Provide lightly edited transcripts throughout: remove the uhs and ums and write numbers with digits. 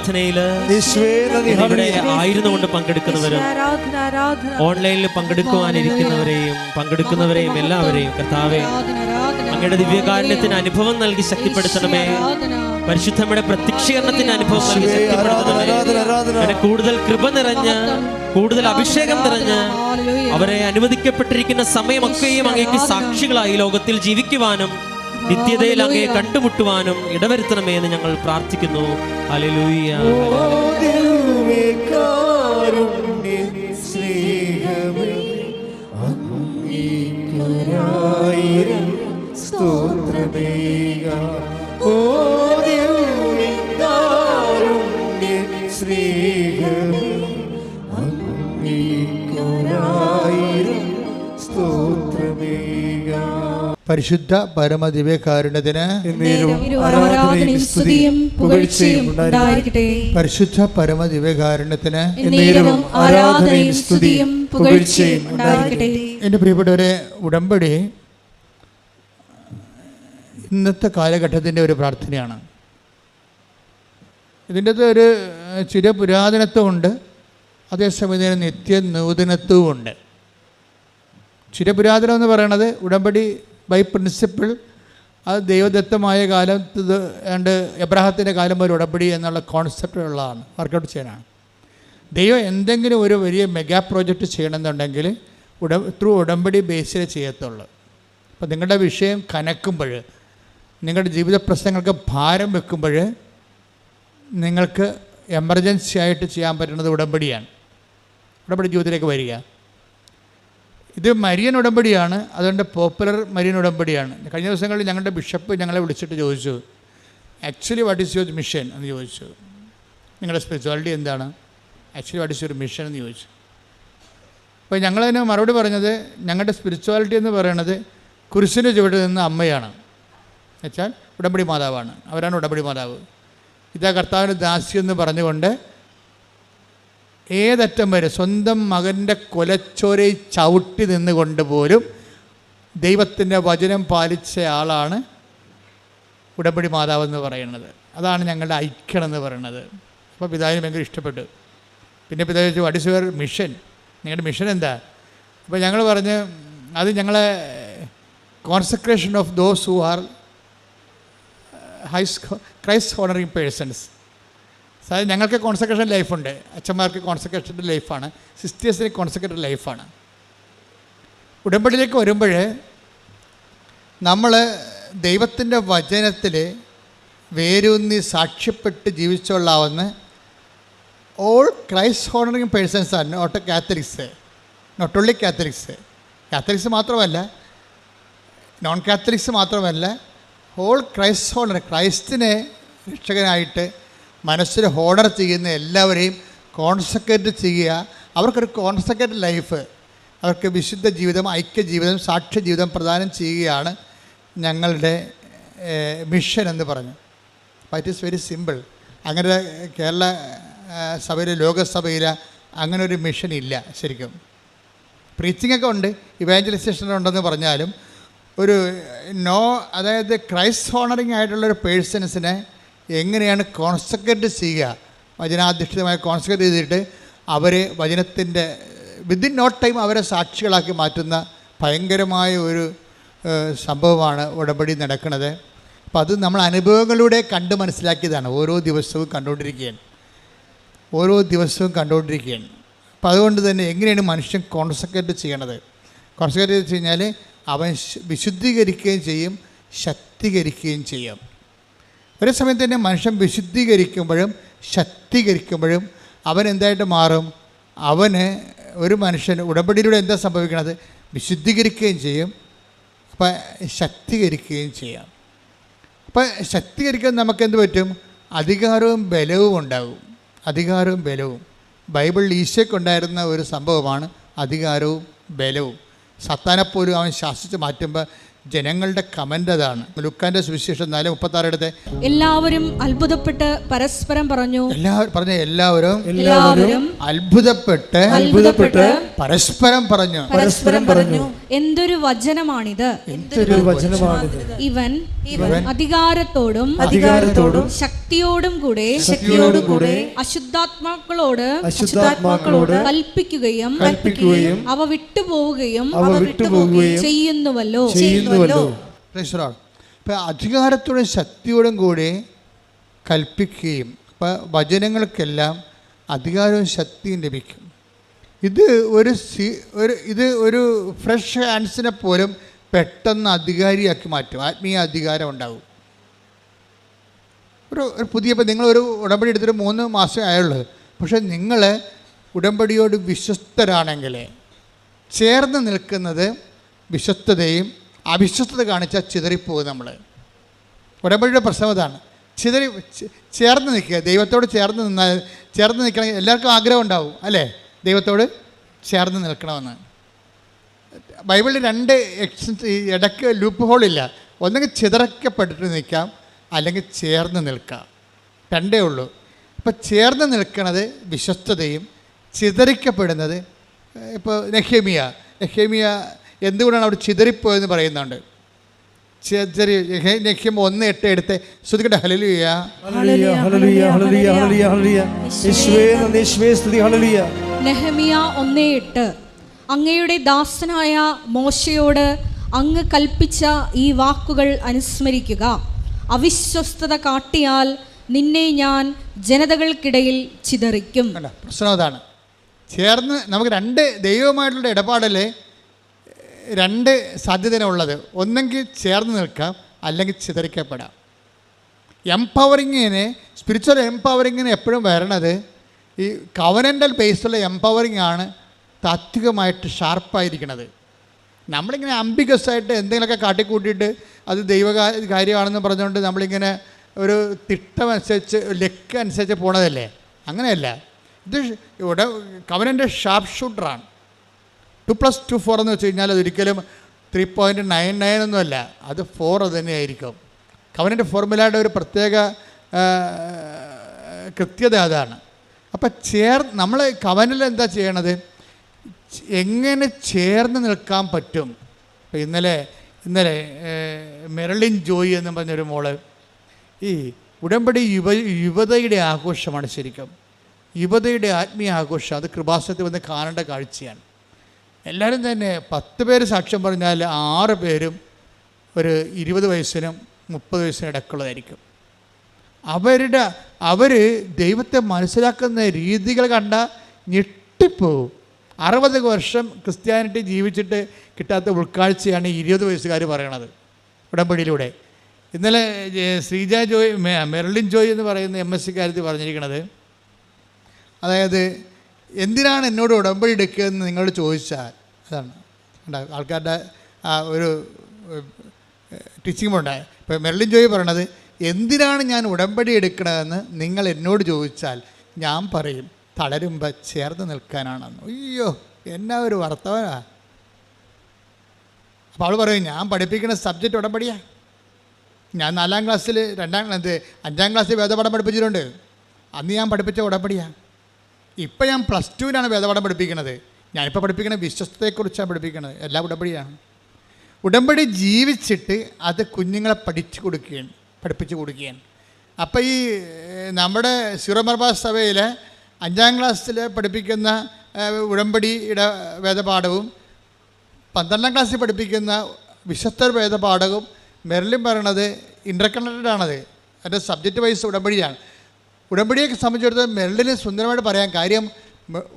പ്രാർത്ഥനയിൽ ഇവിടെ ആയിരുന്നുകൊണ്ട് പങ്കെടുക്കുന്നവരും ഓൺലൈനിൽ പങ്കെടുക്കുന്നവരെയും എല്ലാവരെയും കർത്താവേ അങ്ങയുടെ ദിവ്യകാരുണ്യത്തിന് അനുഭവം നൽകി ശക്തിപ്പെടുത്തണമേ. പരിശുദ്ധമ്മയുടെ പ്രത്യക്ഷീകരണത്തിന് അനുഭവം നൽകി ശക്തിപ്പെടുത്തണമേ. കൂടുതൽ കൃപ നിറഞ്ഞ്, കൂടുതൽ അഭിഷേകം നിറഞ്ഞ് അവരെ അനുവദിക്കപ്പെട്ടിരിക്കുന്ന സമയമൊക്കെയും അങ്ങേക്ക് സാക്ഷികളായി ലോകത്തിൽ ജീവിക്കുവാനും നിത്യതയിൽ അങ്ങയെ കണ്ടുമുട്ടുവാനും ഇടവരുത്തണമേ എന്ന് ഞങ്ങൾ പ്രാർത്ഥിക്കുന്നു. ഹല്ലേലൂയ. പരിശുദ്ധ പരമദിവ്യകാരുണ്യത്തിന് പരിശുദ്ധ പരമദിവ്യകാരുണ്യത്തിന് എൻ്റെ പ്രിയപ്പെട്ടവരെ, ഉടമ്പടി ഇന്നത്തെ കാലഘട്ടത്തിൻ്റെ ഒരു പ്രാർത്ഥനയാണ്. ഇതിൻ്റെ ഒരു ചിരപുരാതനത്വമുണ്ട്, അതേസമയം നിത്യ നൂതനത്വമുണ്ട്. ചിരപുരാതനം എന്ന് പറയുന്നത് ഉടമ്പടി ബൈ പ്രിൻസിപ്പിൾ, അത് ദൈവദത്തമായ കാലത്ത് എബ്രാഹത്തിൻ്റെ കാലം പോലെ ഉടമ്പടി എന്നുള്ള കോൺസെപ്റ്റുള്ളതാണ്, വർക്കൗട്ട് ചെയ്യാനാണ്. ദൈവം എന്തെങ്കിലും ഒരു വലിയ മെഗാ പ്രോജക്റ്റ് ചെയ്യണമെന്നുണ്ടെങ്കിൽ ത്രൂ ഉടമ്പടി ബേസിൽ ചെയ്യത്തുള്ളൂ. അപ്പോൾ നിങ്ങളുടെ വിഷയം കനക്കുമ്പോൾ, നിങ്ങളുടെ ജീവിത പ്രശ്നങ്ങൾക്ക് ഭാരം വെക്കുമ്പോൾ നിങ്ങൾക്ക് എമർജൻസി ആയിട്ട് ചെയ്യാൻ പറ്റുന്നത് ഉടമ്പടിയാണ്. ഉടമ്പടി ജീവിതത്തിലേക്ക് വരിക. ഇത് മരിയൻ ഉടമ്പടിയാണ്, അതുകൊണ്ട് പോപ്പുലർ മരിയൻ ഉടമ്പടിയാണ്. കഴിഞ്ഞ ദിവസങ്ങളിൽ ഞങ്ങളുടെ ബിഷപ്പ് ഞങ്ങളെ വിളിച്ചിട്ട് ചോദിച്ചു, actually what is your mission എന്ന് ചോദിച്ചു. നിങ്ങളുടെ സ്പിരിച്വാലിറ്റി എന്താണ്, actually what is your mission എന്ന് ചോദിച്ചു. അപ്പോൾ ഞങ്ങളതിന് മറുപടി പറഞ്ഞത്, ഞങ്ങളുടെ സ്പിരിച്വാലിറ്റി എന്ന് പറയുന്നത് കുരിശിൻ്റെ ചുവട്ടിൽ നിന്ന് അമ്മയാണ്, എന്നുവെച്ചാൽ ഉടമ്പടി മാതാവാണ്, അവരാണ് ഉടമ്പടി മാതാവ്. ഇതാ കർത്താവിൻ്റെ ദാസി എന്ന് പറഞ്ഞുകൊണ്ട് ഏതറ്റം വരെ സ്വന്തം മകൻ്റെ കൊലച്ചോരയിൽ ചവിട്ടി നിന്നുകൊണ്ട് പോലും ദൈവത്തിൻ്റെ വചനം പാലിച്ച ആളാണ് ഉടമ്പടി മാതാവെന്ന് പറയുന്നത്. അതാണ് ഞങ്ങളുടെ ഐക്യം എന്ന് പറയുന്നത്. അപ്പോൾ പിതാവിന് ഭയങ്കര ഇഷ്ടപ്പെട്ടു. പിന്നെ പിതാവ് ചോദിച്ചു, വാട്ട് ഈസ് യുവർ മിഷൻ, നിങ്ങളുടെ മിഷൻ എന്താ? അപ്പോൾ ഞങ്ങൾ പറഞ്ഞ്, അത് ഞങ്ങളെ consecration of those who are Christ honouring persons. അതായത് ഞങ്ങൾക്ക് കോൺസെക്രേഷൻ ലൈഫുണ്ട്, അച്ഛന്മാർക്ക് കോൺസെക്രേഷൻ്റെ ലൈഫാണ്, സിസ്റ്റേഴ്സിന് കോൺസെക്രേറ്റഡ് ലൈഫാണ്. ഉടമ്പടിയിലേക്ക് വരുമ്പോൾ നമ്മൾ ദൈവത്തിൻ്റെ വചനത്തിൽ വേരൂന്നി സാക്ഷ്യപ്പെട്ട് ജീവിച്ചുകൊള്ളാവുന്ന ഓൾ ക്രൈസ്റ്റ് ഹോണറിങ് പേഴ്സൺസ് ആണ്, not Catholics, not only Catholics. Catholics മാത്രമല്ല, നോൺ കാത്തലിക്സ് മാത്രമല്ല, ഹോൾ ക്രൈസ്റ്റ് ഹോണർ, ക്രൈസ്റ്റിനെ രക്ഷകനായിട്ട് മനസ്സിൽ ഹോണർ ചെയ്യുന്ന എല്ലാവരെയും കോൺസെക്രേറ്റ് ചെയ്യുക. അവർക്കൊരു കോൺസെക്രേറ്റ് ലൈഫ്, അവർക്ക് വിശുദ്ധ ജീവിതം, ഐക്യ ജീവിതം, സാക്ഷ്യ ജീവിതം പ്രദാനം ചെയ്യുകയാണ് ഞങ്ങളുടെ മിഷൻ എന്ന് പറഞ്ഞു. അപ്പോൾ ഇറ്റ് ഈസ് വെരി സിമ്പിൾ. അങ്ങനെ കേരള സഭയിൽ, ലോകസഭയിൽ അങ്ങനെ ഒരു മിഷൻ ഇല്ല. ശരിക്കും പ്രീച്ചിങ്ങൊക്കെ ഉണ്ട്, ഇവാഞ്ചലൈസേഷൻ ഉണ്ടെന്ന് പറഞ്ഞാലും ഒരു അതായത് ക്രൈസ്റ്റ് ഹോണറിങ് ആയിട്ടുള്ളൊരു പേഴ്സൺസിനെ എങ്ങനെയാണ് കോൺസെക്രേറ്റ് ചെയ്യുക, വചനാധിഷ്ഠിതമായി കോൺസെക്രേറ്റ് ചെയ്തിട്ട് അവരെ വചനത്തിൻ്റെ വിത്തിൻ നോ ടൈം അവരെ സാക്ഷികളാക്കി മാറ്റുന്ന ഭയങ്കരമായ ഒരു സംഭവമാണ് ഉടമ്പടി നടക്കുന്നത്. അപ്പോൾ അത് നമ്മൾ അനുഭവങ്ങളിലൂടെ കണ്ട് മനസ്സിലാക്കിയതാണ്. ഓരോ ദിവസവും കണ്ടുകൊണ്ടിരിക്കുകയാണ്. അപ്പോൾ അതുകൊണ്ട് തന്നെ എങ്ങനെയാണ് മനുഷ്യൻ കോൺസെക്രേറ്റ് ചെയ്യണത്? കോൺസെക്രേറ്റ് ചെയ്ത് കഴിഞ്ഞാൽ അവൻ വിശുദ്ധീകരിക്കുകയും ചെയ്യും, ശക്തീകരിക്കുകയും ചെയ്യും. ഒരേ സമയം തന്നെ മനുഷ്യൻ വിശുദ്ധീകരിക്കുമ്പോഴും ശക്തീകരിക്കുമ്പോഴും അവൻ എന്തായിട്ട് മാറും? അവന് ഒരു മനുഷ്യൻ ഉടമ്പടിയിലൂടെ എന്താ സംഭവിക്കണത്? വിശുദ്ധീകരിക്കുകയും ചെയ്യും, അപ്പം ശക്തീകരിക്കുകയും ചെയ്യാം. അപ്പം ശക്തീകരിക്കാൻ നമുക്ക് എന്ത് പറ്റും? അധികാരവും ബലവും ഉണ്ടാകും. അധികാരവും ബലവും ബൈബിളിൽ ഈശോയ്ക്കുണ്ടായിരുന്ന ഒരു സംഭവമാണ് അധികാരവും ബലവും. സത്താനെപ്പോലും അവൻ ശാസിച്ച് മാറ്റുമ്പോൾ ജനങ്ങളുടെ കമൻ്റ് അതാണ്. ലുക്കാൻ്റെ സുവിശേഷം 4:36 എല്ലാവരും അത്ഭുതപ്പെട്ട് പരസ്പരം പറഞ്ഞു. എല്ലാവരും അത്ഭുതപ്പെട്ട് പരസ്പരം പറഞ്ഞു. എന്തൊരു വചനമാണിത്, എന്തൊരു വചനമാണിത്. ഇവൻ അധികാരത്തോടും ശക്തിയോടും കൂടെ അശുദ്ധാത്മാക്കളോട് കൽപ്പിക്കുകയും അവ വിട്ടുപോവുകയും ചെയ്യുന്നുവല്ലോ. ഇപ്പം അധികാരത്തോടും ശക്തിയോടും കൂടി കൽപ്പിക്കുകയും, ഇപ്പം വചനങ്ങൾക്കെല്ലാം അധികാരവും ശക്തിയും ലഭിക്കും. ഇത് ഒരു ഫ്രഷ് ഹാൻഡ്സിനെ പോലും പെട്ടെന്ന് അധികാരിയാക്കി മാറ്റും. ആത്മീയ അധികാരം ഉണ്ടാവും. ഒരു ഇപ്പം നിങ്ങളൊരു ഉടമ്പടി എടുത്തിട്ട് 3 മാസമേ ആയുള്ളൂ. പക്ഷെ നിങ്ങൾ ഉടമ്പടിയോട് വിശ്വസ്തരാണെങ്കിൽ ചേർന്ന് നിൽക്കുന്നത് വിശ്വസ്തതയും, അവിശ്വസ്തത കാണിച്ചാൽ ചിതറിപ്പോകും. നമ്മൾ ഉടമ്പടിയുടെ പ്രശ്നം അതാണ്. ചേർന്ന് നിൽക്കുക, ദൈവത്തോട് ചേർന്ന് നിൽക്കണമെങ്കിൽ എല്ലാവർക്കും ആഗ്രഹം ഉണ്ടാവും അല്ലേ, ദൈവത്തോട് ചേർന്ന് നിൽക്കണമെന്ന്. ബൈബിളിൽ 2 ഇടയ്ക്ക് ലൂപ്പ് ഹോളില്ല. ഒന്നെങ്കിൽ ചിതറക്കപ്പെട്ടിട്ട് നിൽക്കാം, അല്ലെങ്കിൽ ചേർന്ന് നിൽക്കാം. 2 ഉള്ളൂ. ഇപ്പോൾ ചേർന്ന് നിൽക്കുന്നത് വിശ്വസ്തതയും, ചിതറിക്കപ്പെടുന്നത് ഇപ്പോൾ നെഹ്യമീയ എന്തുകൊണ്ടാണ് അവിടെ ചിതറിപ്പോയെന്ന് പറയുന്നുണ്ട്. നെഹ്യം 1:8 എടുത്ത് ശ്രുതിക്കട്ടെ. ഹല്ലേലൂയ ഹല്ലേലൂയ ഹല്ലേലൂയ ഹല്ലേലൂയ ഹല്ലേലൂയ. യേശുവേ നന്ദി, യേശുവേ സ്തുതി. ഹല്ലേലൂയ. നെഹെമ്യാ 1:8 അങ്ങയുടെ ദാസനായ മോശയോട് അങ്ങ് കൽപ്പിച്ച ഈ വാക്കുകൾ അനുസ്മരിക്കുക. അവിശ്വസ്തത കാട്ടിയാൽ നിന്നെ ഞാൻ ജനതകൾക്കിടയിൽ ചിതറിക്കും. പ്രശ്നം അതാണ്. ചേർന്ന് നമുക്ക് 2 ദൈവവുമായിട്ടുള്ള ഇടപാടിൽ 2 സാധ്യതയുള്ളത്. ഒന്നെങ്കിൽ ചേർന്ന് നിൽക്കാം, അല്ലെങ്കിൽ ചിതറിക്കപ്പെടാം. സ്പിരിച്വൽ എംപവറിങ്ങിന് എപ്പോഴും വരണത് ഈ കവനൻ്റൽ ബേസുള്ള എംപവറിങ് ആണ് താത്വികമായിട്ട് ഷാർപ്പായിരിക്കണത്. നമ്മളിങ്ങനെ അംബിഗസായിട്ട് എന്തെങ്കിലുമൊക്കെ കാട്ടിക്കൂട്ടിയിട്ട് അത് കാര്യമാണെന്ന് പറഞ്ഞുകൊണ്ട് നമ്മളിങ്ങനെ ഒരു തിട്ടമനുസരിച്ച് ലക്കനുസരിച്ച് പോണതല്ലേ. അങ്ങനെയല്ല. ഇത് ഇവിടെ കവനൻ്റെ ഷാർപ്പ് ഷൂട്ടറാണ്. 2+2 4 എന്ന് വെച്ച് കഴിഞ്ഞാൽ അതൊരിക്കലും 3.99 ഒന്നുമല്ല, അത് 4 തന്നെയായിരിക്കും. കവനൻ്റെ ഫോർമുലയുടെ ഒരു പ്രത്യേക കൃത്യത അതാണ്. അപ്പം നമ്മൾ കവനിൽ എന്താ ചെയ്യണത്, എങ്ങനെ ചേർന്ന് നിൽക്കാൻ പറ്റും. ഇപ്പം ഇന്നലെ മെർലിൻ ജോയി എന്ന് പറഞ്ഞൊരു മോള്, ഈ ഉടമ്പടി യുവതയുടെ ആഘോഷമാണ്. ശരിക്കും യുവതയുടെ ആത്മീയ ആഘോഷം. അത് കൃപാസനത്തിൽ വന്ന് കാണേണ്ട കാഴ്ചയാണ്. എല്ലാവരും തന്നെ 10 പേര് സാക്ഷ്യം പറഞ്ഞാൽ 6 പേരും ഒരു 20 വയസ്സിനും 30 വയസ്സിനും ഇടയ്ക്കുള്ളതായിരിക്കും. അവർ ദൈവത്തെ മനസ്സിലാക്കുന്ന രീതികൾ കണ്ട ഞെട്ടിപ്പോവും. 60 വർഷം ക്രിസ്ത്യാനിറ്റി ജീവിച്ചിട്ട് കിട്ടാത്ത ഉൾക്കാഴ്ചയാണ് 20 വയസ്സുകാർ പറയണത് ഉടമ്പടിയിലൂടെ. ഇന്നലെ മെർലിൻ ജോയ് എന്ന് പറയുന്ന MSc കാര്യത്തിൽ പറഞ്ഞിരിക്കുന്നത്, അതായത് എന്തിനാണ് എന്നോട് ഉടമ്പടി എടുക്കുകയെന്ന് നിങ്ങളോട് ചോദിച്ചാൽ, അതാണ് ആൾക്കാരുടെ ഒരു ടീച്ചിങ് ഉണ്ടായത്. ഇപ്പോൾ മെർലിൻ ജോയ് പറയണത്, എന്തിനാണ് ഞാൻ ഉടമ്പടി എടുക്കണതെന്ന് നിങ്ങൾ എന്നോട് ചോദിച്ചാൽ ഞാൻ പറയും തളരുമ്പോൾ ചേർന്ന് നിൽക്കാനാണെന്ന്. അയ്യോ, എന്നാ ഒരു വർത്തമാനാ. അപ്പോൾ അവൾ പറയും, ഞാൻ പഠിപ്പിക്കുന്ന സബ്ജക്റ്റ് ഉടമ്പടിയാണ്. ഞാൻ 4ാം ക്ലാസ്സിൽ 5ാം ക്ലാസ്സിൽ വേദപാഠം പഠിപ്പിച്ചിട്ടുണ്ട്. അന്ന് ഞാൻ പഠിപ്പിച്ച ഉടമ്പടിയാണ്. ഇപ്പം ഞാൻ +2-ലാണ് വേദപാഠം പഠിപ്പിക്കുന്നത്. ഞാനിപ്പോൾ പഠിപ്പിക്കുന്ന വിശ്വസ്തയെക്കുറിച്ചാണ് പഠിപ്പിക്കുന്നത്. എല്ലാം ഉടമ്പടിയാണ്. ഉടമ്പടി ജീവിച്ചിട്ട് അത് കുഞ്ഞുങ്ങളെ പഠിപ്പിച്ചു കൊടുക്കുകയാണ്. അപ്പോൾ ഈ നമ്മുടെ സീറോ മലബാർ സഭയിൽ 5ാം ക്ലാസ്സിൽ പഠിപ്പിക്കുന്ന ഉടമ്പടിയുടെ വേദപാഠവും 12ാം ക്ലാസ്സിൽ പഠിപ്പിക്കുന്ന വിശ്വസ്ത വേദപാഠവും മെർലിൻ പറയണത് ഇൻ്റർകണക്റ്റഡ് ആണത്. അതിൻ്റെ സബ്ജക്റ്റ് വൈസ് ഉടമ്പടിയാണ്. ഉടമ്പടിയെ സംബന്ധിച്ചിടത്തോളം മെർലിന് സുന്ദരമായിട്ട് പറയാൻ കാര്യം,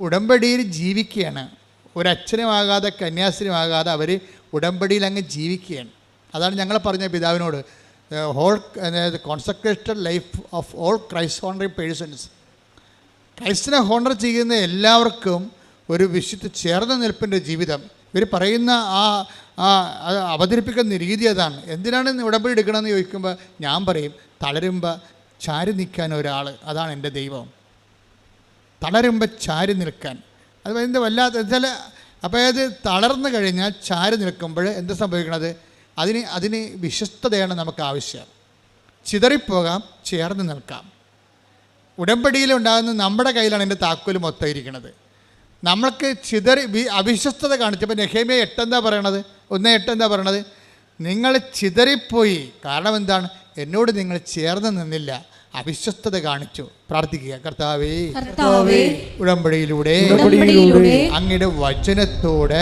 ഉടമ്പടിയിൽ ജീവിക്കുകയാണ്. ഒരച്ഛനുമാകാതെ കന്യാസ്ത്രീയുമാകാതെ അവർ ഉടമ്പടിയിൽ അങ്ങ് ജീവിക്കുകയാണ്. അതാണ് ഞങ്ങൾ പറഞ്ഞ പിതാവിനോട്, consecrated life of all Christ honouring persons. ക്രൈസ്റ്റിനെ ഹോണർ ചെയ്യുന്ന എല്ലാവർക്കും ഒരു വിശുദ്ധ ചേർന്ന നിൽപ്പിൻ്റെ ജീവിതം. ഇവർ പറയുന്ന അവതരിപ്പിക്കുന്ന രീതി അതാണ്. എന്തിനാണ് ഉടമ്പടി എടുക്കണമെന്ന് ചോദിക്കുമ്പോൾ ഞാൻ പറയും, തളരുമ്പോൾ ചാരി നിൽക്കാൻ ഒരാൾ, അതാണ് എൻ്റെ ദൈവം. തളരുമ്പോൾ ചാരി നിൽക്കാൻ, അത് എന്ത് വല്ലാത്ത വെച്ചാൽ, അപ്പോൾ അത് തളർന്നു കഴിഞ്ഞാൽ ചാരി നിൽക്കുമ്പോൾ എന്ത് സംഭവിക്കണത്, അതിന് വിശ്വസ്തതയാണ് നമുക്ക് ആവശ്യം. ചിതറിപ്പോകാം, ചേർന്ന് നിൽക്കാം. ഉടമ്പടിയിലുണ്ടാകുന്ന നമ്മുടെ കയ്യിലാണ് എൻ്റെ താക്കോൽ മൊത്തം ഇരിക്കുന്നത്. നമ്മൾക്ക് അവിശ്വസ്തത കാണിച്ചപ്പോൾ നെഹെമ്യ 8 എന്താ പറയണത്? 1:8 എന്താ പറയണത്? നിങ്ങൾ ചിതറിപ്പോയി. കാരണം എന്താണ്? എന്നോട് നിങ്ങൾ ചേർന്ന് നിന്നില്ല, അവിശ്വസ്തത കാണിച്ചു. പ്രാർത്ഥിക്കുക, കർത്താവേ, ഉടമ്പടിയിലൂടെ അങ്ങയുടെ വചനത്തോട്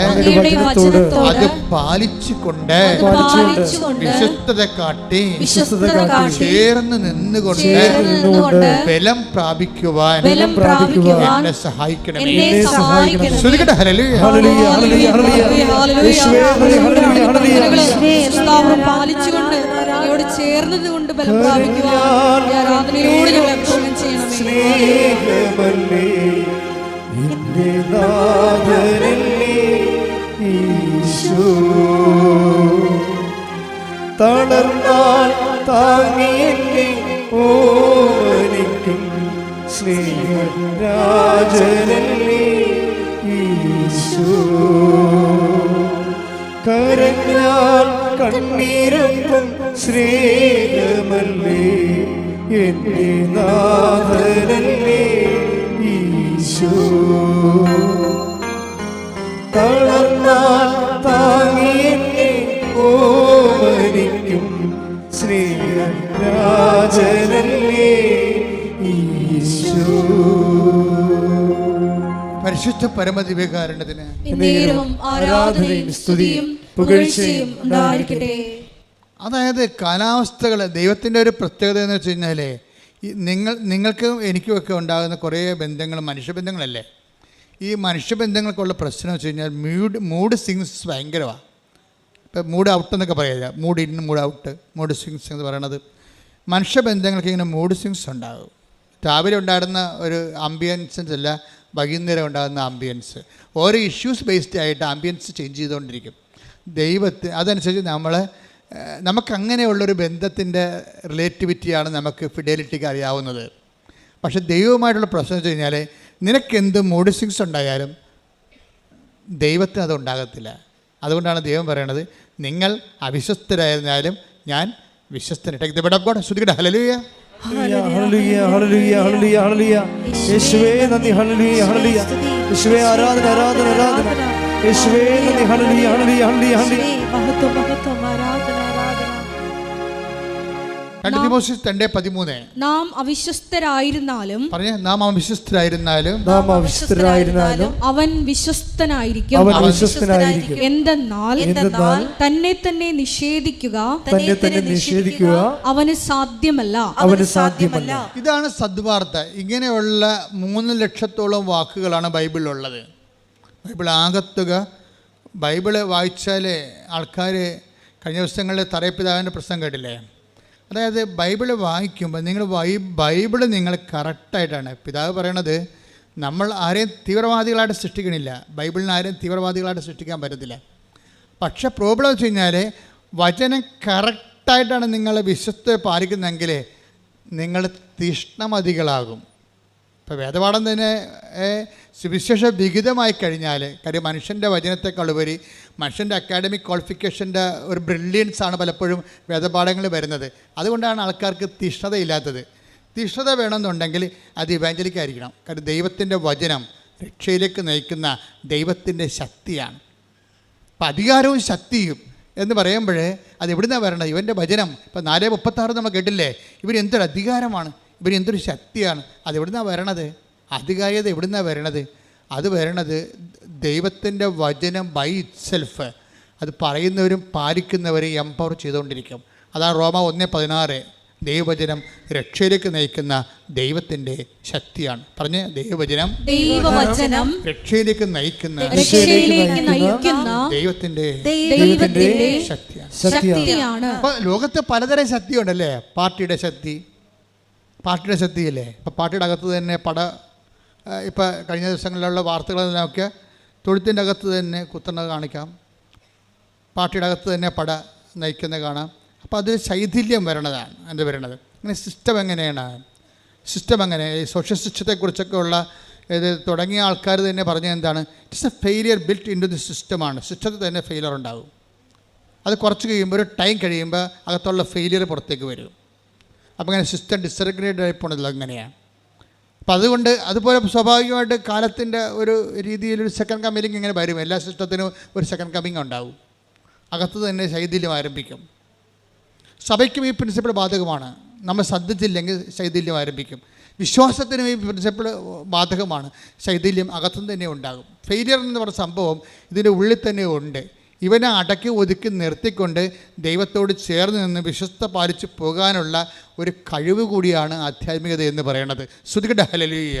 അത് പാലിച്ചുകൊണ്ട് വിശ്വസ്തത കാട്ടി ചേർന്ന് നിന്നുകൊണ്ട് ബലം പ്രാപിക്കുവാൻ എന്നെ സഹായിക്കണമേ. ശ്രദ്ധിക്കട്ടെ. ഹല്ലേലൂയ. പാലിച്ചുകൊണ്ട് ചേർന്നതുകൊണ്ട് ബലം പ്രാപിക്കുവാൻ ആരാധനയോട് ഞങ്ങളെ അഭിഷേകം ചെയ്യണമേ. സ്നേഹമല്ലേ നിന്റെ നാഥനല്ലേ ഈശോ, തളർന്നാൽ താങ്ങിയെന്നെ ഓമനിക്കും സ്നേഹരാജനല്ലേ ഈശോ, കരഞ്ഞാൽ കണ്ണീരൊപ്പം സ്നേഹമല്ലേ എന്റെ നാഥനല്ലേ ഈശോ, തളർന്നാൽ താങ്ങിയെന്നെ ഓമനിക്കും സ്നേഹരാജനല്ലേ ഈശോ. പരിശുദ്ധ പരമദിവ്യകാരുണ്യത്തിന് ആരാധനയും സ്തുതിയും പുകഴ്ചയും ഉണ്ടായിരിക്കട്ടെ. അതായത് കാലാവസ്ഥകൾ ദൈവത്തിൻ്റെ ഒരു പ്രത്യേകത എന്ന് വെച്ച് കഴിഞ്ഞാൽ നിങ്ങൾക്കും എനിക്കുമൊക്കെ ഉണ്ടാകുന്ന കുറേ ബന്ധങ്ങൾ മനുഷ്യബന്ധങ്ങളല്ലേ. ഈ മനുഷ്യബന്ധങ്ങൾക്കുള്ള പ്രശ്നം വെച്ച് കഴിഞ്ഞാൽ മൂഡ് സ്വിങ്സ് ഭയങ്കരമാണ്. ഇപ്പം മൂഡ് ഔട്ട് എന്നൊക്കെ പറയുക, mood in, mood out, mood swings എന്ന് പറയണത്. മനുഷ്യബന്ധങ്ങൾക്ക് ഇങ്ങനെ മൂഡ് സ്വിങ്സ് ഉണ്ടാകും. രാവിലെ ഉണ്ടായിരുന്ന ഒരു ആംബിയൻസ് അല്ല വൈകുന്നേരം ഉണ്ടാകുന്ന ആംബിയൻസ്. ഓരോ ഇഷ്യൂസ് ബേസ്ഡ് ആയിട്ട് ആംബിയൻസ് ചേഞ്ച് ചെയ്തുകൊണ്ടിരിക്കും. അതനുസരിച്ച് നമുക്കങ്ങനെയുള്ളൊരു ബന്ധത്തിൻ്റെ റിലേറ്റിവിറ്റിയാണ് നമുക്ക് ഫിഡലിറ്റിക്ക് അറിയാവുന്നത്. പക്ഷേ ദൈവവുമായിട്ടുള്ള പ്രശ്നം വെച്ച് കഴിഞ്ഞാൽ നിനക്കെന്ത് മൂഡ് സ്വിങ്സ് ഉണ്ടായാലും ദൈവത്തിന് അത് ഉണ്ടാകത്തില്ല. അതുകൊണ്ടാണ് ദൈവം പറയണത്, നിങ്ങൾ അവിശ്വസ്തരായിരുന്നാലും ഞാൻ വിശ്വസ്തൻ. Take the word of God. ശ്രുതിക്കട്ടെ. ഹല്ലേലൂയ. ഹല്ലേലൂയ, ഹല്ലേലൂയ, ഹല്ലേലൂയ, ഹല്ലേലൂയ. യേശുവേ നന്ദി. ഹല്ലേലൂയ, ഹല്ലേലൂയ. യേശുവേ ആരാധന, ആരാധന, ആരാധന. യേശുവേ നന്ദി. ഹല്ലേലൂയ, ഹല്ലേലൂയ, ഹല്ലേലൂയ, ഹല്ലേലൂയ. മഹത്വം, മഹത്വം, ആരാധന, ആരാധന. 2 തിമോഥെയോസ് 2:13. നാം അവിശ്വസ്തരായിരുന്നാലും അവൻ വിശ്വസ്തനായിരിക്കും. എന്തെന്നാൽ തന്നെ തന്നെ നിഷേധിക്കുക അവന് സാധ്യമല്ല. ഇതാണ് സദ്വാർത്ത. ഇങ്ങനെയുള്ള 3 ലക്ഷത്തോളം വാക്കുകളാണ് ബൈബിളിലുള്ളത്. ബൈബിൾ ആകത്തുക. ബൈബിള് വായിച്ചാൽ ആൾക്കാർ കഴിഞ്ഞ ദിവസങ്ങളിൽ തറയപ്പിതാവിൻ്റെ പ്രശ്നം കേട്ടില്ലേ? അതായത് ബൈബിള് വായിക്കുമ്പോൾ ബൈബിള് നിങ്ങൾ കറക്റ്റായിട്ടാണ്. പിതാവ് പറയണത് നമ്മൾ ആരെയും തീവ്രവാദികളായിട്ട് സൃഷ്ടിക്കണില്ല. ബൈബിളിന് ആരെയും തീവ്രവാദികളായിട്ട് സൃഷ്ടിക്കാൻ പറ്റത്തില്ല. പക്ഷേ പ്രോബ്ലം വെച്ച് കഴിഞ്ഞാൽ വചനം കറക്റ്റായിട്ടാണ് നിങ്ങൾ വിശ്വസ്തത പാലിക്കുന്നതെങ്കിൽ നിങ്ങൾ തീഷ്ണമതികളാകും. ഇപ്പോൾ വേദപാഠം തന്നെ സുവിശേഷ വിഹിതമായി കഴിഞ്ഞാൽ, കാര്യം മനുഷ്യൻ്റെ വചനത്തെക്കാൾ ഉപരി മനുഷ്യൻ്റെ അക്കാഡമിക് ക്വാളിഫിക്കേഷൻ്റെ ഒരു ബ്രില്യൻസാണ് പലപ്പോഴും വേദപാഠങ്ങളിൽ വരുന്നത്. അതുകൊണ്ടാണ് ആൾക്കാർക്ക് തീഷ്ണതയില്ലാത്തത്. തീഷ്ണത വേണമെന്നുണ്ടെങ്കിൽ അത് ഇവാഞ്ചലിക്കായിരിക്കണം. കാര്യം ദൈവത്തിൻ്റെ വചനം രക്ഷയിലേക്ക് നയിക്കുന്ന ദൈവത്തിൻ്റെ ശക്തിയാണ്. അപ്പം അധികാരവും ശക്തിയും എന്ന് പറയുമ്പോൾ അത് എവിടുന്നാണ് വരണത്? ഇവൻ്റെ വചനം. ഇപ്പം 4:36 നമ്മൾ കേട്ടില്ലേ? ഇവന് എന്തൊരു അധികാരമാണ്, ഇവന് എന്തൊരു ശക്തിയാണ്. അതെവിടുന്നാണ് വരണത്? അധികാരിയത എവിടുന്നാണ് വരണത്? അത് വരണത് ദൈവത്തിൻ്റെ വചനം ബൈ ഇറ്റ്സെൽഫ്. അത് പറയുന്നവരും പാലിക്കുന്നവരെയും എംപവർ ചെയ്തുകൊണ്ടിരിക്കും. അതാണ് റോമ 1:16. ദൈവവചനം രക്ഷയിലേക്ക് നയിക്കുന്ന ദൈവത്തിൻ്റെ ശക്തിയാണ്. പറഞ്ഞ് ദൈവവചനം രക്ഷയിലേക്ക് നയിക്കുന്ന ദൈവത്തിൻ്റെ ശക്തിയാണ്. അപ്പോൾ ലോകത്ത് പലതരം ശക്തിയുണ്ടല്ലേ? പാർട്ടിയുടെ ശക്തിയല്ലേ? ഇപ്പം പാർട്ടിയുടെ അകത്ത് തന്നെ ഇപ്പം കഴിഞ്ഞ ദിവസങ്ങളിലുള്ള വാർത്തകളെല്ലാം ഒക്കെ തൊഴുത്തിൻ്റെ അകത്ത് തന്നെ കുത്തുന്നത് കാണിക്കാം, പാർട്ടിയുടെ അകത്ത് തന്നെ നയിക്കുന്ന കാണാം. അപ്പോൾ അത് ശൈഥില്യം വരണതാണ്. എന്ത് വരണത്? അങ്ങനെ സിസ്റ്റം എങ്ങനെയാണ്? ഈ സോഷ്യൽ സിസ്റ്റത്തെക്കുറിച്ചൊക്കെ ഉള്ള ഇത് തുടങ്ങിയ ആൾക്കാർ തന്നെ പറഞ്ഞത് എന്താണ്? It's a failure built in to the സിസ്റ്റമാണ്. സിസ്റ്റത്തിൽ തന്നെ ഫെയിലിയർ ഉണ്ടാകും. അത് കുറച്ച് കഴിയുമ്പോൾ, ഒരു ടൈം കഴിയുമ്പോൾ അകത്തുള്ള ഫെയിലിയർ പുറത്തേക്ക് വരും. അപ്പോൾ അങ്ങനെ സിസ്റ്റം ഡിസ്റെഗുലേറ്റഡ് ആയി പോണതില്ല. അങ്ങനെയാണ്. അപ്പം അതുകൊണ്ട് അതുപോലെ സ്വാഭാവികമായിട്ട് കാലത്തിൻ്റെ ഒരു രീതിയിലൊരു സെക്കൻഡ് കമ്മിങ് ഇങ്ങനെ വരും. എല്ലാ സിസ്റ്റത്തിനും ഒരു സെക്കൻഡ് കമ്മിങ് ഉണ്ടാവും. അകത്ത് തന്നെ ശൈഥില്യം ആരംഭിക്കും. സഭയ്ക്കും ഈ പ്രിൻസിപ്പിൾ ബാധകമാണ്. നമ്മൾ ശ്രദ്ധിച്ചില്ലെങ്കിൽ ശൈഥില്യം ആരംഭിക്കും. വിശ്വാസത്തിനും ഈ പ്രിൻസിപ്പിൾ ബാധകമാണ്. ശൈഥില്യം അകത്തുനിന്ന് തന്നെ ഉണ്ടാകും. ഫെയിലിയർ എന്ന് പറഞ്ഞ സംഭവം ഇതിൻ്റെ ഉള്ളിൽ തന്നെ ഉണ്ട്. ഇവനെ അടക്കി ഒതുക്കി നിർത്തിക്കൊണ്ട് ദൈവത്തോട് ചേർന്ന് നിന്ന് വിശ്വസ്ത പാലിച്ച് പോകാനുള്ള ഒരു കഴിവ് കൂടിയാണ് ആധ്യാത്മികത എന്ന് പറയുന്നത്. ശ്രുതികട ഹല്ലേലൂയ.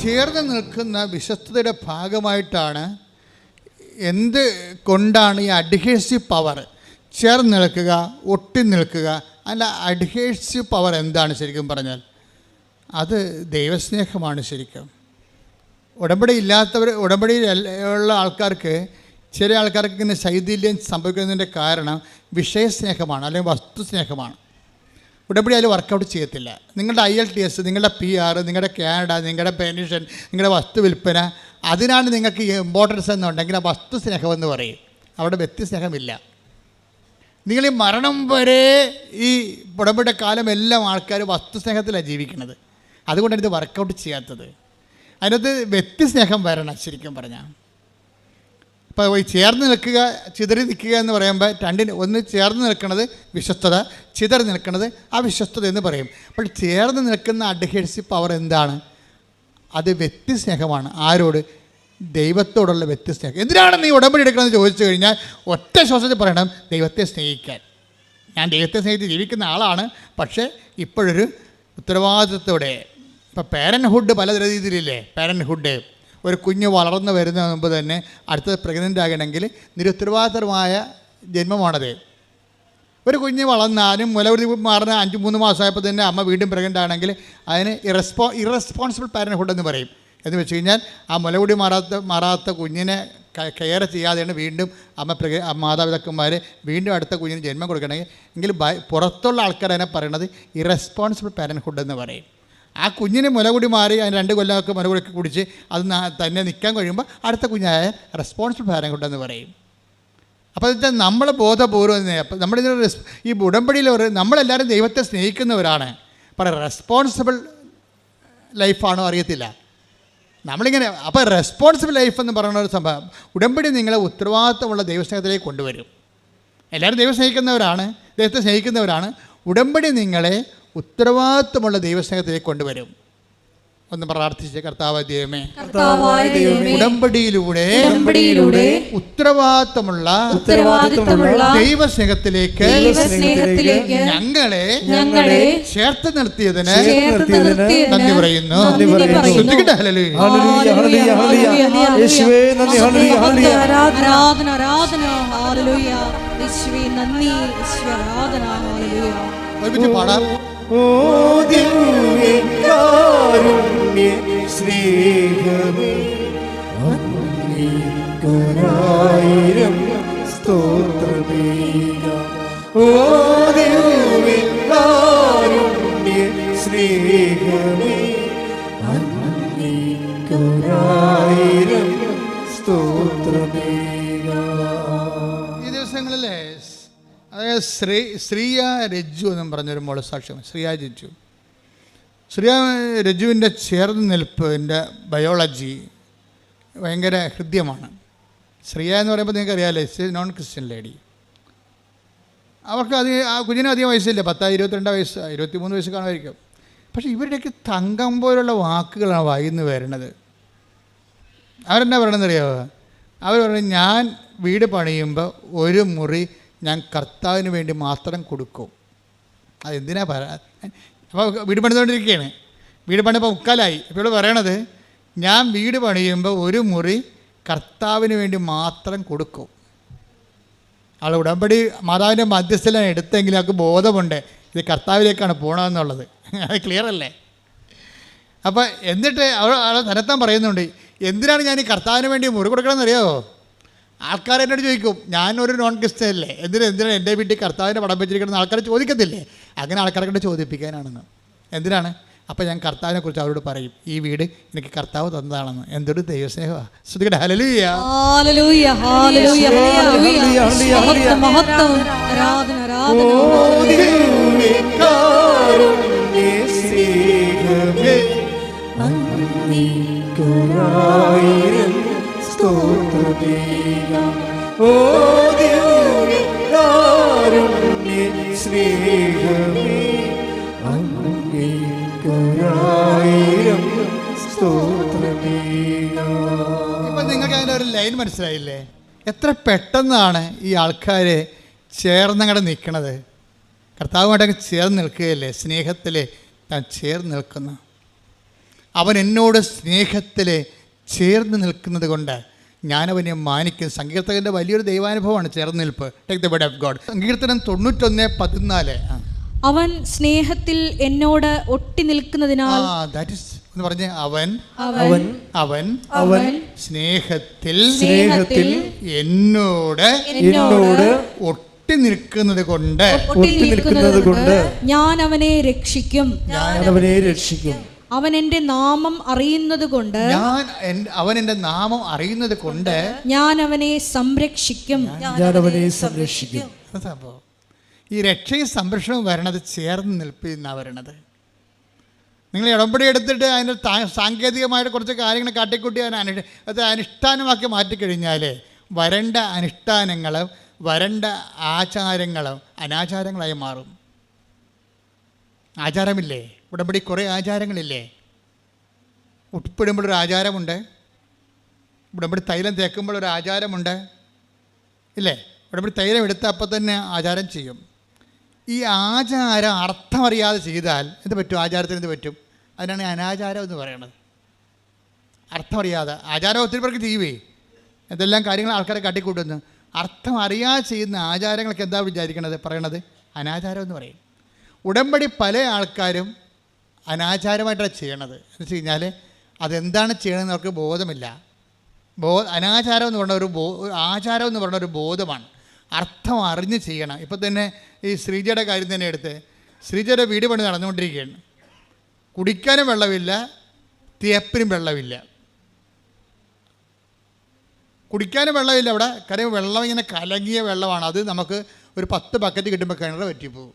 ചേർന്ന് നിൽക്കുന്ന വിശ്വസ്തയുടെ ഭാഗമായിട്ടാണ് എന്ത് കൊണ്ടാണ് ഈ അഡ്ഹേസീവ് പവർ, ചേർന്ന് നിൽക്കുക, ഒട്ടി നിൽക്കുക. അല്ല, അഡ്ഹേസീവ് പവർ എന്താണ് ശരിക്കും പറഞ്ഞാൽ? അത് ദൈവസ്നേഹമാണ് ശരിക്കും. ഉടമ്പടി ഇല്ലാത്തവർ, ഉടമ്പടി ഉള്ള ആൾക്കാർക്ക്, ചില ആൾക്കാർക്ക് ഇങ്ങനെ ശൈഥില്യം സംഭവിക്കുന്നതിൻ്റെ കാരണം വിഷയസ്നേഹമാണ്, അല്ലെങ്കിൽ വസ്തുസ്നേഹമാണ്. ഉടമ്പടി അതിൽ വർക്കൗട്ട് ചെയ്യത്തില്ല. നിങ്ങളുടെ IELTS, നിങ്ങളുടെ PR, നിങ്ങളുടെ കാനഡ, നിങ്ങളുടെ പെൻഷൻ, നിങ്ങളുടെ വസ്തു വിൽപ്പന, അതിനാണ് നിങ്ങൾക്ക് ഇമ്പോർട്ടൻസ് എന്നുണ്ടെങ്കിൽ ആ വസ്തുസ്നേഹമെന്ന് പറയും. അവിടെ വ്യക്തിസ്നേഹമില്ല. നിങ്ങൾ ഈ മരണം വരെ ഈ ഉടമ്പടിയുടെ കാലം എല്ലാം ആൾക്കാർ വസ്തുസ്നേഹത്തിലാണ് ജീവിക്കുന്നത്. അതുകൊണ്ടാണ് ഇത് വർക്കൗട്ട് ചെയ്യാത്തത്. അതിനകത്ത് വ്യക്തിസ്നേഹം വരണം ശരിക്കും പറഞ്ഞാൽ. ഇപ്പോൾ ഈ ചേർന്ന് നിൽക്കുക, ചിതറി നിൽക്കുക എന്ന് പറയുമ്പോൾ രണ്ടിന്, ഒന്ന് ചേർന്ന് നിൽക്കുന്നത് വിശ്വസ്തത, ചിതറി നിൽക്കുന്നത് അവിശ്വസ്തത എന്ന് പറയും. അപ്പോൾ ചേർന്ന് നിൽക്കുന്ന അഡ്ഹേസീവ് പവർ എന്താണ്? അത് വ്യക്തിസ്നേഹമാണ്. ആരോട്? ദൈവത്തോടുള്ള വ്യക്തിസ്നേഹം. എന്തിനാണ് നീ ഉടമ്പടി എടുക്കണമെന്ന് ചോദിച്ചു കഴിഞ്ഞാൽ ഒറ്റ ശ്വാസത്തിൽ പറയണം, ദൈവത്തെ സ്നേഹിക്കാൻ. ഞാൻ ദൈവത്തെ സ്നേഹിച്ച് ജീവിക്കുന്ന ആളാണ്, പക്ഷേ ഇപ്പോഴൊരു ഉത്തരവാദിത്തത്തോടെ. ഇപ്പോൾ പേരൻഹുഡ് പല രീതിയിലില്ലേ? പേരൻഹുഡ്, ഒരു കുഞ്ഞ് വളർന്നു വരുന്ന മുമ്പ് തന്നെ അടുത്തത് പ്രഗ്നൻ്റ് ആകണമെങ്കിൽ നിരുത്തരവാദിത്തരമായ ജന്മമാണത്. ഒരു കുഞ്ഞ് വളർന്നാലും മുലകുടി മാറുന്ന 5-3 മാസമായപ്പോൾ തന്നെ അമ്മ വീണ്ടും പ്രഗ്നൻ്റ് ആണെങ്കിൽ അതിന് ഇറസ്പോൺസിബിൾ പാരൻഹുഡ് എന്ന് പറയും. എന്ന് വെച്ച് കഴിഞ്ഞാൽ ആ മുലകുടി മാറാത്ത കുഞ്ഞിനെ കെയർ ചെയ്യാതെയാണ് വീണ്ടും മാതാപിതാക്കന്മാർ വീണ്ടും അടുത്ത കുഞ്ഞിന് ജന്മം കൊടുക്കണമെങ്കിൽ എങ്കിൽ പുറത്തുള്ള ആൾക്കാർ അതിനെ പറയണത് ഇറസ്പോൺസിബിൾ പാരൻഹുഡ് എന്ന് പറയും. ആ കുഞ്ഞിന് മുലകുടി മാറി അതിന് 2 കൊല്ലമൊക്കെ മുലകുടിയൊക്കെ കുടിച്ച് അത് തന്നെ നിൽക്കാൻ കഴിയുമ്പോൾ അടുത്ത കുഞ്ഞായ റെസ്പോൺസിബിൾ പാരൻഹുഡ് എന്ന് പറയും. അപ്പോൾ വെച്ചാൽ നമ്മൾ ബോധപൂർവ്വം തന്നെ, അപ്പം നമ്മളിതിന് ഈ ഉടമ്പടിയിൽ നമ്മളെല്ലാവരും ദൈവത്തെ സ്നേഹിക്കുന്നവരാണ്. പക്ഷേ റെസ്പോൺസിബിൾ ലൈഫാണോ അറിയത്തില്ല നമ്മളിങ്ങനെ. അപ്പോൾ റെസ്പോൺസിബിൾ ലൈഫ് എന്ന് പറയുന്ന ഒരു സംഭവം, ഉടമ്പടി നിങ്ങളെ ഉത്തരവാദിത്തമുള്ള ദൈവസ്നേഹത്തിലേക്ക് കൊണ്ടുവരും. എല്ലാവരും ദൈവം സ്നേഹിക്കുന്നവരാണ്, ദൈവത്തെ സ്നേഹിക്കുന്നവരാണ്. ഉടമ്പടി നിങ്ങളെ ഉത്തരവാദിത്തമുള്ള ദൈവസ്നേഹത്തിലേക്ക് കൊണ്ടുവരും. ഒന്ന് പ്രാർത്ഥിച്ച്, കർത്താവായ ദൈവമേ, ഉടമ്പടിയിലൂടെ ഉത്തരവാദിത്തമുള്ള ദൈവസ്നേഹത്തിലേക്ക് ഞങ്ങളെ ചേർത്ത് നിർത്തിയതിന് നന്ദി പറയുന്നു. ഒരുമിച്ച് പാടാം. ഓ ദിവ്യകാരുണ്യ സ്നേഹമേ, അങ്ങേക്കൊരായിരം സ്തോത്രമേകാം. ഓ ദിവ്യകാരുണ്യ സ്നേഹമേ, അങ്ങേക്കൊരായിരം സ്തോത്രമേകാം. ഈ ദിവസങ്ങളിലെ അതായത് ശ്രീയ രജ്ജു എന്നും പറഞ്ഞൊരു മോള് സാക്ഷ്യം. ശ്രീയ രജ്ജുവിൻ്റെ ചേർന്ന് നിൽപ്പിൻ്റെ ബയോളജി ഭയങ്കര ഹൃദ്യമാണ്. ശ്രീയ എന്ന് പറയുമ്പോൾ നിങ്ങൾക്ക് അറിയാമല്ലോ, നോൺ ക്രിസ്ത്യൻ ലേഡി. അവർക്ക് ആ കുഞ്ഞിന് അധികം വയസ്സില്ല, 22 വയസ്സ് 23 വയസ്സ് കാണുമായിരിക്കും. പക്ഷേ ഇവരുടെയൊക്കെ തങ്കം പോലുള്ള വാക്കുകളാണ് വായിന്ന് വരുന്നത്. അവരെന്നാ പറയണമെന്നറിയാമോ? അവർ പറഞ്ഞു, ഞാൻ വീട് പണിയുമ്പോൾ ഒരു മുറി ഞാൻ കർത്താവിന് വേണ്ടി മാത്രം കൊടുക്കും. അതെന്തിനാ അപ്പോൾ വീട് പണിതുകൊണ്ടിരിക്കുകയാണ്. വീട് പണിപ്പോൾ 3/4 ഇപ്പോൾ ഇവിടെ പറയണത്, ഞാൻ വീട് പണിയുമ്പോൾ ഒരു മുറി കർത്താവിന് വേണ്ടി മാത്രം കൊടുക്കും. ആൾ ഉടമ്പടി മാതാവിൻ്റെ മധ്യസ്ഥലാണ് എടുത്തെങ്കിലും അവർക്ക് ബോധമുണ്ട് ഇത് കർത്താവിലേക്കാണ് പോകണമെന്നുള്ളത്. അത് ക്ലിയർ അല്ലേ? അപ്പോൾ എന്നിട്ട് അവൾ തന്നെത്താൻ പറയുന്നുണ്ട്, എന്തിനാണ് ഞാൻ ഈ കർത്താവിന് വേണ്ടി മുറി കൊടുക്കണമെന്ന് അറിയാമോ? ആൾക്കാർ എന്നോട് ചോദിക്കും, ഞാനൊരു നോൺ ക്രിസ്ത്യൻ അല്ലേ, എന്തിനാണ് എൻ്റെ വീട്ടിൽ കർത്താവിൻ്റെ പടം വെച്ചിരിക്കണമെന്ന് ആൾക്കാർ ചോദിക്കത്തില്ലേ? അങ്ങനെ ആൾക്കാരെ കൊണ്ട് ചോദിപ്പിക്കാനാണെന്ന്. എന്തിനാണ്? അപ്പോൾ ഞാൻ കർത്താവിനെ കുറിച്ച് അവരോട് പറയും, ഈ വീട് എനിക്ക് കർത്താവ് തന്നതാണെന്ന്. എന്തൊരു ദൈവസ്നേഹമാണ്. ശ്രുതികട ഹല്ലേലൂയ. മഹത്വം, ആരാധന, ആരാധന. ലൈൻ മനസ്സിലായില്ലേ? എത്ര പെട്ടെന്നാണ് ഈ ആൾക്കാർ ചേർന്നങ്ങടെ നിൽക്കണത്. കർത്താവുമായിട്ടങ്ങ് ചേർന്ന് നിൽക്കുകയല്ലേ, സ്നേഹത്തിൽ താൻ ചേർന്ന് നിൽക്കുന്നു. അവൻ എന്നോട് സ്നേഹത്തിൽ ചേർന്ന് നിൽക്കുന്നത് കൊണ്ട് ഞാനവനെ മാനിക്കും. സങ്കീർത്തകൻ്റെ വലിയൊരു ദൈവാനുഭവമാണ് ചേർന്ന് നിൽപ്പ്. Take the word of God. സങ്കീർത്തനം 91:14. അവൻ സ്നേഹത്തിൽ എന്നോട് ഒട്ടി നിൽക്കുന്നതിനാൽ ദാറ്റ് ഈസ് എന്ന് പറഞ്ഞ് അവൻ അവൻ അവൻ അവൻ സ്നേഹത്തിൽ സ്നേഹത്തിൽ എന്നോട് ഒട്ടി നിൽക്കുന്നത് കൊണ്ട് ഞാൻ അവനെ രക്ഷിക്കും. അവൻ എൻ്റെ നാമം അറിയുന്നത് കൊണ്ട് അവൻ എൻ്റെ നാമം അറിയുന്നത് കൊണ്ട് ഞാൻ അവനെ സംരക്ഷിക്കും. സംഭവം ഈ രക്ഷയും സംരക്ഷണവും വരണത് ചേർന്ന് നിൽപ്പിന്നാണ് വരണത്. നിങ്ങൾ ഇടപെടി എടുത്തിട്ട് അതിൻ്റെ സാങ്കേതികമായിട്ട് കുറച്ച് കാര്യങ്ങൾ കാട്ടിക്കൂട്ടി അത് അനുഷ്ഠാനമാക്കി മാറ്റിക്കഴിഞ്ഞാൽ വരണ്ട അനുഷ്ഠാനങ്ങളും വരണ്ട ആചാരങ്ങളും അനാചാരങ്ങളായി മാറും. ആചാരമില്ലേ? ഉടമ്പടി കുറേ ആചാരങ്ങളില്ലേ? ഉപ്പിടുമ്പോഴൊരു ആചാരമുണ്ട്, ഉടമ്പടി തൈലം തേക്കുമ്പോൾ ഒരു ആചാരമുണ്ട് ഇല്ലേ? ഉടമ്പടി തൈലം എടുത്ത് അപ്പം തന്നെ ആചാരം ചെയ്യും. ഈ ആചാരം അർത്ഥമറിയാതെ ചെയ്താൽ എന്ത് പറ്റും? ആചാരത്തിന് എന്ത് പറ്റും? അതിനാണ് അനാചാരം എന്ന് പറയുന്നത്. അർത്ഥമറിയാതെ ആചാരം ഒത്തിരി പേർക്ക് ചെയ്യുവേ, എന്തെല്ലാം കാര്യങ്ങൾ ആൾക്കാരെ കാട്ടിക്കൂട്ടുന്നു. അർത്ഥം അറിയാതെ ചെയ്യുന്ന ആചാരങ്ങൾക്ക് എന്താ വിചാരിക്കണത്? പറയണത് അനാചാരം എന്ന് പറയും. ഉടമ്പടി പല ആൾക്കാരും അനാചാരമായിട്ടാണ് ചെയ്യണത്. എന്ന് വെച്ച് കഴിഞ്ഞാൽ അതെന്താണ് ചെയ്യണമെന്ന് അവർക്ക് ബോധമില്ല. അനാചാരം എന്ന് പറഞ്ഞ ഒരു ആചാരം എന്ന് പറഞ്ഞ ഒരു ബോധമാണ്. അർത്ഥം അറിഞ്ഞ് ചെയ്യണം. ഇപ്പം തന്നെ ഈ ശ്രീജയുടെ കാര്യം തന്നെ എടുത്ത്, ശ്രീജയുടെ വീട് പണി നടന്നുകൊണ്ടിരിക്കുകയാണ്. കുടിക്കാനും വെള്ളമില്ല, തേപ്പിനും വെള്ളമില്ല. കുടിക്കാനും വെള്ളമില്ല അവിടെ. കാര്യം വെള്ളം ഇങ്ങനെ കലങ്ങിയ വെള്ളമാണ്. അത് നമുക്ക് ഒരു 10 ബക്കറ്റ് കിട്ടുമ്പോൾ കിണർ പറ്റിപ്പോവും.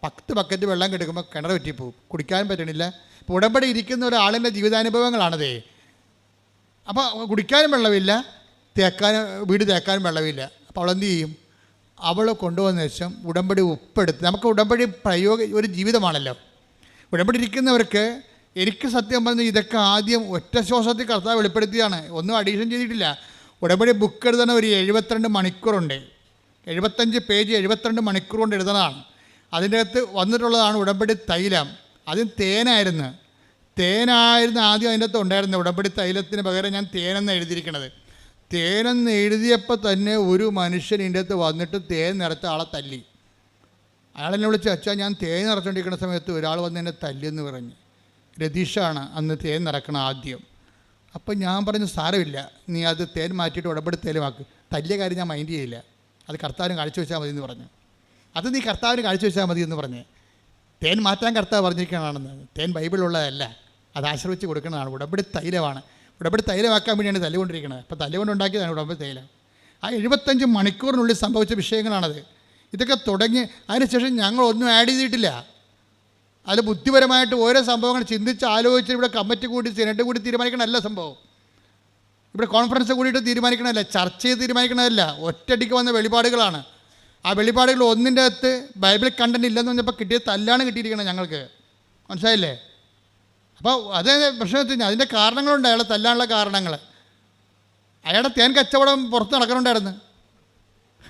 10 ബക്കറ്റ് വെള്ളം കിടക്കുമ്പോൾ കിണർ പറ്റിപ്പോവും. കുടിക്കാനും പറ്റണില്ല. ഇപ്പോൾ ഉടമ്പടി ഇരിക്കുന്ന ഒരാളിൻ്റെ ജീവിതാനുഭവങ്ങളാണതേ. അപ്പോൾ കുടിക്കാനും വെള്ളമില്ല, വീട് തേക്കാനും വെള്ളമില്ല. അപ്പോൾ അവളെന്ത് ചെയ്യും? അവൾ കൊണ്ടുവന്ന ശേഷം ഉടമ്പടി ഉപ്പെടുത്ത്, നമുക്ക് ഉടമ്പടി ഒരു ജീവിതമാണല്ലോ. ഉടമ്പടി ഇരിക്കുന്നവർക്ക് എനിക്ക് സത്യം പറഞ്ഞാൽ ഇതൊക്കെ ആദ്യം ഒറ്റ ശ്വാസത്തിൽ കർത്താവ് വെളിപ്പെടുത്തിയാണ്, ഒന്നും അഡീഷൻ ചെയ്തിട്ടില്ല. ഉടമ്പടി ബുക്ക് എഴുതണ ഒരു 72 മണിക്കൂറുണ്ട്. 75 പേജ് 72 മണിക്കൂർ കൊണ്ട് എഴുതണതാണ്. അതിൻ്റെ അകത്ത് വന്നിട്ടുള്ളതാണ് ഉടമ്പടി തൈലം. ആദ്യം തേനായിരുന്നു ആദ്യം അതിൻ്റെ അകത്ത് ഉണ്ടായിരുന്നത്. ഉടമ്പടി തൈലത്തിന് പകരം ഞാൻ തേനെന്ന് എഴുതിയിരിക്കണത്. തേനെന്ന് എഴുതിയപ്പോൾ തന്നെ ഒരു മനുഷ്യൻ ഇതിൻ്റെ അകത്ത് വന്നിട്ട് തേൻ നിറച്ച ആളെ തല്ലി. അയാളെന്നെ വിളിച്ച്, അച്ഛാ ഞാൻ തേൻ നിറച്ചുകൊണ്ടിരിക്കുന്ന സമയത്ത് ഒരാൾ വന്ന് എന്നെ തല്ലിയെന്ന് പറഞ്ഞു. രതീഷാണ് അന്ന് തേൻ നിറക്കണം ആദ്യം. അപ്പം ഞാൻ പറഞ്ഞു, സാരമില്ല, നീ അത് തേൻ മാറ്റിയിട്ട് ഉടമ്പടി തേലുമാക്ക്. തല്ലിയ കാര്യം ഞാൻ മൈൻഡ് ചെയ്യില്ല, അത് കർത്താവിന് കാഴ്ച വെച്ചാൽ മതി എന്ന് പറഞ്ഞു. അത് നീ കർത്താവിന് കാഴ്ച വെച്ചാൽ മതി എന്ന് പറഞ്ഞ്. തേൻ മാറ്റാൻ കർത്താവ് പറഞ്ഞിരിക്കണമെന്ന്. തേൻ ബൈബിളിലുള്ളതല്ല, അത് ആശ്രയിച്ച് കൊടുക്കുന്നതാണ്. ഉടമ്പടി തൈലമാണ്. ഉടമ്പടി തൈലമാക്കാൻ വേണ്ടിയാണ് തല്ലുകൊണ്ടിരിക്കുന്നത്. അപ്പോൾ തല്ലുകൊണ്ടുണ്ടാക്കിയതാണ് ഉടമ്പടി തൈലം. ആ 75 മണിക്കൂറിനുള്ളിൽ സംഭവിച്ച വിഷയങ്ങളാണത്. ഇതൊക്കെ തുടങ്ങി അതിനുശേഷം ഞങ്ങളൊന്നും ആഡ് ചെയ്തിട്ടില്ല. അതിൽ ബുദ്ധിപരമായിട്ട് ഓരോ സംഭവങ്ങൾ ചിന്തിച്ച് ആലോചിച്ച് ഇവിടെ കമ്മിറ്റി കൂടി സെനറ്റ് കൂടി തീരുമാനിക്കണമല്ല സംഭവം. ഇവിടെ കോൺഫറൻസ് കൂടിയിട്ട് തീരുമാനിക്കണമല്ല, ചർച്ച ചെയ്ത് തീരുമാനിക്കണമല്ല. ഒറ്റയടിക്ക് വന്ന വെളിപാടുകളാണ്. ആ വെളിപാടുകൾ ഒന്നിൻ്റെ അകത്ത് ബൈബിൾ കണ്ടന്റ് ഇല്ലെന്ന് പറഞ്ഞപ്പോൾ കിട്ടിയ തല്ലാണ് കിട്ടിയിരിക്കണം ഞങ്ങൾക്ക്. മനസ്സിലായില്ലേ? അപ്പോൾ അതേ പ്രശ്നത്തിന് അതിൻ്റെ കാരണങ്ങളുണ്ട്. അയാളെ തല്ലാനുള്ള കാരണങ്ങൾ. അയാളുടെ തേൻ കച്ചവടം പുറത്ത് നടക്കണുണ്ടായിരുന്നു.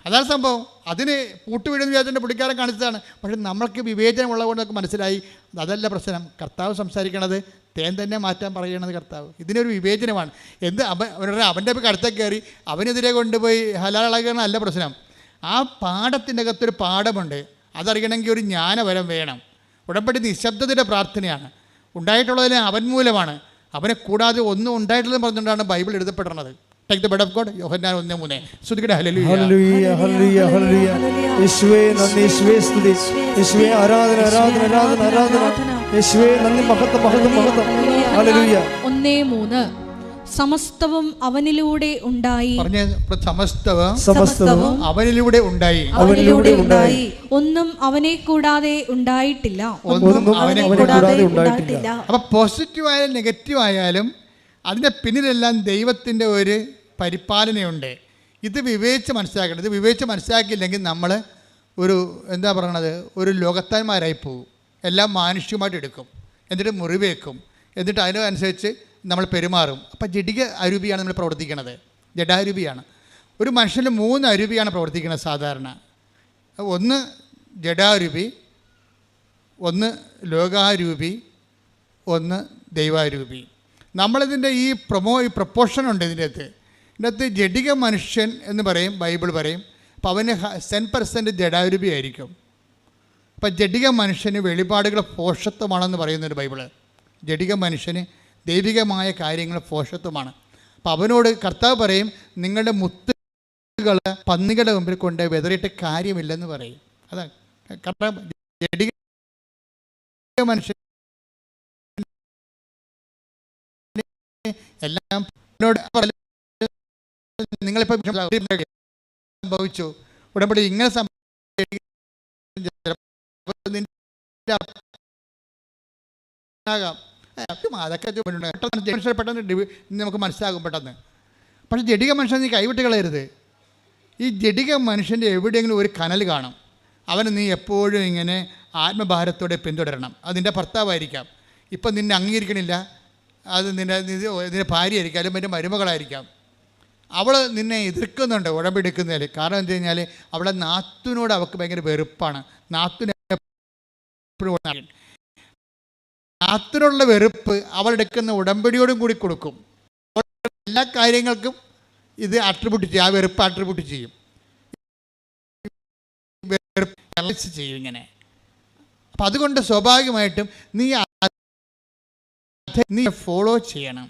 അതാണ് സംഭവം. അതിന് പൂട്ടുവീഴുന്ന വിചാരത്തിൻ്റെ പുള്ളിക്കാരൻ കാണിച്ചതാണ്. പക്ഷെ നമ്മൾക്ക് വിവേചനമുള്ളത് കൊണ്ട് നമുക്ക് മനസ്സിലായി അതല്ല പ്രശ്നം. കർത്താവ് സംസാരിക്കണത് തേൻ തന്നെ മാറ്റാൻ പറയണത് കർത്താവ്. ഇതിനൊരു വിവേചനമാണ്. അവൻ്റെ കടുത്തേക്ക് കയറി അവനെതിരെ കൊണ്ടുപോയി ഹലാളാകണമല്ല പ്രശ്നം. ആ പാഠത്തിൻ്റെ അകത്തൊരു പാഠമുണ്ട്. അതറിയണമെങ്കിൽ ഒരു ജ്ഞാനവരം വേണം. ഉടമ്പടി നിശബ്ദതയുടെ പ്രാർത്ഥനയാണ്. ഉണ്ടായിട്ടുള്ളതിന് അവൻ മൂലമാണ്. അവനെ കൂടാതെ ഒന്നും ഉണ്ടായിട്ടില്ലെന്ന് പറഞ്ഞുകൊണ്ടാണ് ബൈബിൾ എഴുതപ്പെടുന്നത്. Take the word of God. Yohannan 1:3. സ്തുതിക്കട്ടെ. ഹല്ലേലൂയ ഹല്ലേലൂയ ഹല്ലേലൂയ ഹല്ലേലൂയ. യേശുവേ നന്ദി, യേശുവേ സ്തുതി, യേശുവേ ആരാധന ആരാധന ആരാധന ആരാധന, യേശുവേ നന്ദി, മഹത്വം മഹത്വം മഹത്വം. ഹല്ലേലൂയ. 1:3. സമസ്തവും അവനിലൂടെ ഉണ്ടായി. സമസ്തവും അവനിലൂടെ ഉണ്ടായി. ഒന്നും അവനെ കൂടാതെ ഉണ്ടായിട്ടില്ല. അപ്പൊ പോസിറ്റീവ് ആയാലും നെഗറ്റീവ് ആയാലും അതിൻ്റെ പിന്നിലെല്ലാം ദൈവത്തിൻ്റെ ഒരു പരിപാലനയുണ്ട്. ഇത് വിവേചിച്ച് മനസ്സിലാക്കണം. ഇത് വിവേചിച്ച് മനസ്സിലാക്കിയില്ലെങ്കിൽ നമ്മൾ എന്താ പറയണത്, ഒരു ലോകത്താന്മാരായി പോകും. എല്ലാം മാനുഷ്യമായിട്ട് എടുക്കും, എന്നിട്ട് മുറിവേക്കും, എന്നിട്ട് അതിനനുസരിച്ച് നമ്മൾ പെരുമാറും. അപ്പം ജഡിക അരൂപിയാണ് നമ്മൾ പ്രവർത്തിക്കുന്നത്. ജഡാരൂപിയാണ്. ഒരു മനുഷ്യന് 3 അരൂപിയാണ് പ്രവർത്തിക്കുന്നത് സാധാരണ. ഒന്ന് ജഡാരൂപി, ഒന്ന് ലോകാരൂപി, ഒന്ന് ദൈവാരൂപി. നമ്മളിതിൻ്റെ ഈ പ്രൊപ്പോർഷൻ ഉണ്ട് ഇതിനകത്ത് ജഡിക മനുഷ്യൻ എന്ന് പറയും, ബൈബിൾ പറയും. അപ്പോൾ അവന് 10% ജഡാരൂപി ആയിരിക്കും. അപ്പം ജഡിക മനുഷ്യന് വെളിപാടുകൾ പോഷത്വമാണെന്ന് പറയുന്നൊരു ബൈബിള്. ജഡിക മനുഷ്യന് ദൈവികമായ കാര്യങ്ങൾ പോഷത്വമാണ്. അപ്പം അവനോട് കർത്താവ് പറയും, നിങ്ങളുടെ മുത്തുകൾ പന്നികളുടെ മുമ്പിൽ കൊണ്ട് വെതറിയിട്ട് കാര്യമില്ലെന്ന് പറയും. അതാ കർത്താവ് ജഡിക മനുഷ്യൻ എല്ലാം നിങ്ങളിപ്പോൾ സംഭവിച്ചു ഉടമ്പടി ഇങ്ങനെ അതൊക്കെ പെട്ടെന്ന് നമുക്ക് മനസ്സിലാകും പെട്ടെന്ന്. പക്ഷെ ജഡിക മനുഷ്യൻ നീ കൈവിട്ട് കളയരുത്. ഈ ജഡിക മനുഷ്യൻ്റെ എവിടെയെങ്കിലും ഒരു കനൽ കാണും. അവന് നീ എപ്പോഴും ഇങ്ങനെ ആത്മഭാരത്തോടെ പിന്തുടരണം. അത് നിൻ്റെ ഭർത്താവായിരിക്കാം, ഇപ്പം നിന്നെ അംഗീകരിക്കണില്ല, അത് നിൻ്റെ ഭാര്യയായിരിക്കാം, അല്ലെങ്കിൽ എൻ്റെ മരുമകളായിരിക്കാം. അവൾ നിന്നെ എതിർക്കുന്നുണ്ട് ഉടമ്പെടുക്കുന്നതിൽ. കാരണം എന്താ കഴിഞ്ഞാൽ അവളെ നാത്തുവിനോട് അവൾക്ക് ഭയങ്കര വെറുപ്പാണ്. നാത്തിനുള്ള വെറുപ്പ് അവളെടുക്കുന്ന ഉടമ്പടിയോടും കൂടി കൊടുക്കും. എല്ലാ കാര്യങ്ങൾക്കും ഇത് അട്രിബ്യൂട്ട് ചെയ്യും, ആ വെറുപ്പ് അട്രിബ്യൂട്ട് ചെയ്യും, വെറുപ്പ് ചെയ്യും ഇങ്ങനെ. അപ്പം അതുകൊണ്ട് സ്വാഭാവികമായിട്ടും നീ ഫോളോ ചെയ്യണം.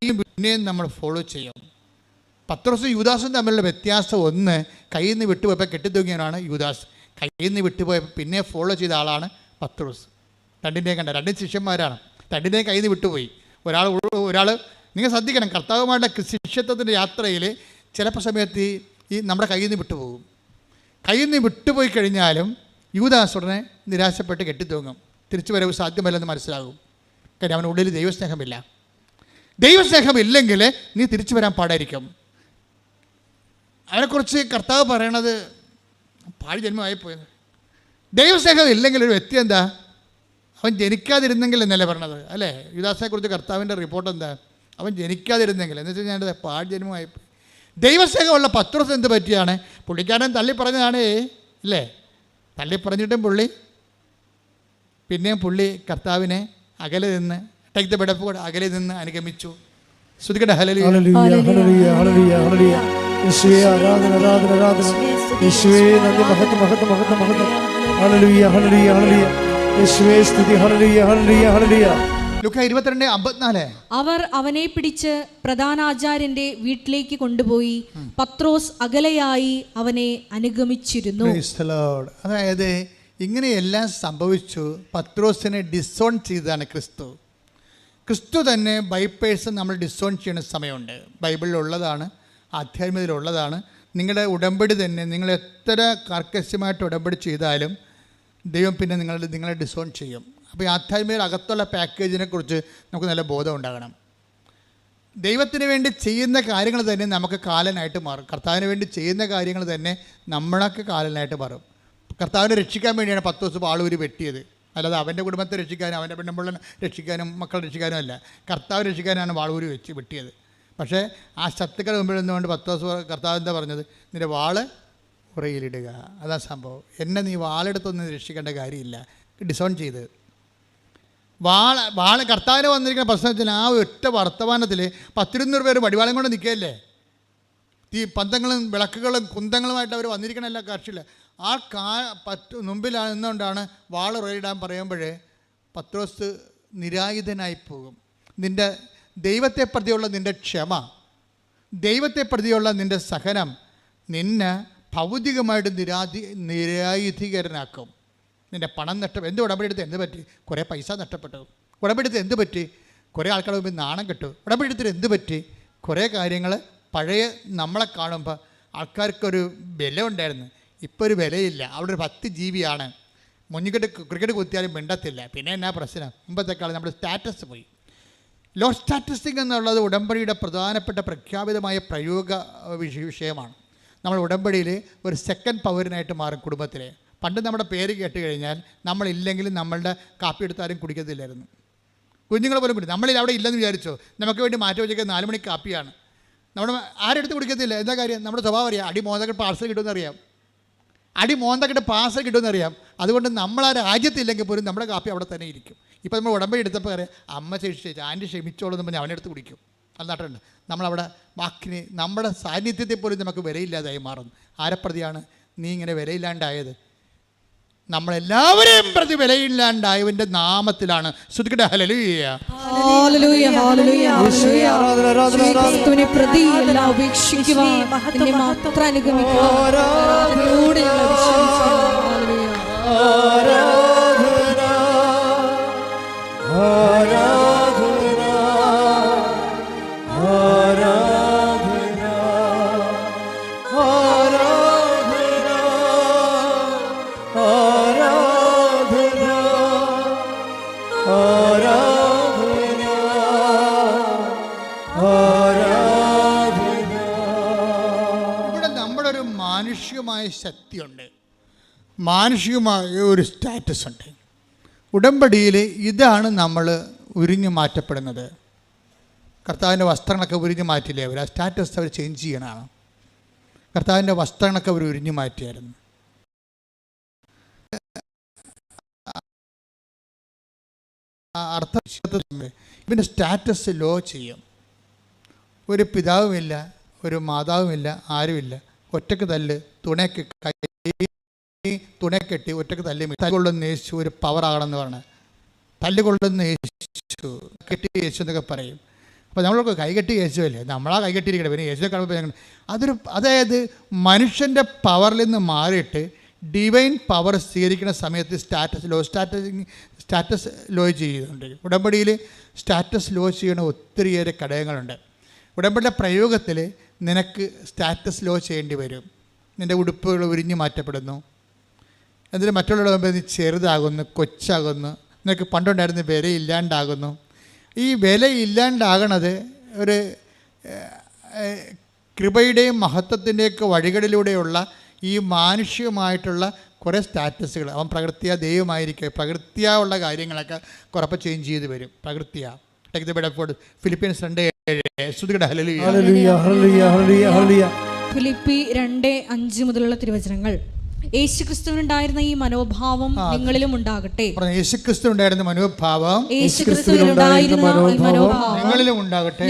ഈ പിന്നെയും നമ്മൾ ഫോളോ ചെയ്യും. പത്രോസും യൂദാസും തമ്മിലുള്ള വ്യത്യാസം ഒന്ന്, കയ്യിൽ നിന്ന് വിട്ടുപോയപ്പോൾ കെട്ടിത്തൂങ്ങിയവനാണ് യൂദാസ്. കയ്യിൽ നിന്ന് വിട്ടുപോയപ്പോൾ പിന്നെ ഫോളോ ചെയ്ത ആളാണ് പത്രോസ്. രണ്ടിൻ്റെയും കണ്ട, 2 ശിഷ്യന്മാരാണ്. രണ്ടിൻ്റെയും കയ്യിൽ നിന്ന് വിട്ടുപോയി. ഒരാൾ നിങ്ങൾ ശ്രദ്ധിക്കണം, കർത്താവുമായുള്ള ശിഷ്യത്വത്തിൻ്റെ യാത്രയിൽ ചിലപ്പോൾ സമയത്ത് ഈ നമ്മുടെ കയ്യിൽ നിന്ന് വിട്ടുപോകും. കയ്യിൽ നിന്ന് വിട്ടുപോയി കഴിഞ്ഞാലും യൂദാസ് ഉടനെ നിരാശപ്പെട്ട് കെട്ടിത്തൂങ്ങും. തിരിച്ചു വരവ് സാധ്യമല്ലെന്ന് മനസ്സിലാകും. കാര്യം അവനുള്ളിൽ ദൈവസ്നേഹമില്ല. ദൈവസ്നേഹമില്ലെങ്കിൽ നീ തിരിച്ചു വരാൻ പാടായിരിക്കും. അതിനെക്കുറിച്ച് കർത്താവ് പറയണത് പാഴ് ജന്മമായിപ്പോയത്. ദൈവസ്നേഹം ഇല്ലെങ്കിൽ ഒരു വ്യക്തി എന്താ, അവൻ ജനിക്കാതിരുന്നെങ്കിൽ എന്നല്ലേ പറഞ്ഞത് അല്ലേ? യുദാസിനെക്കുറിച്ച് കർത്താവിൻ്റെ റിപ്പോർട്ട് എന്താ, അവൻ ജനിക്കാതിരുന്നെങ്കിൽ എന്ന് വെച്ചാൽ ഞാനത് പാഴ് ജന്മമായിപ്പോയി. ദൈവസ്നേഹമുള്ള പത്രോസ് എന്ത് പറ്റിയാണ്, പുള്ളിക്കാരൻ തള്ളി പറഞ്ഞതാണ് അല്ലേ? തള്ളി പറഞ്ഞിട്ടും പിന്നെയും പുള്ളി കർത്താവിനെ അകലെ നിന്ന് അകലെ നിന്ന് അനുഗമിച്ചു. ശ്രുതികട്ടെ ഹല്ലേലൂയ ഹല്ലേലൂയ ഹല്ലേലൂയ ഹല്ലേലൂയ. യേശുവേ ആരാധന ആരാധന ആരാധന. യേശുവേ നന്ദി, മഹത്വം മഹത്വം മഹത്വം മഹത്വം. ഹല്ലേലൂയ ഹല്ലേലൂയ ഹല്ലേലൂയ. യേശുവേ സ്തുതി. ഹല്ലേലൂയ ഹല്ലേലൂയ ഹല്ലേലൂയ. ലൂക്കാ 22:54. അവർ അവനെ പിടിച്ച് പ്രധാനാചാര്യന്റെ വീട്ടിലേക്ക് കൊണ്ടുപോയി പത്രോസ് അകലെയായി അവനെ അനുഗമിച്ചിരുന്നു. അതായത് ഇങ്ങനെയെല്ലാം സംഭവിച്ചു. പത്രോസിനെ ഡിസോൺ ചെയ്തതാണ് ക്രിസ്തു തന്നെ. ബൈ പേഴ്സൺ നമ്മൾ ഡിസോൺ ചെയ്യുന്ന സമയമുണ്ട്. ബൈബിളിലുള്ളതാണ്, ആധ്യാത്മികതയിലുള്ളതാണ്. നിങ്ങളുടെ ഉടമ്പടി തന്നെ, നിങ്ങൾ എത്ര കർക്കശമായിട്ട് ഉടമ്പടി ചെയ്താലും ദൈവം പിന്നെ നിങ്ങളെ ഡിസോൺ ചെയ്യും. അപ്പോൾ ഈ ആധ്യാത്മിക അകത്തുള്ള പാക്കേജിനെ കുറിച്ച് നമുക്ക് നല്ല ബോധം ഉണ്ടാകണം. ദൈവത്തിന് വേണ്ടി ചെയ്യുന്ന കാര്യങ്ങൾ തന്നെ നമുക്ക് കാലനായിട്ട് മാറും. കർത്താവിന് വേണ്ടി ചെയ്യുന്ന കാര്യങ്ങൾ തന്നെ നമ്മളൊക്കെ കാലനായിട്ട് മാറും. കർത്താവിനെ രക്ഷിക്കാൻ വേണ്ടിയാണ് പത്രോസ് വാളൂരി വെട്ടിയത്. അല്ലാതെ അവൻ്റെ കുടുംബത്തെ രക്ഷിക്കാനും അവൻ്റെ പെണ്ണുമ്പിള്ളനെ രക്ഷിക്കാനും മക്കളെ രക്ഷിക്കാനും അല്ല, കർത്താവ് രക്ഷിക്കാനാണ് വാളൂരി വെട്ടിയത്. പക്ഷേ ആ ശത്രുക്കളുടെ മുമ്പിൽ നിന്നുകൊണ്ട് പത്രോസ് കർത്താവ് എന്താ പറഞ്ഞത്, നിൻ്റെ വാള് ഉറയിലിടുക. അതാ സംഭവം. എന്നെ നീ വാളെടുത്തൊന്നും രക്ഷിക്കേണ്ട കാര്യമില്ല. ഡിസോൺ ചെയ്ത് വാള് കർത്താവിന് വന്നിരിക്കുന്ന പ്രശ്നത്തിൽ ആ ഒറ്റ വർത്തമാനത്തിൽ 100-200 പേര് വടിവാളം കൊണ്ട് നിൽക്കുകയല്ലേ. ഈ പന്തങ്ങളും വിളക്കുകളും കുന്തങ്ങളുമായിട്ട് അവർ വന്നിരിക്കണമല്ല കാർഷില്ല. ആ മുമ്പിൽ നിന്നുകൊണ്ടാണ് വാള് ഉറയിടാൻ പറയുമ്പോൾ പത്രോസ് നിരായുധനായി പോകും. നിൻ്റെ ദൈവത്തെ പ്രതിയുള്ള നിൻ്റെ ക്ഷമ, ദൈവത്തെ പ്രതിയുള്ള നിൻ്റെ സഹനം നിന്നെ ഭൗതികമായിട്ട് നിരായുധീകരനാക്കും. നിൻ്റെ പണം എന്ത് ഉടമ്പടിയെടുത്ത് എന്ത് പറ്റി, കുറേ പൈസ നഷ്ടപ്പെട്ടു. ഉടമ്പടിയെടുത്ത് എന്ത് പറ്റി, കുറേ ആൾക്കാരുടെ മുമ്പിൽ നാണം കെട്ടു. ഉടമ്പടിയെടുത്തിട്ട് എന്ത് പറ്റി, കുറേ കാര്യങ്ങൾ പഴയ നമ്മളെ കാണുമ്പോൾ ആൾക്കാർക്കൊരു വില ഉണ്ടായിരുന്നു, ഇപ്പോൾ ഒരു വിലയില്ല. അവിടെ ഒരു 10 ജീവിയാണ്. ക്രിക്കറ്റ് കുത്തിയാലും മിണ്ടത്തില്ല. പിന്നെ എന്നാ പ്രശ്നം, മുമ്പത്തെക്കാളും നമ്മുടെ സ്റ്റാറ്റസ് പോയി. ലോ സ്റ്റാറ്റിസ്റ്റിക് എന്നുള്ളത് ഉടമ്പടിയുടെ പ്രധാനപ്പെട്ട പ്രഖ്യാപിതമായ പ്രയോഗ വിഷയമാണ്. നമ്മൾ ഉടമ്പടിയിൽ ഒരു സെക്കൻഡ് പൗരനായിട്ട് മാറും കുടുംബത്തിൽ. പണ്ട് നമ്മുടെ പേര് കേട്ട് കഴിഞ്ഞാൽ നമ്മളില്ലെങ്കിലും നമ്മളുടെ കാപ്പി എടുത്താലും കുടിക്കത്തില്ലായിരുന്നു. കുഞ്ഞുങ്ങളെ പോലും കുടിക്കും. നമ്മളിൽ അവിടെ ഇല്ലെന്ന് വിചാരിച്ചോ, നമുക്ക് വേണ്ടി മാറ്റി വെച്ചേക്കുക 4 മണിക്ക് കാപ്പിയാണ്. നമ്മുടെ ആരെടുത്ത് കുടിക്കത്തില്ല. എന്താ കാര്യം? നമ്മുടെ സ്വഭാവം അറിയാം. അടി മോന്തക്കിട്ട് പാർസൽ കിട്ടുമെന്നറിയാം. അടി മോന്തക്കിട്ട് പാർസൽ കിട്ടുമെന്നറിയാം. അതുകൊണ്ട് നമ്മൾ ആ രാജ്യത്തില്ലെങ്കിൽ പോലും നമ്മുടെ കാപ്പി അവിടെ തന്നെ ഇരിക്കും. ഇപ്പോൾ നമ്മൾ ഉടമ്പടി എടുത്തപ്പോൾ അറിയാം, അമ്മ ചേച്ചി ആൻറ്റി ക്ഷമിച്ചോളൂ എന്ന് പറഞ്ഞാൽ അവനെടുത്ത് കുടിക്കും. അല്ലാട്ടുണ്ട് നമ്മളവിടെ വാക്കിന് നമ്മുടെ സാന്നിധ്യത്തെ പോലും നമുക്ക് വിലയില്ലാതായി മാറുന്നു. ആരെപ്രതിയാണ് നീ ഇങ്ങനെ വിലയില്ലാണ്ടായത്? നമ്മളെല്ലാവരെയും പ്രതി വിലയില്ലാണ്ടായവൻ്റെ നാമത്തിലാണ്. ശ്രുതിക്കട്ടെ ഹല്ലേലൂയ. ഹല്ലേലൂയ, ഹല്ലേലൂയ, ഹല്ലേലൂയ. ക്രിസ്തുവിനെ പ്രതി എല്ലാം ഉപേക്ഷിക്കുവാൻ, നിന്നെ മാത്രം അനുഗമിക്കുവാൻ ആരാധനയോടെ ഞങ്ങൾ വിശ്വസിക്കുന്നു. ഹല്ലേലൂയ. ഇവിടെ നമ്മുടെ ഒരു മാനുഷികമായ ശക്തിയുണ്ട്, മാനുഷികമായ ഒരു സ്റ്റാറ്റസ് ഉണ്ട്. ഉടമ്പടിയിൽ ഇതാണ് നമ്മൾ ഉരിഞ്ഞു മാറ്റപ്പെടുന്നത്. കർത്താവിൻ്റെ വസ്ത്രങ്ങളൊക്കെ ഉരിഞ്ഞു മാറ്റില്ലേ അവർ? ആ സ്റ്റാറ്റസ് അവർ ചേഞ്ച് ചെയ്യണമാണ്. കർത്താവിൻ്റെ വസ്ത്രങ്ങളൊക്കെ അവർ ഉരിഞ്ഞു മാറ്റിയായിരുന്നു. അർത്ഥം ഇവൻ്റെ സ്റ്റാറ്റസ് ലോ ചെയ്യും. ഒരു പിതാവുമില്ല, ഒരു മാതാവുമില്ല, ആരുമില്ല. ഒറ്റക്ക് തല്ല്, തുണക്കെട്ടി ഒറ്റക്ക് തല്ലി. തല്ലുകൊള്ളുന്ന യേശു ഒരു പവർ ആകണമെന്ന് പറഞ്ഞാൽ തല്ലുകൊള്ളുന്ന യേശു, കെട്ടി യേശു എന്നൊക്കെ പറയും. അപ്പോൾ നമ്മളൊക്കെ കൈകെട്ടി യേശുവല്ലേ, നമ്മളാ കൈകെട്ടിയിരിക്കട്ടെ, പിന്നെ യേശുവിനെ കാണുമ്പോൾ അതായത് മനുഷ്യൻ്റെ പവറിൽ നിന്ന് മാറിയിട്ട് ഡിവൈൻ പവർ സ്വീകരിക്കുന്ന സമയത്ത് സ്റ്റാറ്റസ് ലോ ചെയ്യുന്നുണ്ട്. ഉടമ്പടിയിൽ സ്റ്റാറ്റസ് ലോ ചെയ്യുന്ന ഒത്തിരിയേറെ ഘടകങ്ങളുണ്ട്. ഉടമ്പടിയുടെ പ്രയോഗത്തിൽ നിനക്ക് സ്റ്റാറ്റസ് ലോ ചെയ്യേണ്ടി വരും. നിൻ്റെ ഉടുപ്പുകൾ ഉരിഞ്ഞു മാറ്റപ്പെടുന്നു. എന്നിട്ട് മറ്റുള്ളവരുടെ മുമ്പ് നീ ചെറുതാകുന്നു, കൊച്ചാകുന്നു. നിനക്ക് പണ്ടുണ്ടായിരുന്ന വില ഇല്ലാണ്ടാകുന്നു. ഈ വില ഇല്ലാണ്ടാകണത് ഒരു കൃപയുടെയും മഹത്വത്തിൻ്റെയൊക്കെ വഴികളിലൂടെയുള്ള ഈ മാനുഷികമായിട്ടുള്ള കുറേ സ്റ്റാറ്റസുകൾ. അവൻ പ്രകൃത്യ ദൈവമായിരിക്കുക, പ്രകൃത്യ ഉള്ള കാര്യങ്ങളൊക്കെ കുറപ്പം ചേഞ്ച് ചെയ്ത് വരും. പ്രകൃത്യ ഫിലിപ്പീൻസ് 2:7. ഫിലിപ്പി 2:5 മുതലുള്ള തിരുവചനങ്ങൾ. യേശുക്രിസ്തുവിനുണ്ടായിരുന്ന ഈ മനോഭാവം നിങ്ങളിലും ഉണ്ടാകട്ടെ. യേശുക്രിസ്തുവിനുണ്ടായിരുന്ന മനോഭാവം നിങ്ങളിലും ഉണ്ടാകട്ടെ.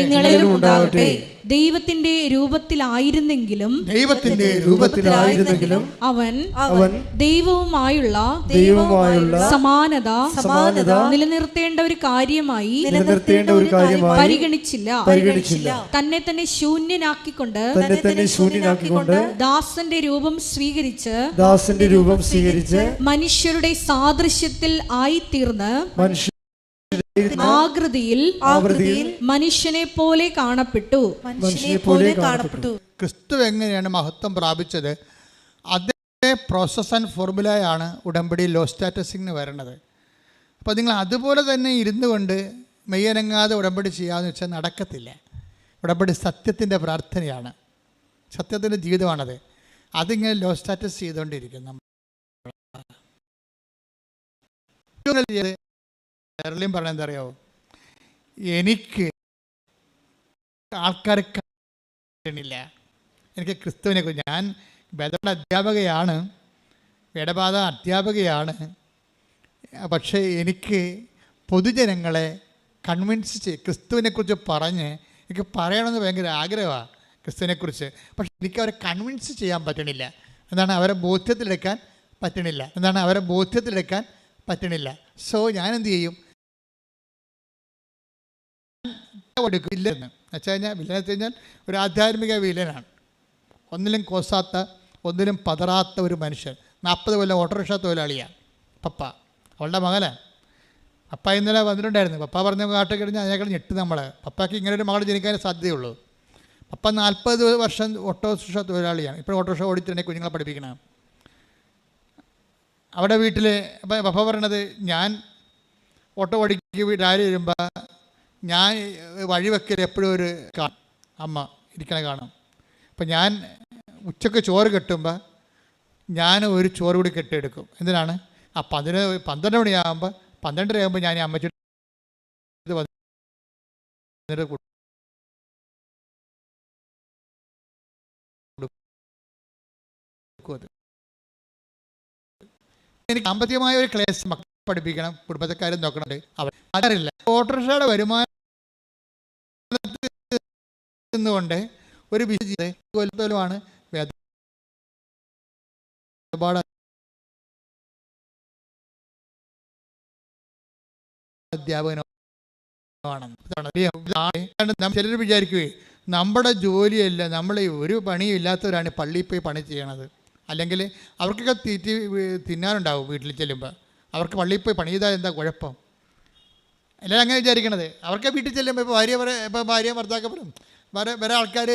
ദൈവത്തിന്റെ രൂപത്തിലായിരുന്നെങ്കിലും അവൻ ദൈവവുമായുള്ള സമാനത നിലനിർത്തേണ്ട ഒരു കാര്യമായി പരിഗണിച്ചില്ല. തന്നെ തന്നെ ശൂന്യനാക്കിക്കൊണ്ട് ദാസന്റെ രൂപം സ്വീകരിച്ച് മനുഷ്യരുടെ സാദൃശ്യത്തിൽ ആയിത്തീർന്ന് ആകൃതിയിൽ മനുഷ്യനെ പോലെ കാണപ്പെട്ടു. ക്രിസ്തു എങ്ങനെയാണ് മഹത്വം പ്രാപിച്ചത്? അതേ പ്രോസസ് ആൻഡ് ഫോർമുലയാണ് ഉടമ്പടി ലോ സ്റ്റാറ്റസിന് വരണത്. അപ്പോൾ നിങ്ങൾ അതുപോലെ തന്നെ ഇരുന്നു കൊണ്ട് മെയ്യനങ്ങാതെ ഉടമ്പടി ചെയ്യാമെന്ന് വെച്ചാൽ നടക്കത്തില്ല. ഉടമ്പടി സത്യത്തിൻ്റെ പ്രാർത്ഥനയാണ്, സത്യത്തിൻ്റെ ജീവിതമാണത്. അതിങ്ങനെ ലോ സ്റ്റാറ്റസ് ചെയ്തുകൊണ്ടിരിക്കും. കേരളീയം പറഞ്ഞാൽ എന്താ അറിയാമോ? എനിക്ക് ആൾക്കാരെ കാണില്ല, എനിക്ക് ക്രിസ്തുവിനെ കുറിച്ച്. ഞാൻ വേദപാഠ അധ്യാപകയാണ്, വേദപാഠ അധ്യാപകയാണ്. പക്ഷേ എനിക്ക് പൊതുജനങ്ങളെ കൺവിൻസ് ക്രിസ്തുവിനെക്കുറിച്ച് പറഞ്ഞ് എനിക്ക് പറയണമെന്ന് ഭയങ്കര ആഗ്രഹമാണ് ക്രിസ്തുവിനെക്കുറിച്ച്. പക്ഷെ എനിക്ക് അവരെ കൺവിൻസ് ചെയ്യാൻ പറ്റണില്ല. അവരെ ബോധ്യത്തിലെടുക്കാൻ പറ്റണില്ല. സോ ഞാൻ എന്ത് ചെയ്യും? വില്ലൻ വെച്ച് കഴിഞ്ഞാൽ ഒരു ആധ്യാത്മിക വില്ലനാണ്. ഒന്നിലും കോസാത്ത, ഒന്നിലും പതറാത്ത ഒരു മനുഷ്യൻ. 40 കൊല്ലം ഓട്ടോറിക്ഷ തൊഴിലാളിയാണ് പപ്പ. അവളുടെ മകനാണ്. പപ്പ ഇന്നലെ വന്നിട്ടുണ്ടായിരുന്നു. പപ്പ പറഞ്ഞ കാട്ട് കഴിഞ്ഞാൽ അതിനേക്കാൾ ഞെട്ട് പപ്പയ്ക്ക് ഇങ്ങനെ ഒരു മകൾ ജനിക്കാൻ സാധ്യതയുള്ളൂ. പപ്പ 40 വർഷം ഓട്ടോറിക്ഷ തൊഴിലാളിയാണ്. ഇപ്പോൾ ഓട്ടോറിക്ഷ ഓടിച്ചിട്ടുണ്ടെങ്കിൽ കുഞ്ഞുങ്ങളെ പഠിപ്പിക്കണം. അവിടെ വീട്ടിൽ പപ്പ പറയണത്, ഞാൻ ഓട്ടോ ഓടിക്ക് രാവിലെ വരുമ്പോൾ ഞാൻ വഴിവെക്കൽ എപ്പോഴും ഒരു അമ്മ ഇരിക്കണ കാണും. അപ്പം ഞാൻ ഉച്ചക്ക് ചോറ് കെട്ടുമ്പോൾ ഞാൻ ഒരു ചോറ് കൂടി കെട്ടിയെടുക്കും. എന്തിനാണ്? 12 മണിയാകുമ്പോൾ 12:30 ആകുമ്പോൾ ഞാൻ അമ്മച്ചി വന്നിട്ട് എനിക്ക് സാമ്പത്തികമായ ഒരു ക്ലേശം മക്കളെ പഠിപ്പിക്കണം, കുടുംബക്കാരും നോക്കണം. അവർ അതറിയില്ല. ഓട്ടോറിക്ഷയുടെ വരുമാനം കൊണ്ട് ഒരു കൊല്ലത്തോലുമാണ് അധ്യാപകനാണ്. ചിലർ വിചാരിക്കുകയെ നമ്മുടെ ജോലിയല്ല, നമ്മൾ ഒരു പണിയും ഇല്ലാത്തവരാണ് പള്ളിയിൽ പോയി പണി ചെയ്യണത്. അല്ലെങ്കിൽ അവർക്കൊക്കെ തിന്നാനുണ്ടാവും വീട്ടിൽ ചെല്ലുമ്പോൾ. അവർക്ക് പള്ളിയിൽ പോയി പണി ചെയ്താൽ എന്താ കുഴപ്പം? എല്ലാവരും അങ്ങനെ വിചാരിക്കണത്. അവർക്ക് വീട്ടിൽ ചെല്ലുമ്പോൾ ഇപ്പോൾ ഭാര്യ ഭർത്താക്കപ്പെടും വേറെ ആൾക്കാർ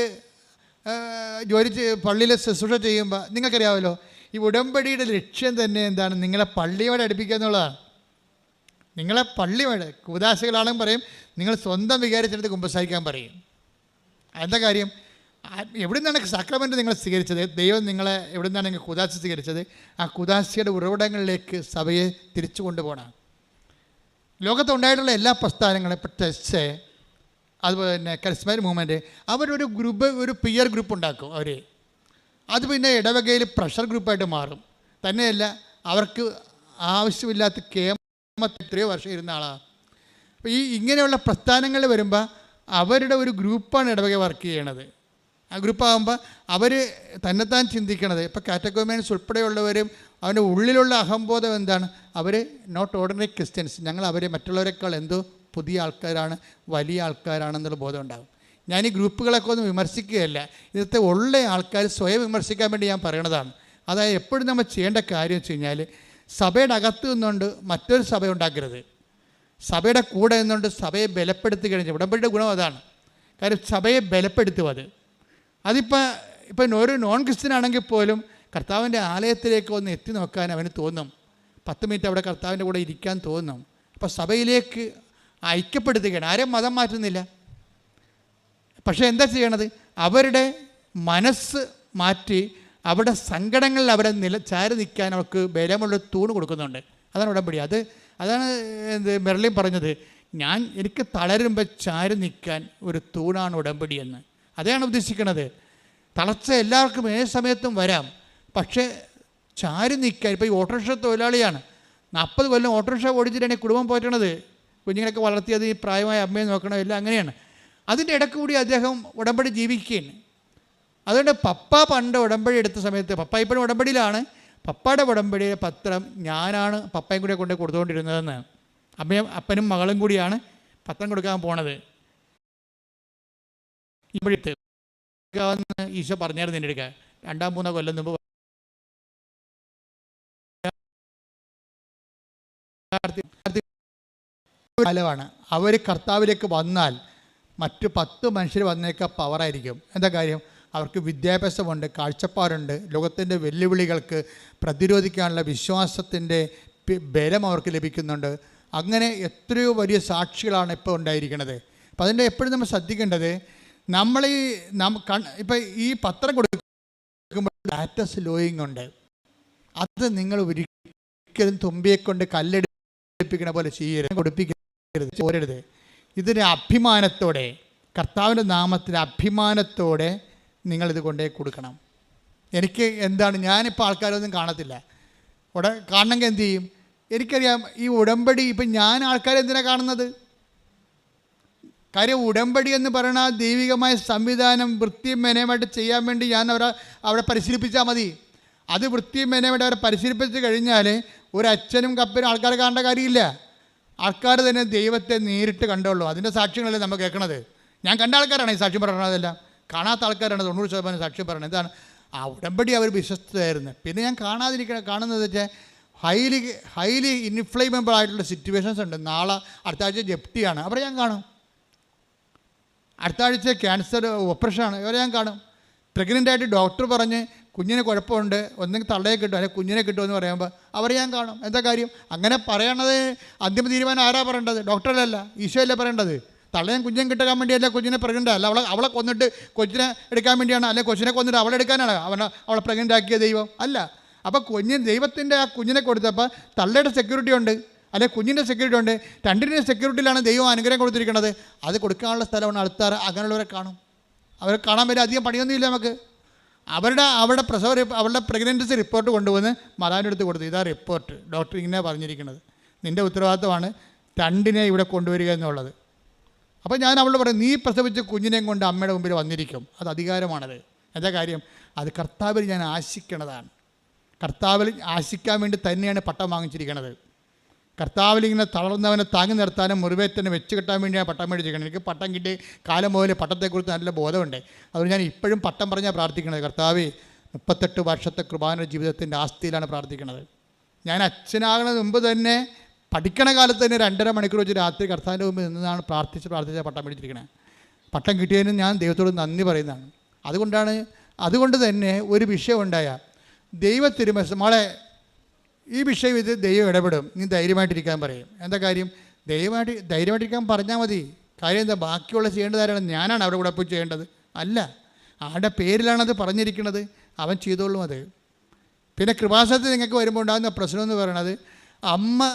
ജോലി പള്ളിയിൽ ശുശ്രൂഷ ചെയ്യുമ്പോൾ നിങ്ങൾക്കറിയാമല്ലോ, ഈ ഉടമ്പടിയുടെ ലക്ഷ്യം തന്നെ എന്താണ്? നിങ്ങളെ പള്ളിയോടെ അടുപ്പിക്കുക എന്നുള്ളതാണ്. നിങ്ങളെ പള്ളിയോട് കൂദാശകളാണെന്ന് പറയും, നിങ്ങൾ സ്വന്തം വികാരിച്ചെടുത്ത് കുമ്പസാരിക്കാൻ പറയും. എന്താ കാര്യം? എവിടെ നിന്നാണ് സക്രമെൻ്റ് നിങ്ങൾ സ്വീകരിച്ചത്? ദൈവം നിങ്ങളെ എവിടെ നിന്നാണ് നിങ്ങൾ കൂദാശ സ്വീകരിച്ചത്? ആ കൂദാശയുടെ ഉറവിടങ്ങളിലേക്ക് സഭയെ തിരിച്ചു കൊണ്ടുപോകണം. ലോകത്തുണ്ടായിട്ടുള്ള എല്ലാ പ്രസ്ഥാനങ്ങളും, ഇപ്പോൾ ടെസ്റ്റ്, അതുപോലെ തന്നെ കരിസ്മാറ്റിക് മൂവ്മെൻറ്റ്, അവരൊരു ഗ്രൂപ്പ്, ഒരു പിയർ ഗ്രൂപ്പ് ഉണ്ടാക്കും അവർ. അത് പിന്നെ ഇടവകയിൽ പ്രഷർ ഗ്രൂപ്പായിട്ട് മാറും. തന്നെയല്ല, അവർക്ക് ആവശ്യമില്ലാത്ത എത്രയോ വർഷം ഇരുന്ന ആളാണ്. അപ്പോൾ ഇങ്ങനെയുള്ള പ്രസ്ഥാനങ്ങൾ വരുമ്പോൾ അവരുടെ ഒരു ഗ്രൂപ്പാണ് ഇടവക വർക്ക് ചെയ്യണത്. ആ ഗ്രൂപ്പാകുമ്പോൾ അവർ തന്നെത്താൻ ചിന്തിക്കണത്. ഇപ്പോൾ കാറ്റഗോമിയൻസ് ഉൾപ്പെടെയുള്ളവരും അവൻ്റെ ഉള്ളിലുള്ള അഹംബോധം എന്താണ്? അവർ നോട്ട് ഓർഡിനറി ക്രിസ്ത്യൻസ്, ഞങ്ങൾ അവരെ മറ്റുള്ളവരെക്കാൾ എന്തോ പുതിയ ആൾക്കാരാണ്, വലിയ ആൾക്കാരാണെന്നുള്ള ബോധം ഉണ്ടാകും. ഞാൻ ഈ ഗ്രൂപ്പുകളൊക്കെ ഒന്നും വിമർശിക്കുകയല്ല, ഇന്നത്തെ ഉള്ള ആൾക്കാർ സ്വയം വിമർശിക്കാൻ വേണ്ടി ഞാൻ പറയണതാണ്. അതായത് എപ്പോഴും നമ്മൾ ചെയ്യേണ്ട കാര്യം വെച്ച് കഴിഞ്ഞാൽ, സഭയുടെ അകത്ത് നിന്നുകൊണ്ട് മറ്റൊരു സഭ ഉണ്ടാക്കരുത്. സഭയുടെ കൂടെ നിന്നുകൊണ്ട് സഭയെ ബലപ്പെടുത്തി കഴിഞ്ഞാൽ, ഉടമ്പടിയുടെ ഗുണം അതാണ്. കാര്യം സഭയെ ബലപ്പെടുത്തും. അതിപ്പോൾ ഒരു നോൺ ക്രിസ്ത്യൻ ആണെങ്കിൽ പോലും കർത്താവിൻ്റെ ആലയത്തിലേക്ക് ഒന്ന് എത്തി നോക്കാൻ അവന് തോന്നും. 10 മിനിറ്റ് അവിടെ കർത്താവിൻ്റെ കൂടെ ഇരിക്കാൻ തോന്നും. അപ്പോൾ സഭയിലേക്ക് ഐക്യപ്പെടുത്തുകയാണ്. ആരും മതം മാറ്റുന്നില്ല. പക്ഷേ എന്താ ചെയ്യണത്? അവരുടെ മനസ്സ് മാറ്റി അവരുടെ സങ്കടങ്ങളിൽ അവരെ ചാരി നിൽക്കാൻ അവർക്ക് ബലമുള്ള തൂണ് കൊടുക്കുന്നുണ്ട്. അതാണ് ഉടമ്പടി. അതാണ് മെർലിൻ പറഞ്ഞത്, എനിക്ക് തളരുമ്പോൾ ചാരി നിൽക്കാൻ ഒരു തൂണാണ് ഉടമ്പടി എന്ന്. അതാണ് ഉദ്ദേശിക്കുന്നത്. തളർച്ച എല്ലാവർക്കും ഏത് സമയത്തും വരാം. പക്ഷേ ചാരി നിൽക്കാൻ, ഇപ്പോൾ ഈ ഓട്ടോറിക്ഷ തൊഴിലാളിയാണ്, 40 കൊല്ലം ഓട്ടോറിക്ഷ ഓടിച്ചിട്ടാണ് ഈ കുടുംബം പോറ്റണത്. കുഞ്ഞുങ്ങളൊക്കെ വളർത്തിയത്, ഈ പ്രായമായ അമ്മയെ നോക്കണം, എല്ലാം അങ്ങനെയാണ്. അതിൻ്റെ ഇടയ്ക്ക് കൂടി അദ്ദേഹം ഉടമ്പടി ജീവിക്കുകയാണ്. അതുകൊണ്ട് പപ്പ പണ്ട് ഉടമ്പടി എടുത്ത സമയത്ത്, പപ്പ ഇപ്പോഴും ഉടമ്പടിയിലാണ്, പപ്പയുടെ ഉടമ്പടിയുടെ പത്രം ഞാനാണ് പപ്പയും കൂടെ കൊണ്ട് കൊടുത്തുകൊണ്ടിരുന്നതെന്ന്. അപ്പനും മകളും കൂടിയാണ് പത്രം കൊടുക്കാൻ പോണത്. ഇപ്പോഴത്തെ ഈശോ പറഞ്ഞായിരുന്നു എൻ്റെ അടുക്ക 2-3 കൊല്ലം മുമ്പ്. കാലമാണ്. അവർ കർത്താവിലേക്ക് വന്നാൽ മറ്റ് 10 മനുഷ്യർ വന്നേക്കാൾ പവറായിരിക്കും. എന്താ കാര്യം? അവർക്ക് വിദ്യാഭ്യാസമുണ്ട്, കാഴ്ചപ്പാടുണ്ട്, ലോകത്തിൻ്റെ വെല്ലുവിളികൾക്ക് പ്രതിരോധിക്കാനുള്ള വിശ്വാസത്തിൻ്റെ ബലം അവർക്ക് ലഭിക്കുന്നുണ്ട്. അങ്ങനെ എത്രയോ വലിയ സാക്ഷികളാണ് ഇപ്പോൾ ഉണ്ടായിരിക്കുന്നത്. അപ്പം അതിൻ്റെ എപ്പോഴും നമ്മൾ ശ്രദ്ധിക്കേണ്ടത്, ഇപ്പം ഈ പത്രം കൊടുക്കുമ്പോൾ ഡാറ്റസ് ലോയിങ് ഉണ്ട്. അത് നിങ്ങൾ ഒരിക്കലും തുമ്പിയെക്കൊണ്ട് കല്ലെടുപ്പിക്കണ പോലെ കൊടുപ്പിക്കരുത്, ചോരരുത്. ഇതിന് അഭിമാനത്തോടെ, കർത്താവിൻ്റെ നാമത്തിന് അഭിമാനത്തോടെ നിങ്ങളിത് കൊണ്ടേ കൊടുക്കണം. എനിക്ക് എന്താണ്, ഞാനിപ്പോൾ ആൾക്കാരൊന്നും കാണത്തില്ല. കാണണമെങ്കിൽ എന്ത് ചെയ്യും? എനിക്കറിയാം ഈ ഉടമ്പടി. ഇപ്പം ഞാൻ ആൾക്കാരെ എന്തിനാണ് കാണുന്നത്? കാര്യം ഉടമ്പടി എന്ന് പറയുന്ന ആ ദൈവികമായ സംവിധാനം വൃത്തിയും മെനയുമായിട്ട് ചെയ്യാൻ വേണ്ടി ഞാൻ അവിടെ പരിശീലിപ്പിച്ചാൽ മതി. അത് വൃത്തിയും മെനയുമായിട്ട് അവരെ പരിശീലിപ്പിച്ച് കഴിഞ്ഞാൽ ഒരു അച്ഛനും കപ്പനും ആൾക്കാരെ കാണേണ്ട കാര്യമില്ല. ആൾക്കാർ തന്നെ ദൈവത്തെ നേരിട്ട് കണ്ടുള്ളൂ. അതിൻ്റെ സാക്ഷ്യങ്ങളല്ലേ നമ്മൾ കേൾക്കണത്. ഞാൻ കണ്ട ആൾക്കാരാണ് ഈ സാക്ഷ്യം പറയണതെല്ലാം. കാണാത്ത ആൾക്കാരാണ് 90% സാക്ഷ്യം പറയുന്നത്. എന്താണ്? ആ ഉടമ്പടി അവർ വിശ്വസ്തയായിരുന്നു. പിന്നെ ഞാൻ കാണുന്നത് വെച്ചാൽ ഹൈലി ഇൻഫ്ലേമബിൾ ആയിട്ടുള്ള സിറ്റുവേഷൻസ് ഉണ്ട്. നാളെ അടുത്ത ആഴ്ച ജപ്തിയാണ്, അവരെ ഞാൻ കാണും. അടുത്ത ആഴ്ച ക്യാൻസർ ഓപ്പറേഷനാണ്, ഇവരെ ഞാൻ കാണും. പ്രഗ്നൻ്റ് ആയിട്ട് ഡോക്ടർ പറഞ്ഞ് കുഞ്ഞിന് കുഴപ്പമുണ്ട്, ഒന്നെങ്കിൽ തള്ളയെ കിട്ടും അല്ലെങ്കിൽ കുഞ്ഞിനെ കിട്ടുമെന്ന് പറയുമ്പോൾ അവരെ ഞാൻ കാണും. എന്താ കാര്യം? അങ്ങനെ പറയണത് അന്തിമ തീരുമാനം ആരാ പറയേണ്ടത്? ഡോക്ടറല്ല, ഈശോയല്ലേ പറയേണ്ടത്. തള്ളയും കുഞ്ഞും കിട്ടാൻ വേണ്ടിയല്ല കുഞ്ഞിനെ പ്രഗ്നൻ്റ് അല്ല. അവളെ കൊന്നിട്ട് കൊച്ചിനെ എടുക്കാൻ വേണ്ടിയാണ്, അല്ലെങ്കിൽ കൊച്ചിനെ കൊന്നിട്ട് അവളെ എടുക്കാനാണ് അവളെ പ്രഗ്നൻ്റ് ആക്കിയ ദൈവം അല്ല. അപ്പോൾ ദൈവത്തിൻ്റെ ആ കുഞ്ഞിനെ കൊടുത്തപ്പോൾ തള്ളയുടെ സെക്യൂരിറ്റി ഉണ്ട്. അല്ലെങ്കിൽ കുഞ്ഞിൻ്റെ സെക്യൂരിറ്റി ഉണ്ട്, രണ്ടിൻ്റെ സെക്യൂരിറ്റിയിലാണ് ദൈവം അനുഗ്രഹം കൊടുത്തിരിക്കുന്നത്. അത് കൊടുക്കാനുള്ള സ്ഥലമാണ് ആൾക്കാർ. അങ്ങനെയുള്ളവരെ കാണും. അവരെ കാണാൻ വേണ്ടി അധികം പണിയൊന്നുമില്ല നമുക്ക്. അവരുടെ പ്രഗ്നൻസി റിപ്പോർട്ട് കൊണ്ടുവന്ന് മാതാവിൻ്റെ അടുത്ത് കൊടുത്തു. ഇതാ റിപ്പോർട്ട്, ഡോക്ടർ ഇങ്ങനെ പറഞ്ഞിരിക്കുന്നത്, നിൻ്റെ ഉത്തരവാദിത്തമാണ് രണ്ടിനെ ഇവിടെ കൊണ്ടുവരിക എന്നുള്ളത്. അപ്പോൾ ഞാൻ അവളോട് പറയും, നീ പ്രസവിച്ച കുഞ്ഞിനെയും കൊണ്ട് അമ്മയുടെ മുമ്പിൽ വന്നിരിക്കും. അത് അധികാരമാണത്. എന്താ കാര്യം? അത് കർത്താവിൽ ഞാൻ ആശിക്കണതാണ്. കർത്താവിൽ ആശിക്കാൻ വേണ്ടി തന്നെയാണ് പട്ടം വാങ്ങിച്ചിരിക്കുന്നത്. കർത്താവിൽ ഇങ്ങനെ തളർന്നവനെ താങ്ങി നിർത്താനും മുറിവേറ്റനെ വെച്ച് കെട്ടാൻ വേണ്ടിയാണ് പട്ടം മേടിച്ചിരിക്കുന്നത്. എനിക്ക് പട്ടം കിട്ടി കാലം മുതൽ പട്ടത്തെക്കുറിച്ച് നല്ല ബോധമുണ്ട്. അതുകൊണ്ട് ഞാൻ ഇപ്പോഴും പട്ടം പറഞ്ഞാൽ പ്രാർത്ഥിക്കുന്നത്, കർത്താവേ 38 വർഷത്തെ കൃപാന ജീവിതത്തിൻ്റെ ആസ്തിയിലാണ് പ്രാർത്ഥിക്കുന്നത്. ഞാൻ അച്ഛനാകുന്നതിന് മുമ്പ് തന്നെ പഠിക്കണ കാലത്ത് തന്നെ 2.5 മണിക്കൂർ വെച്ച് രാത്രി കർത്താവിൻ്റെ മുമ്പ് നിന്നാണ് പ്രാർത്ഥിച്ച് പട്ടം മേടിച്ചിരിക്കുന്നത്. പട്ടം കിട്ടിയതിന് ഞാൻ ദൈവത്തോട് നന്ദി പറയുന്നതാണ്. അതുകൊണ്ട് തന്നെ ഒരു വിഷയം ഉണ്ടായ ദൈവത്തിരുമസ് മോളെ, ഈ വിഷയം ഇത് ദൈവം ഇടപെടും, നീ ധൈര്യമായിട്ടിരിക്കാൻ പറയും. എന്താ കാര്യം? ധൈര്യമായിട്ടിരിക്കാൻ പറഞ്ഞാൽ മതി. കാര്യം എന്താ? ബാക്കിയുള്ള ചെയ്യേണ്ടതാരാണ്? ഞാനാണ് അവിടെ കൂടെ പോയി ചെയ്യേണ്ടത്? അല്ല, ആരുടെ പേരിലാണത് പറഞ്ഞിരിക്കുന്നത്, അവൻ ചെയ്തോളും അത്. പിന്നെ കൃപാസനത്തിൽ നിങ്ങൾക്ക് വരുമ്പോൾ ഉണ്ടാകുന്ന പ്രശ്നം എന്ന് പറയുന്നത്, അമ്മ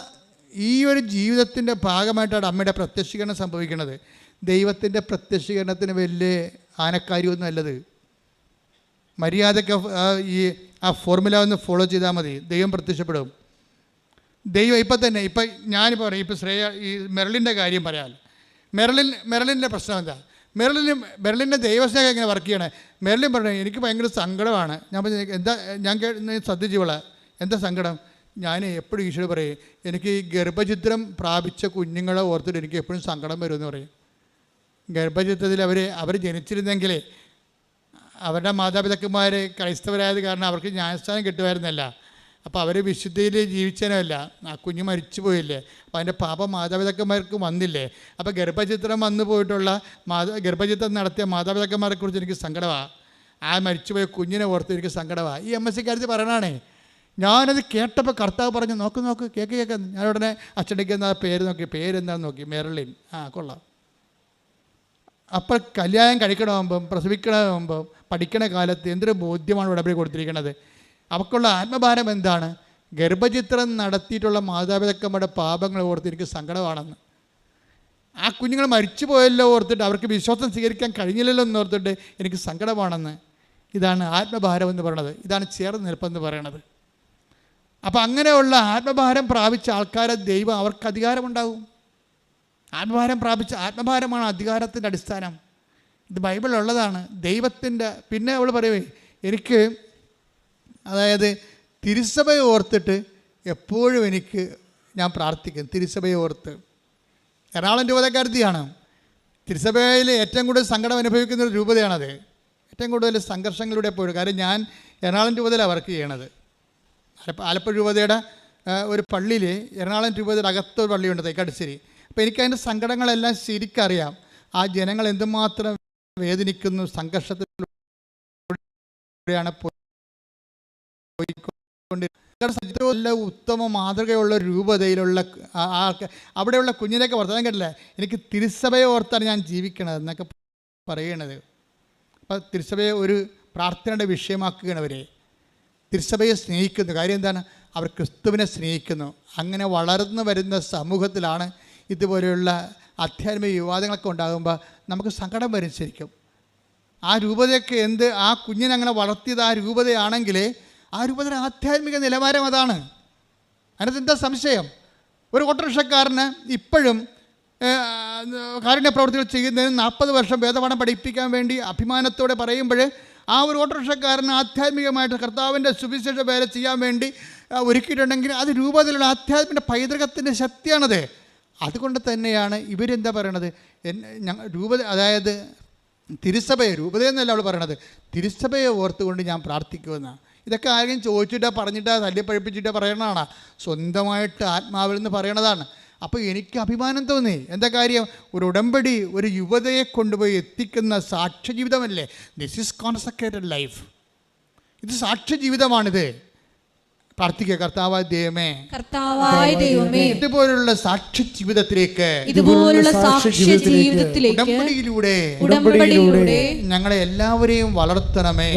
ഈ ഒരു ജീവിതത്തിൻ്റെ ഭാഗമായിട്ടാണ് അമ്മയുടെ പ്രത്യക്ഷീകരണം സംഭവിക്കുന്നത്. ദൈവത്തിൻ്റെ പ്രത്യക്ഷീകരണത്തിന് വലിയ ആനക്കാര്യമൊന്നും അല്ലത്. മര്യാദയ്ക്ക് ആ ഫോർമുല ഒന്ന് ഫോളോ ചെയ്താൽ മതി, ദൈവം പ്രത്യക്ഷപ്പെടും. ദൈവം ഇപ്പം ഞാനിപ്പോൾ പറയും, ഇപ്പോൾ ഈ മെർലിൻ്റെ കാര്യം പറയാം. മെർലിൻ്റെ പ്രശ്നം എന്താ? മെർലിൻ്റെ ദൈവസ്നേഹം എങ്ങനെ വർക്ക് ചെയ്യണേ? മെർലിൻ പറഞ്ഞു, എനിക്ക് ഭയങ്കര സങ്കടമാണ്. ഞാൻ പറഞ്ഞു, എന്താ? ഞാൻ ശ്രദ്ധിച്ചോളാം, എന്താ സങ്കടം? ഞാൻ എപ്പോഴും ഈശോയോട് പറയും, എനിക്ക് ഈ ഗർഭചിത്രം പ്രാപിച്ച കുഞ്ഞുങ്ങളെ ഓർത്തിട്ട് എനിക്ക് എപ്പോഴും സങ്കടം വരുമെന്ന് പറയും. ഗർഭചിത്രത്തിൽ അവർ ജനിച്ചിരുന്നെങ്കിലേ അവരുടെ മാതാപിതാക്കന്മാർ ക്രൈസ്തവരായത് കാരണം അവർക്ക് ന്യായസ്ഥാനം കിട്ടുമായിരുന്നല്ല. അപ്പോൾ അവർ വിശുദ്ധിയിൽ ജീവിച്ചനല്ല, ആ കുഞ്ഞ് മരിച്ചു പോയില്ലേ, അപ്പോൾ അതിൻ്റെ പാപം മാതാപിതാക്കന്മാർക്ക് വന്നില്ലേ. അപ്പോൾ ഗർഭചിത്രം വന്നു പോയിട്ടുള്ള ഗർഭചിത്രം നടത്തിയ മാതാപിതാക്കന്മാരെ കുറിച്ച് എനിക്ക് സങ്കടമാണ്. ആ മരിച്ചുപോയ കുഞ്ഞിനെ ഓർത്ത് എനിക്ക് സങ്കടമാണ്. ഈ MSc കാര്യത്തിൽ പറയണാണേ. ഞാനത് കേട്ടപ്പോൾ കർത്താവ് പറഞ്ഞു, നോക്ക് കേക്ക്. ഞാൻ ഉടനെ അച്ചടിക്കുന്ന പേര് നോക്കി, പേരെന്താണെന്ന് നോക്കി, മെർലിൻ. കൊള്ളാം. അപ്പോൾ കല്യാണം കഴിക്കണമെമ്പം പ്രസവിക്കണമെമ്പം പഠിക്കണ കാലത്ത് എന്തൊരു ബോധ്യമാണ് ഉടമ്പടി കൊടുത്തിരിക്കുന്നത്. അവൾക്കുള്ള ആത്മഭാരം എന്താണ്? ഗർഭചിത്രം നടത്തിയിട്ടുള്ള മാതാപിതാക്കന്മാരുടെ പാപങ്ങൾ ഓർത്ത് എനിക്ക് സങ്കടമാണെന്ന്. ആ കുഞ്ഞുങ്ങൾ മരിച്ചു പോയല്ലോ ഓർത്തിട്ട്, അവർക്ക് വിശ്വാസം സ്വീകരിക്കാൻ കഴിഞ്ഞില്ലല്ലോ എന്ന് ഓർത്തിട്ട് എനിക്ക് സങ്കടമാണെന്ന്. ഇതാണ് ആത്മഭാരം എന്ന് പറയുന്നത്. ഇതാണ് ചേർന്ന് നിൽപ്പെന്ന് പറയണത്. അപ്പം അങ്ങനെയുള്ള ആത്മഭാരം പ്രാപിച്ച ആൾക്കാരെ ദൈവം അവർക്ക് അധികാരമുണ്ടാകും. ആത്മഭാരമാണ് അധികാരത്തിൻ്റെ അടിസ്ഥാനം. ഇത് ബൈബിളിലുള്ളതാണ്, ദൈവത്തിൻ്റെ. പിന്നെ അവൾ പറയുവേ, എനിക്ക് അതായത് തിരുസഭയെ ഓർത്തിട്ട് എപ്പോഴും ഞാൻ പ്രാർത്ഥിക്കും. തിരുസഭയെ ഓർത്ത്. എറണാകുളം രൂപതക്കാരത്തിയാണ്. തിരുസഭയിൽ ഏറ്റവും കൂടുതൽ സങ്കടം അനുഭവിക്കുന്ന ഒരു രൂപതയാണത്. ഏറ്റവും കൂടുതൽ സംഘർഷങ്ങളിലൂടെ പോയി. കാര്യം ഞാൻ എറണാകുളം രൂപതയിലാണ് വർക്ക് ചെയ്യണത്. ആലപ്പുഴ രൂപതയുടെ ഒരു പള്ളിയിൽ, എറണാകുളം രൂപതയുടെ അകത്തൊരു പള്ളിയുണ്ട്, തേക്കാട്ടുശ്ശേരി. അപ്പോൾ എനിക്കതിൻ്റെ സങ്കടങ്ങളെല്ലാം ശരിക്കറിയാം. ആ ജനങ്ങൾ എന്തുമാത്രം വേദനിക്കുന്നു, സംഘർഷത്തിലൂടെയാണ് പോയിക്കൊണ്ടിരിക്കുന്നത്. ഉത്തമ മാതൃകയുള്ള രൂപതയിലുള്ള അവിടെയുള്ള കുഞ്ഞിനെയൊക്കെ വർത്തമാനം കേട്ടില്ലേ, എനിക്ക് തിരുസഭയെ ഓർത്താണ് ഞാൻ ജീവിക്കണത് എന്നൊക്കെ പറയണത്. അപ്പോൾ തിരുസഭയെ ഒരു പ്രാർത്ഥനയുടെ വിഷയമാക്കുകയാണ് അവരെ. തിരുസഭയെ സ്നേഹിക്കുന്നു. കാര്യം എന്താണ്? അവർ ക്രിസ്തുവിനെ സ്നേഹിക്കുന്നു. അങ്ങനെ വളർന്നു വരുന്ന സമൂഹത്തിലാണ് ഇതുപോലെയുള്ള ആധ്യാത്മിക വിവാദങ്ങളൊക്കെ ഉണ്ടാകുമ്പോൾ നമുക്ക് സങ്കടം വരും ശരിക്കും. ആ രൂപതയൊക്കെ ആ കുഞ്ഞിനെ അങ്ങനെ വളർത്തിയത് ആ രൂപതയാണെങ്കിൽ ആ രൂപതയുടെ ആധ്യാത്മിക നിലവാരം അതാണ്. അതിനകത്ത് എന്താ സംശയം? ഒരു ഓട്ടോറിക്ഷക്കാരന് ഇപ്പോഴും കാരുണ്യ പ്രവർത്തികൾ ചെയ്യുന്നതിന് 40 വർഷം വേദപാഠം പഠിപ്പിക്കാൻ വേണ്ടി അഭിമാനത്തോടെ പറയുമ്പോൾ, ആ ഒരു ഓട്ടോറിക്ഷക്കാരന് ആധ്യാത്മികമായിട്ട് കർത്താവിൻ്റെ സുവിശേഷ വേല ചെയ്യാൻ വേണ്ടി ഒരുക്കിയിട്ടുണ്ടെങ്കിൽ അത് രൂപത്തിലുള്ള ആധ്യാത്മിക പൈതൃകത്തിൻ്റെ ശക്തിയാണത്. അതുകൊണ്ട് തന്നെയാണ് ഇവരെന്താ പറയണത്, രൂപത, അതായത് തിരുസഭയെ, രൂപതയെന്നല്ല അവൾ പറയണത്, തിരുസഭയെ ഓർത്തുകൊണ്ട് ഞാൻ പ്രാർത്ഥിക്കുമെന്നാണ്. ഇതൊക്കെ ആരെങ്കിലും ചോദിച്ചിട്ടാ പറഞ്ഞിട്ടാ തല്ലിപ്പഴിപ്പിച്ചിട്ടാ പറയണതാണ്, സ്വന്തമായിട്ട് ആത്മാവിൽ നിന്ന് പറയണതാണ്. അപ്പോൾ എനിക്ക് അഭിമാനം തോന്നി. എന്താ കാര്യം? ഒരു ഉടമ്പടി ഒരു യുവതയെ കൊണ്ടുപോയി എത്തിക്കുന്ന സാക്ഷ്യജീവിതമല്ലേ. This is consecrated life. ഇത് സാക്ഷ്യജീവിതമാണിത്. പ്രാർത്ഥിക്കുക, കർത്താവായ ദൈവമേ, ഇതുപോലുള്ള സാക്ഷ്യ ജീവിതത്തിലേക്ക്, ഉടമ്പടിയിലൂടെ ഞങ്ങളെ എല്ലാവരെയും വളർത്തണമേ.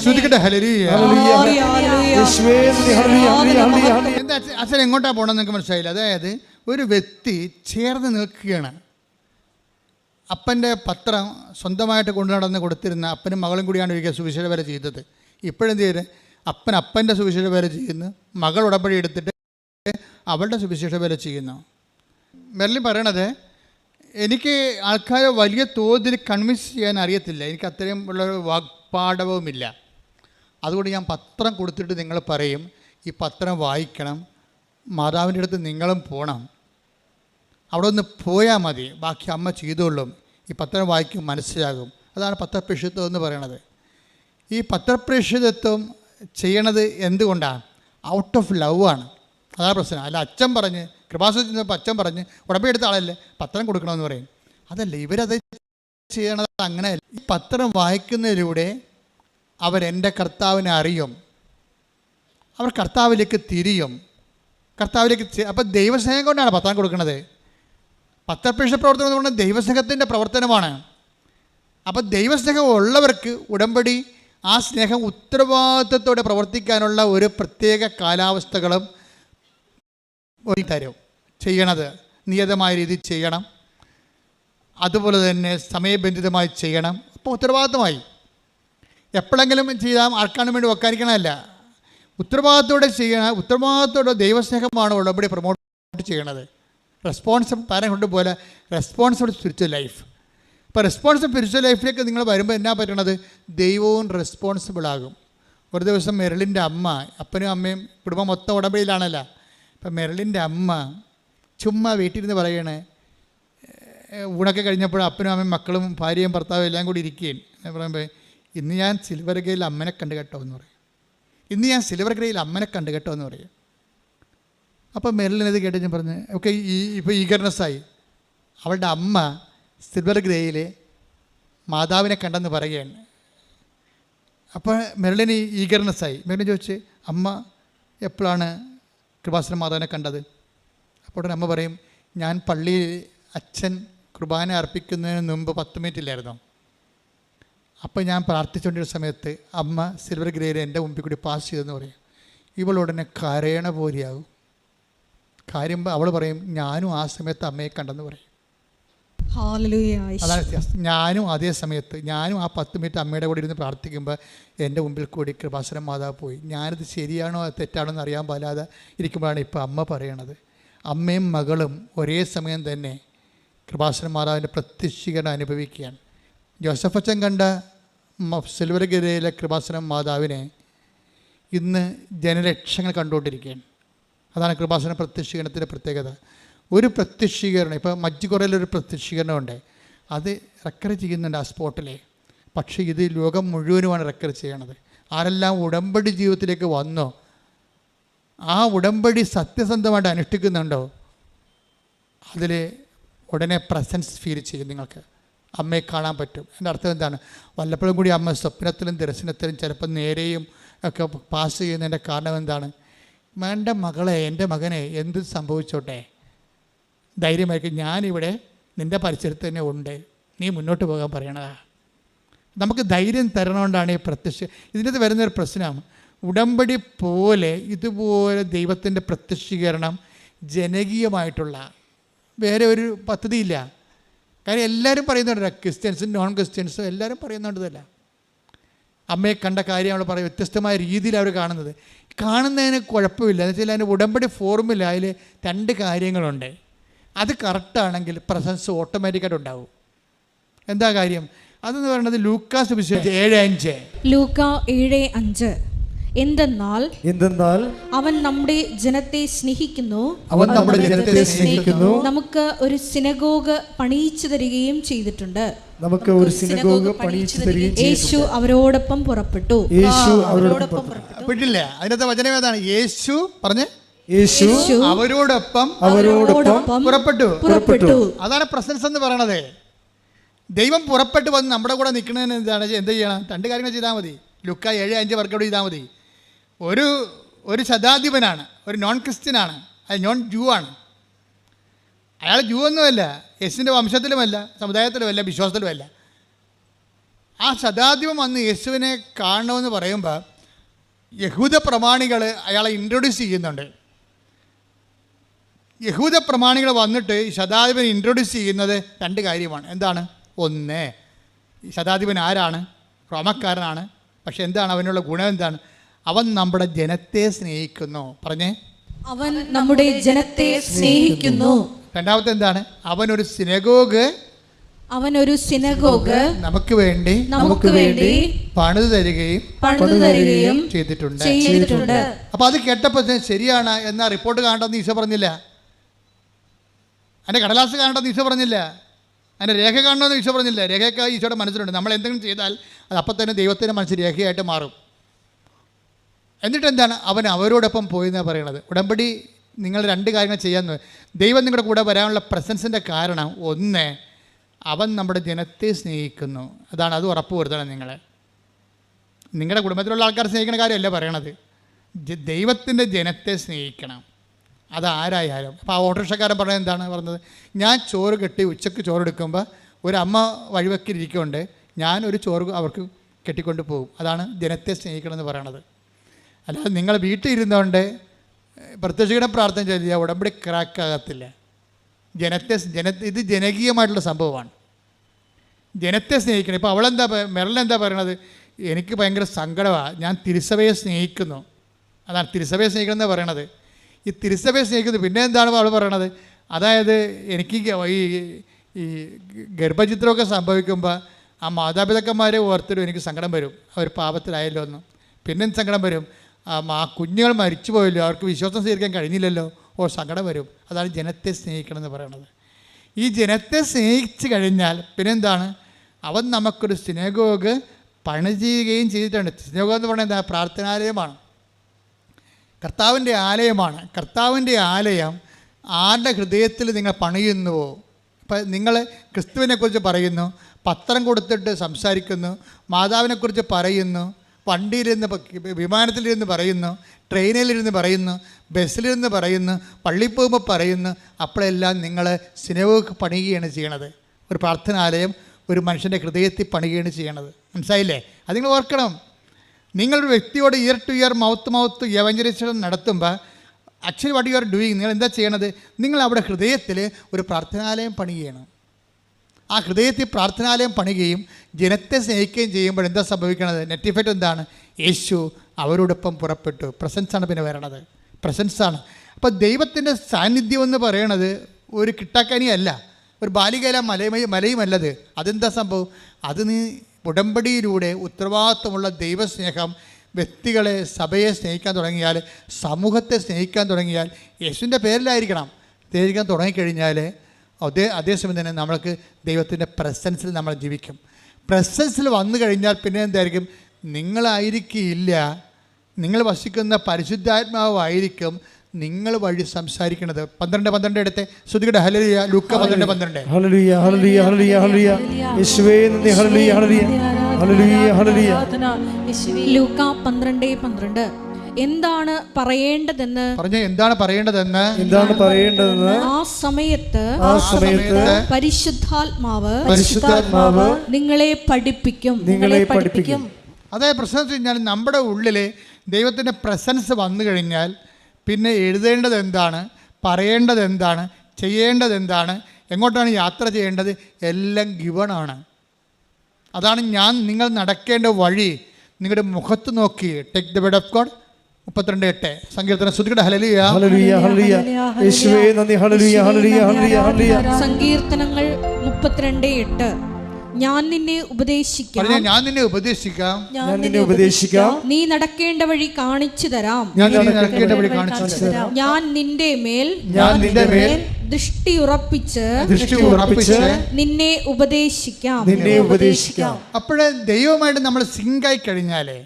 ശ്രുതികട്ടെ ഹല്ലേലൂയ. എന്താ അച്ഛൻ എങ്ങോട്ടാണ് പോകണമെന്ന് നിങ്ങൾക്ക് മനസ്സിലായില്ല. അതായത് ഒരു വ്യക്തി ചേർന്ന് നിൽക്കുകയാണ്. അപ്പൻ്റെ പത്രം സ്വന്തമായിട്ട് കൊണ്ടു നടന്ന് കൊടുത്തിരുന്ന അപ്പനും മകളും കൂടിയാണ് ഒരിക്കൽ സുവിശേഷ വേല ചെയ്തത്. ഇപ്പോഴെന്ത് ചെയ്ത് അപ്പൻ്റെ സുവിശേഷ വേല ചെയ്യുന്നു, മകൾ ഉടമ്പടി എടുത്തിട്ട് അവളുടെ സുവിശേഷ വേല ചെയ്യുന്നു. മെർലിൻ പറയണത്, എനിക്ക് ആൾക്കാരെ വലിയ തോതിൽ കൺവിൻസ് ചെയ്യാൻ അറിയത്തില്ല, എനിക്ക് അത്രയും ഉള്ളൊരു വാഗ്പാഠവുമില്ല. അതുകൊണ്ട് ഞാൻ പത്രം കൊടുത്തിട്ട് നിങ്ങൾ പറയും ഈ പത്രം വായിക്കണം, മാതാവിൻ്റെ അടുത്ത് നിങ്ങളും പോകണം, അവിടെ ഒന്ന് പോയാൽ മതി, ബാക്കി അമ്മ ചെയ്തോളും, ഈ പത്രം വായിക്കും മനസ്സിലാകും. അതാണ് പത്രപ്രേക്ഷിതത്വം എന്ന് പറയണത്. ഈ പത്രപ്രേക്ഷിതത്വം ചെയ്യണത് എന്തുകൊണ്ടാണ്? ഔട്ട് ഓഫ് ലവ് ആണ്. അതാണ് പ്രശ്നം. അല്ല അച്ഛൻ പറഞ്ഞ് കൃപാസനത്തിൽ അച്ഛൻ പറഞ്ഞ് ഉടമ്പടി എടുത്ത ആളല്ലേ പത്രം കൊടുക്കണമെന്ന് പറയും. അതല്ല, ഇവരത് ചെയ്യണത് അങ്ങനെയല്ല. ഈ പത്രം വായിക്കുന്നതിലൂടെ അവരെൻ്റെ കർത്താവിനെ അറിയും, അവർ കർത്താവിലേക്ക് തിരിയും, കർത്താവിലേക്ക്. അപ്പം ദൈവസ്നേഹം കൊണ്ടാണ് പത്രം കൊടുക്കുന്നത്. പത്രപ്രേക്ഷിത പ്രവർത്തനം എന്ന് പറഞ്ഞാൽ ദൈവസ്നേഹത്തിൻ്റെ പ്രവർത്തനമാണ്. അപ്പം ദൈവസ്നേഹം ഉള്ളവർക്ക് ഉടമ്പടി ആ സ്നേഹം ഉത്തരവാദിത്വത്തോടെ പ്രവർത്തിക്കാനുള്ള ഒരു പ്രത്യേക കാലാവസ്ഥകളും തരും. ചെയ്യണത് നിയതമായ രീതിയിൽ ചെയ്യണം, അതുപോലെ തന്നെ സമയബന്ധിതമായി ചെയ്യണം. അപ്പോൾ ഉത്തരവാദിത്വമായി. എപ്പോഴെങ്കിലും ചെയ്താൽ ആർക്കാണ് വേണ്ടി വക്കാനിക്കണമല്ല, ഉത്തരവാദിത്തോടെ ചെയ്യണം. ഉത്തരവാദിത്തോടെ ദൈവസ്നേഹമാണ് ഉടമ്പടി പ്രൊമോട്ട് ചെയ്യണത്. റെസ്പോൺസിബിൾ പാരൻറ് പോലെ റെസ്പോൺസിബിൾ സ്പിരിച്വൽ ലൈഫ്. ഇപ്പോൾ റെസ്പോൺസിബിൾ സ്പിരിച്വൽ ലൈഫിലേക്ക് നിങ്ങൾ വരുമ്പോൾ എന്നാ പറ്റണത്? ദൈവവും റെസ്പോൺസിബിളാകും. ഒരു ദിവസം മെറിലിൻ്റെ അമ്മ, അപ്പനും അമ്മയും കുടുംബം മൊത്തം ഉടമ്പടിയിലാണല്ലോ. ഇപ്പം മെറിലിൻ്റെ അമ്മ ചുമ്മാ വീട്ടിലിരുന്ന് പറയണേ, ഊണൊക്കെ കഴിഞ്ഞപ്പോൾ അപ്പനും അമ്മയും മക്കളും ഭാര്യയും ഭർത്താവും എല്ലാം കൂടി ഇരിക്കുകയും പറയുമ്പോൾ, ഇന്ന് ഞാൻ സിൽവർ ഗ്രേയിൽ അമ്മനെ കണ്ടു കേട്ടോ എന്ന് പറയും. ഇന്ന് ഞാൻ സിൽവർ ഗ്രേയിൽ അമ്മനെ കണ്ടു കേട്ടോ എന്ന് പറയും. അപ്പോൾ മെറിലിനത് കേട്ട് ഞാൻ പറഞ്ഞു, ഓക്കെ, ഇപ്പോൾ ഈഗർനെസ്സായി. അവളുടെ അമ്മ സിൽവർ ഗ്രേയിൽ മാതാവിനെ കണ്ടെന്ന് പറയുകയാണ്. അപ്പോൾ മെറിലിന് ഈഗർനെസ്സായി. മെറിലിന് ചോദിച്ച്, അമ്മ എപ്പോഴാണ് കൃപാസന മാതാവിനെ കണ്ടത്? അപ്പോൾ ഉടനെ അമ്മ പറയും, ഞാൻ പള്ളിയിൽ അച്ഛൻ കുർബാന അർപ്പിക്കുന്നതിന് മുമ്പ് 10 മിനിറ്റില്ലായിരുന്നു. അപ്പോൾ ഞാൻ പ്രാർത്ഥിച്ചുകൊണ്ടിരുന്ന സമയത്ത് അമ്മ സിൽവർ ഗ്രേയിൽ എൻ്റെ മുമ്പിൽ കൂടി പാസ് ചെയ്തെന്ന് പറയും. ഇവളുടനെ കരയണ പോലെയാകും. കാര്യം അവൾ പറയും, ഞാനും ആ സമയത്ത് അമ്മയെ കണ്ടെന്ന് പറയും. അതാണ് വ്യത്യാസം. ഞാനും അതേ സമയത്ത് ഞാനും ആ 10 മിനിറ്റ് അമ്മയുടെ കൂടെ ഇരുന്ന് പ്രാർത്ഥിക്കുമ്പോൾ എൻ്റെ മുമ്പിൽ കൂടി കൃപാസന മാതാവ് പോയി. ഞാനിത് ശരിയാണോ തെറ്റാണോ എന്ന് അറിയാൻ പാലാതെ ഇരിക്കുമ്പോഴാണ് ഇപ്പോൾ അമ്മ പറയണത്. അമ്മയും മകളും ഒരേ സമയം തന്നെ കൃപാസന മാതാവിൻ്റെ പ്രത്യക്ഷീകരണം അനുഭവിക്കുകയാണ്. ജോസഫ് അച്ഛൻ കണ്ട സിൽവർ ഗ്രേയിലെ കൃപാസന മാതാവിനെ ഇന്ന് ജനലക്ഷങ്ങൾ കണ്ടുകൊണ്ടിരിക്കുകയാണ്. അതാണ് കൃപാസന പ്രത്യക്ഷീകരണത്തിൻ്റെ പ്രത്യേകത. ഒരു പ്രത്യക്ഷീകരണം, ഇപ്പോൾ മജ്ജിക്കുറയിലൊരു പ്രത്യക്ഷീകരണമുണ്ട്, അത് റെക്കർ ചെയ്യുന്നുണ്ട് ആ സ്പോട്ടിലെ. പക്ഷേ ഇത് ലോകം മുഴുവനുമാണ് റെക്കർ ചെയ്യണത്. ആരെല്ലാം ഉടമ്പടി ജീവിതത്തിലേക്ക് വന്നോ, ആ ഉടമ്പടി സത്യസന്ധമായിട്ട് അനുഷ്ഠിക്കുന്നുണ്ടോ, അതിൽ ഉടനെ പ്രസൻസ് ഫീൽ ചെയ്യും. നിങ്ങൾക്ക് അമ്മയെ കാണാൻ പറ്റും. എൻ്റെ അർത്ഥം എന്താണ്? വല്ലപ്പോഴും കൂടി അമ്മ സ്വപ്നത്തിലും ദർശനത്തിലും ചിലപ്പോൾ നേരെയും ഒക്കെ പാസ് ചെയ്യുന്നതിൻ്റെ കാരണം എന്താണ്? എൻ്റെ മകളെ, എൻ്റെ മകനെ എന്ത് സംഭവിച്ചോട്ടെ, ധൈര്യമായിരിക്കും, ഞാനിവിടെ നിൻ്റെ പരിസരത്ത് തന്നെ ഉണ്ട്, നീ മുന്നോട്ട് പോകാൻ പറയണതാ. നമുക്ക് ധൈര്യം തരണോണ്ടാണ് ഈ പ്രത്യക്ഷ. ഇതിനകത്ത് വരുന്നൊരു പ്രശ്നമാണ്, ഉടമ്പടി പോലെ ഇതുപോലെ ദൈവത്തിൻ്റെ പ്രത്യക്ഷീകരണം ജനകീയമായിട്ടുള്ള വേറെ ഒരു പദ്ധതിയില്ല. കാര്യം എല്ലാവരും പറയുന്നുണ്ടല്ല, ക്രിസ്ത്യൻസും നോൺ ക്രിസ്ത്യൻസും എല്ലാവരും പറയുന്നുണ്ടതല്ല. അമ്മയെ കണ്ട കാര്യം അവൾ പറയും, വ്യത്യസ്തമായ രീതിയിൽ അവർ കാണുന്നത്. കാണുന്നതിന് കുഴപ്പമില്ല. എന്ന് വെച്ചാൽ അതിൻ്റെ ഉടമ്പടി ഫോർമുല അതിൽ 2 കാര്യങ്ങളുണ്ട്. അത് കറക്റ്റാണെങ്കിൽ പ്രസൻസ് ഓട്ടോമാറ്റിക്കായിട്ട് ഉണ്ടാവും. എന്താ കാര്യം? അതെന്ന് പറയുന്നത് ലൂക്കാ സുവിശേഷം 7:5. ലൂക്ക 7:5. എന്തെന്നാൽ അവൻ നമ്മുടെ ജനത്തെ സ്നേഹിക്കുന്നു, നമുക്ക് ഒരു സിനഗോഗ് പണിയിച്ചു തരികയും ചെയ്തിട്ടുണ്ട്. യേശു അവരോടൊപ്പം പുറപ്പെട്ടു. പെട്ടില്ലേ? അതിനകത്തെ വചനം ഏതാണ്? യേശു പറഞ്ഞ് അവരോടൊപ്പം പുറപ്പെട്ടു. അതാണ് പ്രസൻസ് എന്ന് പറയണത്. ദൈവം പുറപ്പെട്ടു വന്ന് നമ്മുടെ കൂടെ നിൽക്കുന്നതിന് എന്ത് ചെയ്യണം? 2 കാര്യങ്ങൾ ചെയ്താൽ മതി. ലൂക്ക 7:5 വർക്കൗട്ട് ചെയ്താൽ മതി. ഒരു ശതാധിപനാണ്, ഒരു നോൺ ക്രിസ്ത്യനാണ്, അത് നോൺ ജൂ ആണ്. അയാൾ ജൂ ഒന്നുമല്ല, യേശുവിൻ്റെ വംശത്തിലുമല്ല, സമുദായത്തിലുമല്ല, വിശ്വാസത്തിലുമല്ല. ആ ശതാധിപൻ വന്ന് യേശുവിനെ കാണണമെന്ന് പറയുമ്പോൾ യഹൂദ പ്രമാണികൾ അയാളെ ഇൻട്രൊഡ്യൂസ് ചെയ്യുന്നുണ്ട്. യഹൂദ പ്രമാണികൾ വന്നിട്ട് ഈ ശതാധിപൻ ഇൻട്രൊഡ്യൂസ് ചെയ്യുന്നത് രണ്ട് കാര്യമാണ്. എന്താണ്? ഒന്ന്, ഈ ശതാധിപൻ ആരാണ്? റോമക്കാരനാണ്. പക്ഷെ എന്താണ് അവനുള്ള ഗുണം? എന്താണ്? അവൻ നമ്മുടെ ജനത്തെ സ്നേഹിക്കുന്നു. പറഞ്ഞേ, അവൻ നമ്മുടെ ജനത്തെ സ്നേഹിക്കുന്നു. രണ്ടാമത്തെ എന്താണ്? അവനൊരു സിനഗോഗ് നമുക്ക് വേണ്ടി പണിതു തരികയും ചെയ്തിട്ടുണ്ട്. അപ്പൊ അത് കേട്ടപ്പോൾ ശരിയാണ് എന്നാ റിപ്പോർട്ട് കാണണ്ടെന്ന് ഈശോ പറഞ്ഞില്ല. അതിൻ്റെ കടലാസ് കാണണ്ടെന്ന് ഈശോ പറഞ്ഞില്ല. അതിൻ്റെ രേഖ കാണണമെന്ന് ഈശോ പറഞ്ഞില്ല. രേഖയൊക്കെ ഈശോയുടെ മനസ്സിലുണ്ട്. നമ്മൾ എന്തെങ്കിലും ചെയ്താൽ അത് അപ്പം തന്നെ ദൈവത്തിൻ്റെ മനസ്സിൽ രേഖയായിട്ട് മാറും. എന്നിട്ട് എന്താണ്? അവൻ അവരോടൊപ്പം പോയെന്നാണ് പറയണത്. ഉടമ്പടി നിങ്ങൾ രണ്ട് കാര്യങ്ങൾ ചെയ്യാൻ. ദൈവം നിങ്ങളുടെ കൂടെ വരാനുള്ള പ്രസൻസിൻ്റെ കാരണം ഒന്ന്, അവൻ നമ്മുടെ ജനത്തെ സ്നേഹിക്കുന്നു. അതാണ്. അത് ഉറപ്പ് വരുത്തണം. നിങ്ങളുടെ കുടുംബത്തിലുള്ള ആൾക്കാർ സ്നേഹിക്കുന്ന കാര്യമല്ല പറയണത്. ദൈവത്തിൻ്റെ ജനത്തെ സ്നേഹിക്കണം. അതാരായാലും. അപ്പോൾ ആ ഓട്ടോറിക്ഷക്കാരൻ പറഞ്ഞത് എന്താണ് പറഞ്ഞത്? ഞാൻ ചോറ് കെട്ടി ഉച്ചയ്ക്ക് ചോറെടുക്കുമ്പോൾ ഒരമ്മ വഴിവെക്കിരിക്കുന്നുണ്ട്, ഞാനൊരു ചോറ് അവർക്ക് കെട്ടിക്കൊണ്ട് പോകും. അതാണ് ജനത്തെ സ്നേഹിക്കണമെന്ന് പറയണത്. അല്ലാതെ നിങ്ങൾ വീട്ടിൽ ഇരുന്നുകൊണ്ട് പ്രത്യക്ഷയുടെ പ്രാർത്ഥന ചെയ്താൽ ഉടമ്പടി ക്രാക്കാകത്തില്ല. ഇത് ജനകീയമായിട്ടുള്ള സംഭവമാണ്. ജനത്തെ സ്നേഹിക്കണം. ഇപ്പോൾ അവളെന്താ മെറലെന്താ പറയണത്? എനിക്ക് ഭയങ്കര സങ്കടമാണ്, ഞാൻ തിരുസഭയെ സ്നേഹിക്കുന്നു. അതാണ് തിരുസഭയെ സ്നേഹിക്കണം എന്ന് പറയണത്. ഈ തിരുസഭയെ സ്നേഹിക്കുന്നത്. പിന്നെ എന്താണ് അവൾ പറയണത്? അതായത് എനിക്ക് ഈ ഗർഭചിത്രമൊക്കെ സംഭവിക്കുമ്പോൾ ആ മാതാപിതാക്കന്മാരെ ഓർത്തിട്ട് എനിക്ക് സങ്കടം വരും. അവർ പാപത്തിലായല്ലോ എന്ന്. പിന്നെ സങ്കടം വരും, ആ കുഞ്ഞുങ്ങൾ മരിച്ചു പോയല്ലോ, അവർക്ക് വിശ്വാസം സ്വീകരിക്കാൻ കഴിഞ്ഞില്ലല്ലോ, സങ്കടം വരും. അതാണ് ജനത്തെ സ്നേഹിക്കണം എന്ന് പറയണത്. ഈ ജനത്തെ സ്നേഹിച്ച് കഴിഞ്ഞാൽ പിന്നെന്താണ്? അവൻ നമുക്കൊരു സിനഗോഗ് പണി ചെയ്യുകയും ചെയ്തിട്ടുണ്ട്. സിനഗോഗ് എന്ന് പറയുന്നത് എന്താ? പ്രാർത്ഥനാലയമാണ്, കർത്താവിൻ്റെ ആലയമാണ്. കർത്താവിൻ്റെ ആലയം ആരുടെ ഹൃദയത്തിൽ നിങ്ങൾ പണിയുന്നുവോ? ഇപ്പം നിങ്ങൾ ക്രിസ്തുവിനെക്കുറിച്ച് പറയുന്നു, പത്രം കൊടുത്തിട്ട് സംസാരിക്കുന്നു, മാതാവിനെക്കുറിച്ച് പറയുന്നു, വണ്ടിയിലിരുന്ന് വിമാനത്തിലിരുന്ന് പറയുന്നു, ട്രെയിനിലിരുന്ന് പറയുന്നു, ബസ്സിലിരുന്ന് പറയുന്നു, പള്ളിയിൽ പോകുമ്പോൾ പറയുന്നു, അപ്പോഴെല്ലാം നിങ്ങൾ സിനഗോഗ് പണിയുകയാണ് ചെയ്യണത്. ഒരു പ്രാർത്ഥനാലയം ഒരു മനുഷ്യൻ്റെ ഹൃദയത്തിൽ പണിയുകയാണ് ചെയ്യണത്. മനസ്സിലായില്ലേ? അത് നിങ്ങൾ ഓർക്കണം. നിങ്ങളൊരു വ്യക്തിയോട് ear to ear mouth mouth evangelisation നടത്തുമ്പോൾ actually what you are doing, നിങ്ങൾ എന്താ ചെയ്യണത്? നിങ്ങൾ അവിടെ ഹൃദയത്തിൽ ഒരു പ്രാർത്ഥനാലയം പണിയുകയാണ്. ആ ഹൃദയത്തിൽ പ്രാർത്ഥനാലയം പണിയുകയും ജനത്തെ സ്നേഹിക്കുകയും ചെയ്യുമ്പോൾ എന്താ സംഭവിക്കണത്? നെറ്റ് ഇഫക്റ്റ് എന്താണ്? യേശു അവരോടൊപ്പം പുറപ്പെട്ടു. പ്രസൻസാണ് പിന്നെ വരണത്. പ്രസൻസാണ്. അപ്പോൾ ദൈവത്തിൻ്റെ സാന്നിധ്യം എന്ന് പറയണത് ഒരു കിട്ടാക്കനിയല്ല, ഒരു ബാലികയില മലയുമല്ലത്. അതെന്താ സംഭവം? അത് നീ ഉടമ്പടിയിലൂടെ ഉത്തരവാദിത്വമുള്ള ദൈവസ്നേഹം വ്യക്തികളെ, സഭയെ സ്നേഹിക്കാൻ തുടങ്ങിയാൽ, സമൂഹത്തെ സ്നേഹിക്കാൻ തുടങ്ങിയാൽ, യേശുവിൻ്റെ പേരിലായിരിക്കണം സ്നേഹിക്കാൻ തുടങ്ങിക്കഴിഞ്ഞാൽ അതേസമയം തന്നെ നമ്മൾക്ക് ദൈവത്തിൻ്റെ പ്രസൻസിൽ നമ്മൾ ജീവിക്കും. പ്രസൻസിൽ വന്നു കഴിഞ്ഞാൽ പിന്നെ എന്തായിരിക്കും? നിങ്ങളായിരിക്കില്ല, നിങ്ങൾ വസിക്കുന്ന പരിശുദ്ധാത്മാവായിരിക്കും നിങ്ങൾ വഴി സംസാരിക്കുന്നത്. 12 എടുത്ത് ശ്രുതിയുടെ ഹല്ലേലൂയ. ലൂക്ക 12. ഹല്ലേലൂയ ഹല്ലേലൂയ ഹല്ലേലൂയ ഹല്ലേലൂയ. യേശുവേ നന്ദി. ഹല്ലേലൂയ ഹല്ലേലൂയ ഹല്ലേലൂയ ഹല്ലേലൂയ. ലൂക് 12:12. എന്താണ് പറയേണ്ടതെന്ന് ആ സമയത്ത് പരിശുദ്ധാത്മാവ് നിങ്ങളെ പഠിപ്പിക്കും. അതായത് പ്രശ്നം വെച്ച് കഴിഞ്ഞാൽ നമ്മുടെ ഉള്ളിൽ ദൈവത്തിൻ്റെ പ്രസൻസ് വന്നു കഴിഞ്ഞാൽ പിന്നെ എഴുതേണ്ടത് എന്താണ്, പറയേണ്ടത് എന്താണ്, ചെയ്യേണ്ടത് എന്താണ്, എങ്ങോട്ടാണ് യാത്ര ചെയ്യേണ്ടത്, എല്ലാം ഗിവണാണ്. അതാണ് നിങ്ങൾ നടക്കേണ്ട വഴി. നിങ്ങളുടെ മുഖത്ത് നോക്കി take the word of God. 32:8 സങ്കീർത്തനം. ശ്രുതിയുടെ ഹല്ലേലൂയ ഹല്ലേലൂയ ഹല്ലേലൂയ. യേശുവേ നന്ദി. ഹല്ലേലൂയ ഹല്ലേലൂയ ഹല്ലേലൂയ ഹല്ലേലൂയ. സങ്കീർത്തനങ്ങൾ 32:8. ഞാൻ നിന്നെ ഉപദേശിക്കാം, നീ നടക്കേണ്ട വഴി കാണിച്ചു തരാം, ഞാൻ നിന്റെ മേൽ ദൃഷ്ടി ഉറപ്പിച്ച് നിന്നെ ഉപദേശിക്കാം. അപ്പോഴേ ദൈവമായിട്ട് നമ്മൾ സിങ്കായി കഴിഞ്ഞാലേ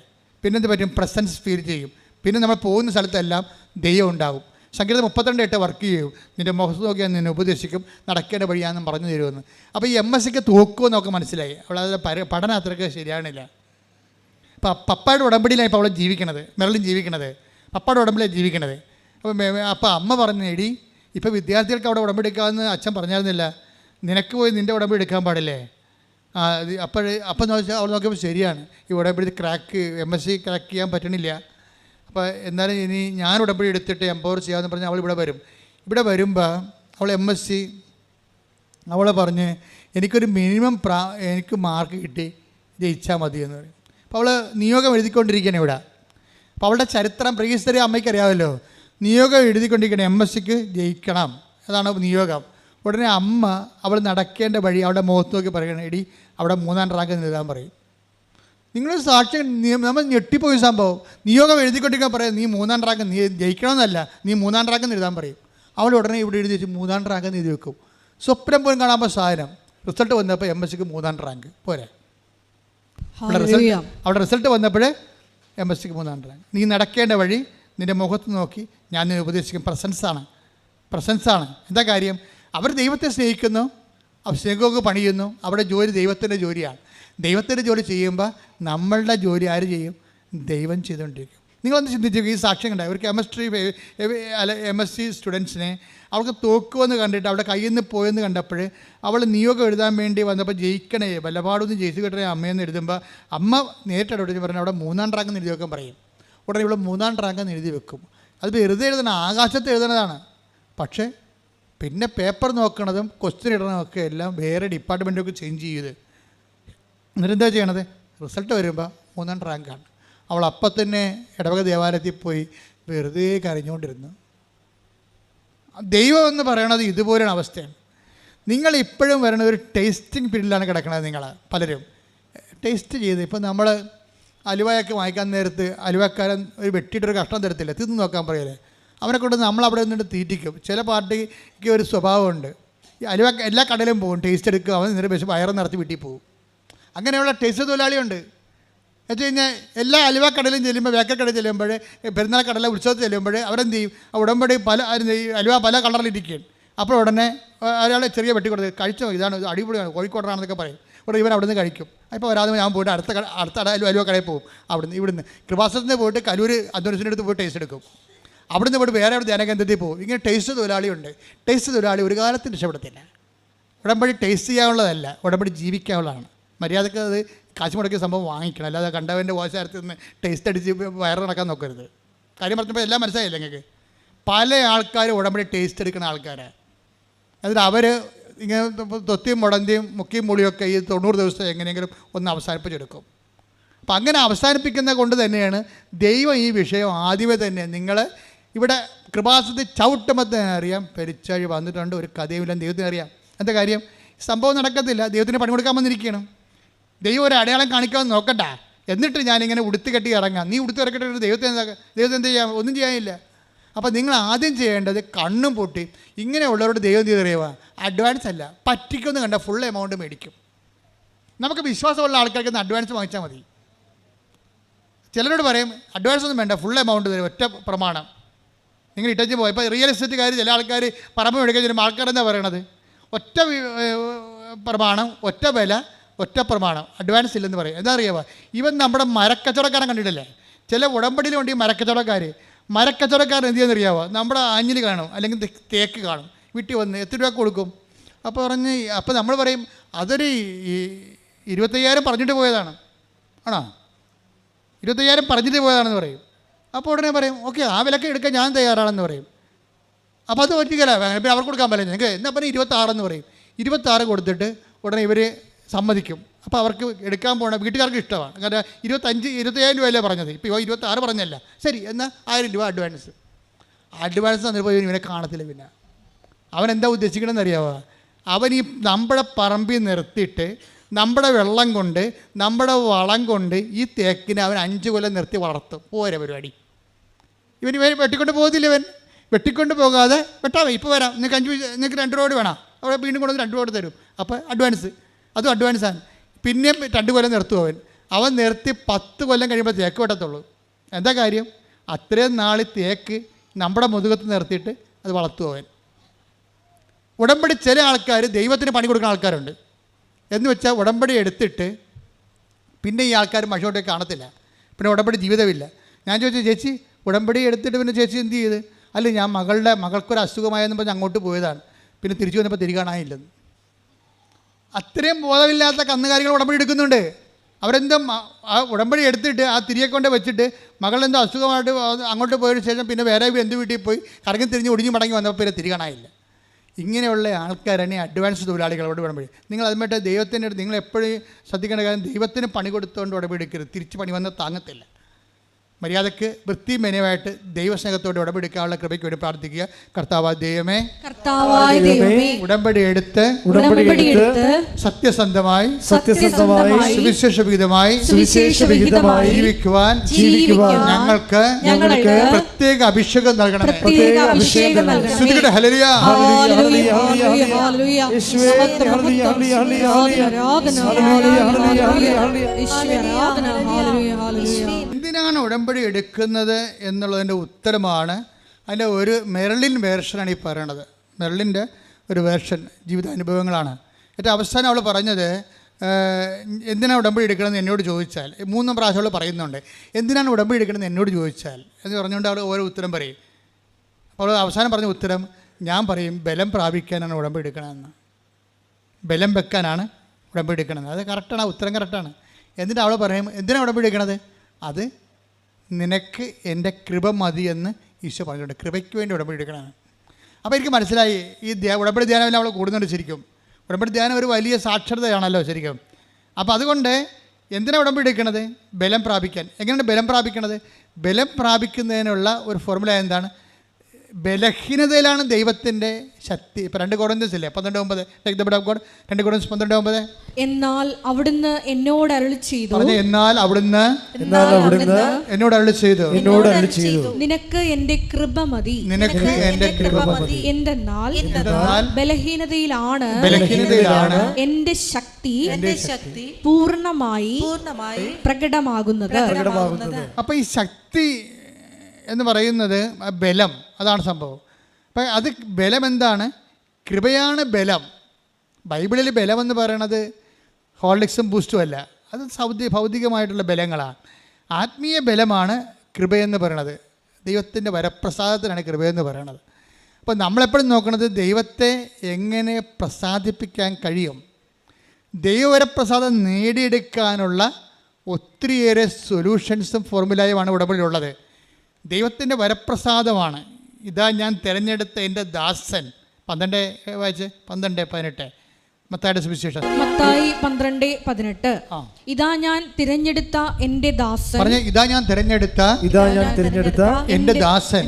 പിന്നെന്ത് പറ്റും? പ്രസൻസ് ഫീൽ ചെയ്യും. പിന്നെ നമ്മൾ പോകുന്ന സ്ഥലത്തെല്ലാം ദൈവം ഉണ്ടാകും. സങ്കീർത്തനം 32:8 വർക്ക് ചെയ്യും. നിൻ്റെ മുഖത്ത് നോക്കിയാൽ നിന്നെ ഉപദേശിക്കും, നടക്കേണ്ട വഴിയാണെന്ന് പറഞ്ഞു തരുമെന്ന്. അപ്പോൾ ഈ MSCക്ക് തോക്കുമെന്ന് നമുക്ക് മനസ്സിലായി. അവളത് പഠനം അത്രയ്ക്ക് ശരിയാണില്ല. അപ്പോൾ പപ്പായുടെ ഉടമ്പടിയിലാണ് ഇപ്പോൾ അവളെ ജീവിക്കണത്, മെറലിൻ ജീവിക്കണത്. പപ്പായുടെ ഉടമ്പടിയിലാണ് ജീവിക്കണത്. അപ്പോൾ അമ്മ പറഞ്ഞു, എടി ഇപ്പോൾ വിദ്യാർത്ഥികൾക്ക് അവിടെ ഉടമ്പടി എടുക്കാമെന്ന് അച്ഛൻ പറഞ്ഞായിരുന്നില്ല, നിനക്ക് പോയി നിൻ്റെ ഉടമ്പടി എടുക്കാൻ പാടില്ലേ? അപ്പം നോക്കിയാൽ അവൾ നോക്കിയപ്പോൾ ശരിയാണ്, ഈ ഉടമ്പടി MSC ക്രാക്ക് ചെയ്യാൻ പറ്റണില്ല. അപ്പോൾ എന്നാലും ഇനി ഞാൻ ഉടമ്പടി എടുത്തിട്ട് എംപവർ ചെയ്യാമെന്ന് പറഞ്ഞാൽ അവൾ ഇവിടെ വരും. ഇവിടെ വരുമ്പോൾ അവൾ MSc അവൾ പറഞ്ഞ് എനിക്കൊരു മിനിമം എനിക്ക് മാർക്ക് കിട്ടി ജയിച്ചാൽ മതി എന്ന് പറയും. അപ്പോൾ അവൾ നിയോഗം എഴുതിക്കൊണ്ടിരിക്കുകയാണ് ഇവിടെ. അപ്പോൾ അവളുടെ ചരിത്രം പ്രീഹിസ്റ്ററി അമ്മയ്ക്ക് അറിയാമല്ലോ. നിയോഗം എഴുതിക്കൊണ്ടിരിക്കണം, MScക്ക് ജയിക്കണം, അതാണ് നിയോഗം. ഉടനെ അമ്മ അവൾ നടക്കേണ്ട വഴി അവളുടെ മുഖത്ത് നോക്കി പറയണം, എടി അവിടെ 3ാം റാങ്ക് എഴുതാൻ പറയും. നിങ്ങൾ സാക്ഷ്യം നമ്മൾ ഞെട്ടിപ്പോയി സംഭവം. നിയോഗം എഴുതിക്കൊണ്ടിരിക്കാൻ പറയും, നീ 3ാം റാങ്ക് നീ ജയിക്കണമെന്നല്ല, നീ 3ാം റാങ്ക് എഴുതാൻ പറയും. അവൾ ഉടനെ ഇവിടെ എഴുതി വെച്ച് 3ാം റാങ്ക് എഴുതി വെക്കും. സ്വപ്നം പോലും കാണാൻ സാധനം. റിസൾട്ട് വന്നപ്പോൾ MScക്ക് 3ാം റാങ്ക് പോരെ. അവിടെ റിസൾട്ട് വന്നപ്പോൾ MScക്ക് 3ാം റാങ്ക്. നീ നടക്കേണ്ട വഴി നിൻ്റെ മുഖത്ത് നോക്കി ഞാൻ നിന്നെ ഉപദേശിക്കും. പ്രസൻസാണ്. എന്താ കാര്യം? അവർ ദൈവത്തെ സ്നേഹിക്കുന്നു, അവർ സ്നേഹമൊക്കെ പണിയുന്നു. അവിടെ ജോലി ദൈവത്തിൻ്റെ ജോലിയാണ്. ദൈവത്തിൻ്റെ ജോലി ചെയ്യുമ്പോൾ നമ്മളുടെ ജോലി ആര് ചെയ്യും? ദൈവം ചെയ്തുകൊണ്ടിരിക്കും. നിങ്ങളൊന്ന് ചിന്തിച്ചു, ഈ സാക്ഷ്യം കണ്ടായി ഒരു MSc സ്റ്റുഡൻസിനെ അവൾക്ക് തോക്കുമെന്ന് കണ്ടിട്ട് അവിടെ കയ്യിൽ നിന്ന് പോയെന്ന് കണ്ടപ്പോൾ അവൾ നിയോഗം എഴുതാൻ വേണ്ടി വന്നപ്പോൾ ജയിക്കണേ വല്ലപാടൊന്നും ജയിച്ചു കിട്ടണേ അമ്മയെന്ന് എഴുതുമ്പോൾ അമ്മ നേരിട്ട് ഇടപെട്ട് പറഞ്ഞു അവിടെ 3ാം റാങ്ക് എഴുതി വെക്കാൻ പറയും. ഉടനെ ഇവിടെ 3ാം റാങ്ക് എഴുതി വെക്കും. അത് വെറുതെ എഴുതണം, ആകാശത്ത് എഴുതണതാണ്. പക്ഷേ പിന്നെ പേപ്പർ നോക്കണതും ക്വസ്റ്റ്യൻ ഇടണതൊക്കെ എല്ലാം വേറെ ഡിപ്പാർട്ട്മെൻറ്റൊക്കെ ചേഞ്ച് ചെയ്ത് എന്നിട്ട് എന്താ ചെയ്യണത്? റിസൾട്ട് വരുമ്പോൾ 3ാം റാങ്കാണ്. അവൾ അപ്പം തന്നെ ഇടവക ദേവാലയത്തിൽ പോയി വെറുതെ കരഞ്ഞുകൊണ്ടിരുന്നു. ദൈവം എന്ന് പറയണത് ഇതുപോലെയാണ് അവസ്ഥയാണ്. നിങ്ങളിപ്പോഴും വരണ ഒരു ടേസ്റ്റിംഗ് പീരീഡിലാണ് കിടക്കണത്. നിങ്ങൾ പലരും ടേസ്റ്റ് ചെയ്ത്, ഇപ്പോൾ നമ്മൾ അലുവയൊക്കെ വാങ്ങിക്കാൻ നേരത്ത് അലുവക്കാരൻ ഒരു വെട്ടിയിട്ടൊരു കഷ്ണം തരത്തില്ല, തിന്ന് നോക്കാൻ പറയല്ലേ. അവനെ കൊണ്ട് നമ്മളവിടെ നിന്നിട്ട് തീറ്റിക്കും. ചില പാർട്ടിക്ക് ഒരു സ്വഭാവമുണ്ട്, ഈ അലുവ എല്ലാ കടയിലും പോകും, ടേസ്റ്റ് എടുക്കും, അവൻ നിന്നിട്ട് പക്ഷേ വയറ് നിറച്ച് വീട്ടിൽ പോകും. അങ്ങനെയുള്ള ടേസ്റ്റ് തൊഴിലാളിയുണ്ട്. വെച്ച് കഴിഞ്ഞാൽ എല്ലാ അലുവ കടയിലും ചെല്ലുമ്പോൾ, ബേക്കറി കടയിൽ ചെല്ലുമ്പോൾ, പെരുന്നാൾ കടല ഉത്സവത്തിൽ ചെല്ലുമ്പോൾ അവരെന്ത് ചെയ്യും? ഉടമ്പടി അലുവ പല കളറിലിരിക്കുകയാണ്. അപ്പോൾ ഉടനെ ഒരാളെ ചെറിയ വെട്ടി കൊടുത്ത് കഴിച്ചോ, ഇതാണ് അടിപൊളിയാണ്, കോഴിക്കോടാണെന്നൊക്കെ പറയും. ഇവിടെ ഇവൻ അവിടെ നിന്ന് കഴിക്കും. അപ്പോൾ വരാതെ ഞാൻ പോയിട്ട് അടുത്ത അലുവ കടയിൽ പോകും. ഇവിടുന്ന് കൃപാസനത്തിന് പോയിട്ട് കലൂർ അധ്വാനത്തിൻ്റെ അടുത്ത് പോയി ടേസ്റ്റ് എടുക്കും. അവിടുന്ന് പോയിട്ട് വേറെ ഒരു ധ്യാനകേന്ദ്രത്തിൽ പോകും. ഇങ്ങനെ ടേസ്റ്റ് തൊഴിലാളിയുണ്ട്. ടേസ്റ്റ് തൊഴിലാളി ഒരു കാലത്തും രക്ഷപ്പെടത്തില്ല. ഉടമ്പടി ടേസ്റ്റ് ചെയ്യാനുള്ളതല്ല, ഉടമ്പടി ജീവിക്കാനുള്ളതാണ്. മര്യാദക്ക് അത് കാശ് മുടക്കിയ സംഭവം വാങ്ങിക്കണം, അല്ലാതെ കണ്ടവൻ്റെ വാശാരത്തിൽ നിന്ന് ടേസ്റ്റ് അടിച്ച് വയറ് നടക്കാൻ നോക്കരുത്. കാര്യം പറഞ്ഞപ്പോൾ എല്ലാം മനസ്സിലായില്ല നിങ്ങൾക്ക്. പല ആൾക്കാരും ഉടമ്പടി ടേസ്റ്റ് എടുക്കുന്ന ആൾക്കാരാണ്. എന്നിട്ട് അവർ ഇങ്ങനെ തൊത്തിയും മുടന്തിയും മുക്കിയും മുളിയൊക്കെ ഈ 90 ദിവസം എങ്ങനെയെങ്കിലും ഒന്ന് അവസാനിപ്പിച്ചെടുക്കും. അപ്പം അങ്ങനെ അവസാനിപ്പിക്കുന്നത് കൊണ്ട് തന്നെയാണ് ദൈവം ഈ വിഷയം ആദ്യമേ തന്നെ നിങ്ങൾ ഇവിടെ കൃപാസനത്തിൽ ചവിട്ടുമ്പോൾ തന്നെ അറിയാം പെരിച്ചാഴി വന്നിട്ടുണ്ട്, ഒരു കഥയുമില്ലെന്ന് ദൈവത്തിന് അറിയാം. എന്താ കാര്യം? സംഭവം നടക്കത്തില്ല, ദൈവത്തിന് പണി കൊടുക്കാൻ വന്നിരിക്കണം. ദൈവം ഒരു അടയാളം കാണിക്കാമെന്ന് നോക്കട്ടെ, എന്നിട്ട് ഞാനിങ്ങനെ ഉടുത്ത് കെട്ടി ഇറങ്ങാം. നീ ഉടുത്ത് ഇറക്കിയിട്ട് ദൈവത്തെ എന്ത് ചെയ്യാം? ഒന്നും ചെയ്യാനില്ല. അപ്പോൾ നിങ്ങൾ ആദ്യം ചെയ്യേണ്ടത് കണ്ണും പൊട്ടി ഇങ്ങനെയുള്ളവരോട് ദൈവം ചെയ്തറിയുക, അഡ്വാൻസ് അല്ല, പറ്റിക്കൊന്ന് കണ്ട ഫുൾ എമൗണ്ട് മേടിക്കും. നമുക്ക് വിശ്വാസമുള്ള ആൾക്കാർക്ക് അഡ്വാൻസ് വാങ്ങിച്ചാൽ മതി. ചിലരോട് പറയും അഡ്വാൻസ് ഒന്നും വേണ്ട, ഫുൾ എമൗണ്ട് തരും, ഒറ്റ പ്രമാണം. നിങ്ങൾ ഇട്ടച്ച് പോയി. ഇപ്പോൾ റിയൽ എസ്റ്റേറ്റുകാർ ചില ആൾക്കാർ പറമ്പ് മേടിക്കാൻ ചെല്ലുമ്പോൾ ആൾക്കാരെന്താ പറയണത്? ഒറ്റ പ്രമാണം, ഒറ്റ വില, ഒറ്റ പ്രമാണം, അഡ്വാൻസ് ഇല്ലെന്ന് പറയും. എന്താ അറിയാമോ? ഇവൻ നമ്മുടെ മരക്കച്ചവടക്കാരൻ കണ്ടിട്ടില്ലേ? ചില ഉടമ്പടിയിലുണ്ട് ഈ മരക്കച്ചവടക്കാർ എന്ത് ചെയ്യുന്നറിയാമോ? നമ്മുടെ ആഞ്ഞിൽ കാണും, അല്ലെങ്കിൽ തേക്ക് കാണും, വീട്ടിൽ വന്ന് എത്ര രൂപ കൊടുക്കും? അപ്പോൾ നമ്മൾ പറയും അതൊരു 25,000 പറഞ്ഞിട്ട് പോയതാണ്. ആണോ? 25,000 പറഞ്ഞിട്ട് പോയതാണെന്ന് പറയും. അപ്പോൾ ഉടനെ പറയും ഓക്കെ, ആ വിലക്ക് എടുക്കാൻ ഞാൻ തയ്യാറാണെന്ന് പറയും. അപ്പോൾ അത് പറ്റിക്കല, പിന്നെ അവർക്ക് കൊടുക്കാൻ പറ്റില്ല. നിങ്ങൾക്ക് എന്നാൽ പറഞ്ഞാൽ 26 പറയും. 26 കൊടുത്തിട്ട് ഉടനെ ഇവർ സമ്മതിക്കും. അപ്പോൾ അവർക്ക് എടുക്കാൻ പോകണം, വീട്ടുകാർക്ക് ഇഷ്ടമാണ്. കാരണം 25,000 രൂപയല്ലേ പറഞ്ഞത്, ഇപ്പോൾ 26 പറഞ്ഞല്ല. ശരി, എന്നാൽ 1000 രൂപ അഡ്വാൻസ് തന്നിപ്പോൾ ഇവനെ കാണത്തില്ല. പിന്നെ അവൻ എന്താ ഉദ്ദേശിക്കണമെന്ന് അറിയാമോ? അവൻ ഈ നമ്മുടെ പറമ്പിൽ നിർത്തിയിട്ട് നമ്മുടെ വെള്ളം കൊണ്ട് നമ്മുടെ വളം കൊണ്ട് ഈ തേക്കിനെ അവൻ 5 കൊല്ലം നിർത്തി വളർത്തും. പോരെ പരിപാടി. ഇവൻ വെട്ടിക്കൊണ്ട് പോകത്തില്ല. ഇവൻ വെട്ടിക്കൊണ്ട് പോകാതെ വെട്ടാമേ, ഇപ്പോൾ വരാം, നിങ്ങൾക്ക് 2 റോഡ് വേണം, അവിടെ വീണ്ടും കൊണ്ടുവന്ന് 2 റോഡ് തരും. അപ്പോൾ അതും അഡ്വാൻസാണ്. പിന്നെയും 2 കൊല്ലം നിർത്തും. അവൻ നിർത്തി 10 കൊല്ലം കഴിയുമ്പോൾ തേക്ക് വെട്ടത്തുള്ളൂ. എന്താ കാര്യം? അത്രയും നാൾ തേക്ക് നമ്മുടെ മുതുകത്ത് നിർത്തിയിട്ട് അത് വളർത്തും. ഉടമ്പടി ചില ആൾക്കാർ ദൈവത്തിന് പണി കൊടുക്കുന്ന ആൾക്കാരുണ്ട്. എന്ന് വെച്ചാൽ ഉടമ്പടി എടുത്തിട്ട് പിന്നെ ഈ ആൾക്കാർ മഷോട്ടേക്ക് കാണത്തില്ല, പിന്നെ ഉടമ്പടി ജീവിതമില്ല. ഞാൻ ചോദിച്ചു, ചേച്ചി ഉടമ്പടി എടുത്തിട്ട് പിന്നെ ചേച്ചി എന്ത് ചെയ്ത്? അല്ല, ഞാൻ മകൾക്കൊരു അസുഖമായെന്ന് പറഞ്ഞ് അങ്ങോട്ട് പോയതാണ്, പിന്നെ തിരിച്ചു വന്നപ്പോൾ തിരികെ കാണാനില്ലെന്ന്. അത്രയും ബോധമില്ലാത്ത കന്നുകാലികൾ ഉടമ്പടി എടുക്കുന്നുണ്ട്. അവരെന്തോ ആ ഉടമ്പടി എടുത്തിട്ട് ആ തിരികെ കൊണ്ട് വെച്ചിട്ട് മകളെന്തോ അസുഖമായിട്ട് അങ്ങോട്ട് പോയതിനു ശേഷം പിന്നെ വേറെ എന്ത് വീട്ടിൽ പോയി കറങ്ങി തിരിഞ്ഞ് ഒടിഞ്ഞു മടങ്ങി വന്നപ്പോൾ പിന്നെ തിരികണായില്ല. ഇങ്ങനെയുള്ള ആൾക്കാരാണ് അഡ്വാൻസ് തൊഴിലാളികളോട് ഉടമ്പടി. നിങ്ങൾ അതുമായിട്ട് ദൈവത്തിൻ്റെ അടുത്ത് നിങ്ങൾ എപ്പോഴും ശ്രദ്ധിക്കേണ്ട കാര്യം, ദൈവത്തിന് പണി കൊടുത്തുകൊണ്ട് ഉടമ്പടി എടുക്കരുത്. തിരിച്ച് പണി വന്നാൽ താങ്ങത്തില്ല. മര്യാദക്ക് വൃത്തി മെനവായിട്ട് ദൈവസ്നേഹത്തോടെ ഉടമ്പടിക്കാനുള്ള കൃപയ്ക്ക് വേണ്ടി പ്രാർത്ഥിക്കുക. കർത്താവായ ദൈവമേ, ഉടമ്പടി എടുത്ത് സത്യസന്ധമായി സുവിശേഷവിഹിതമായി ജീവിക്കുവാൻ ഞങ്ങൾക്ക് പ്രത്യേക അഭിഷേകം നൽകണമേ. ശ്രുതികട ഹല്ലേലൂയ. എന്തിനാണ് ഉടമ്പടി എടുക്കുന്നത് എന്നുള്ളതിൻ്റെ ഉത്തരമാണ്. അതിൻ്റെ ഒരു മെർലിൻ വേർഷനാണ് ഈ പറയണത്. മെർലിൻ്റെ ഒരു വേർഷൻ ജീവിതാനുഭവങ്ങളാണ്. ഏറ്റവും അവസാനം അവൾ പറഞ്ഞത്, എന്തിനാണ് ഉടമ്പടി എടുക്കണമെന്ന് എന്നോട് ചോദിച്ചാൽ, 3 പ്രാവശ്യം അവൾ പറയുന്നുണ്ട്, എന്തിനാണ് ഉടമ്പടി എടുക്കണമെന്ന് എന്നോട് ചോദിച്ചാൽ എന്ന് പറഞ്ഞുകൊണ്ട് അവൾ ഓരോ ഉത്തരം പറയും. അപ്പോൾ അവസാനം പറഞ്ഞ ഉത്തരം ഞാൻ പറയും, ബലം പ്രാപിക്കാനാണ് ഉടമ്പടി എടുക്കണമെന്ന്, ബലം വെക്കാനാണ് ഉടമ്പടി എടുക്കണമെന്ന്. അത് കറക്റ്റാണ്, ആ ഉത്തരം കറക്റ്റാണ്. എന്നിട്ട് അവൾ പറയും, എന്തിനാണ് ഉടമ്പടി എടുക്കണത്? അത് നിനക്ക് എൻ്റെ കൃപ മതിയെന്ന് ഈശോ പറഞ്ഞിട്ടുണ്ട്. കൃപയ്ക്ക് വേണ്ടി ഉടമ്പടി എടുക്കണമെന്ന്. അപ്പോൾ എനിക്ക് മനസ്സിലായി, ഈ ഉടമ്പടി ധ്യാനം അവൾ കൂടുന്നുണ്ട്. ശരിക്കും ഉടമ്പടി ധ്യാനം ഒരു വലിയ സാക്ഷരതയാണല്ലോ ശരിക്കും. അപ്പോൾ അതുകൊണ്ട് എന്തിനാണ് ഉടമ്പടി എടുക്കണത്? ബലം പ്രാപിക്കാൻ. എങ്ങനെയാണ് ബലം പ്രാപിക്കണത്? ബലം പ്രാപിക്കുന്നതിനുള്ള ഒരു ഫോർമുല എന്താണ്? ബലഹീനതയിലാണ് ദൈവത്തിൻ്റെ ശക്തി. ഇപ്പോൾ 2 കൊരിന്ത്യസ് ഇല്ലേ 12:9, 2 കൊരിന്ത്യസ് 12:9. എന്നാൽ അവിടുന്ന് എന്നോട് അരുളി ചെയ്തു, എന്നാൽ അവിടുന്ന് എന്നോട് അരുളി ചെയ്തു, നിനക്ക് എൻ്റെ കൃപ മതി, എന്തെന്നാൽ ബലഹീനതയിലാണ് എൻ്റെ ശക്തി പൂർണ്ണമായി പ്രകടമാകുന്നത്. അപ്പോൾ ഈ ശക്തി എന്ന് പറയുന്നത് ബലം, അതാണ് സംഭവം. അപ്പം അത് ബലം എന്താണ്? കൃപയാണ് ബലം. ബൈബിളിൽ ബലമെന്ന് പറയണത് ഹോർലിക്സും ബൂസ്റ്റും അല്ല, അത് ഭൗതികമായിട്ടുള്ള ബലങ്ങളാണ്. ആത്മീയ ബലമാണ് കൃപയെന്ന് പറയണത്. ദൈവത്തിൻ്റെ വരപ്രസാദത്തിനാണ് കൃപയെന്ന് പറയണത്. അപ്പോൾ നമ്മളെപ്പോഴും നോക്കുന്നത് ദൈവത്തെ എങ്ങനെ പ്രസാദിപ്പിക്കാൻ കഴിയും. ദൈവവരപ്രസാദം നേടിയെടുക്കാനുള്ള ഒത്തിരിയേറെ സൊല്യൂഷൻസും ഫോർമുലയുമാണ് ഉടമ്പടിയിലുള്ളത്. ദൈവത്തിൻ്റെ വരപ്രസാദമാണ്. ഇതാ ഞാൻ തിരഞ്ഞെടുത്ത എൻ്റെ ദാസൻ. 12 വായിച്ച് 12:18 മത്തായിയുടെ സുവിശേഷം. മത്തായി 12:18. ഇതാ ഞാൻ തിരഞ്ഞെടുത്ത എൻ്റെ ദാസൻ. പറഞ്ഞ ഇതാ ഞാൻ തിരഞ്ഞെടുത്ത എൻ്റെ ദാസൻ,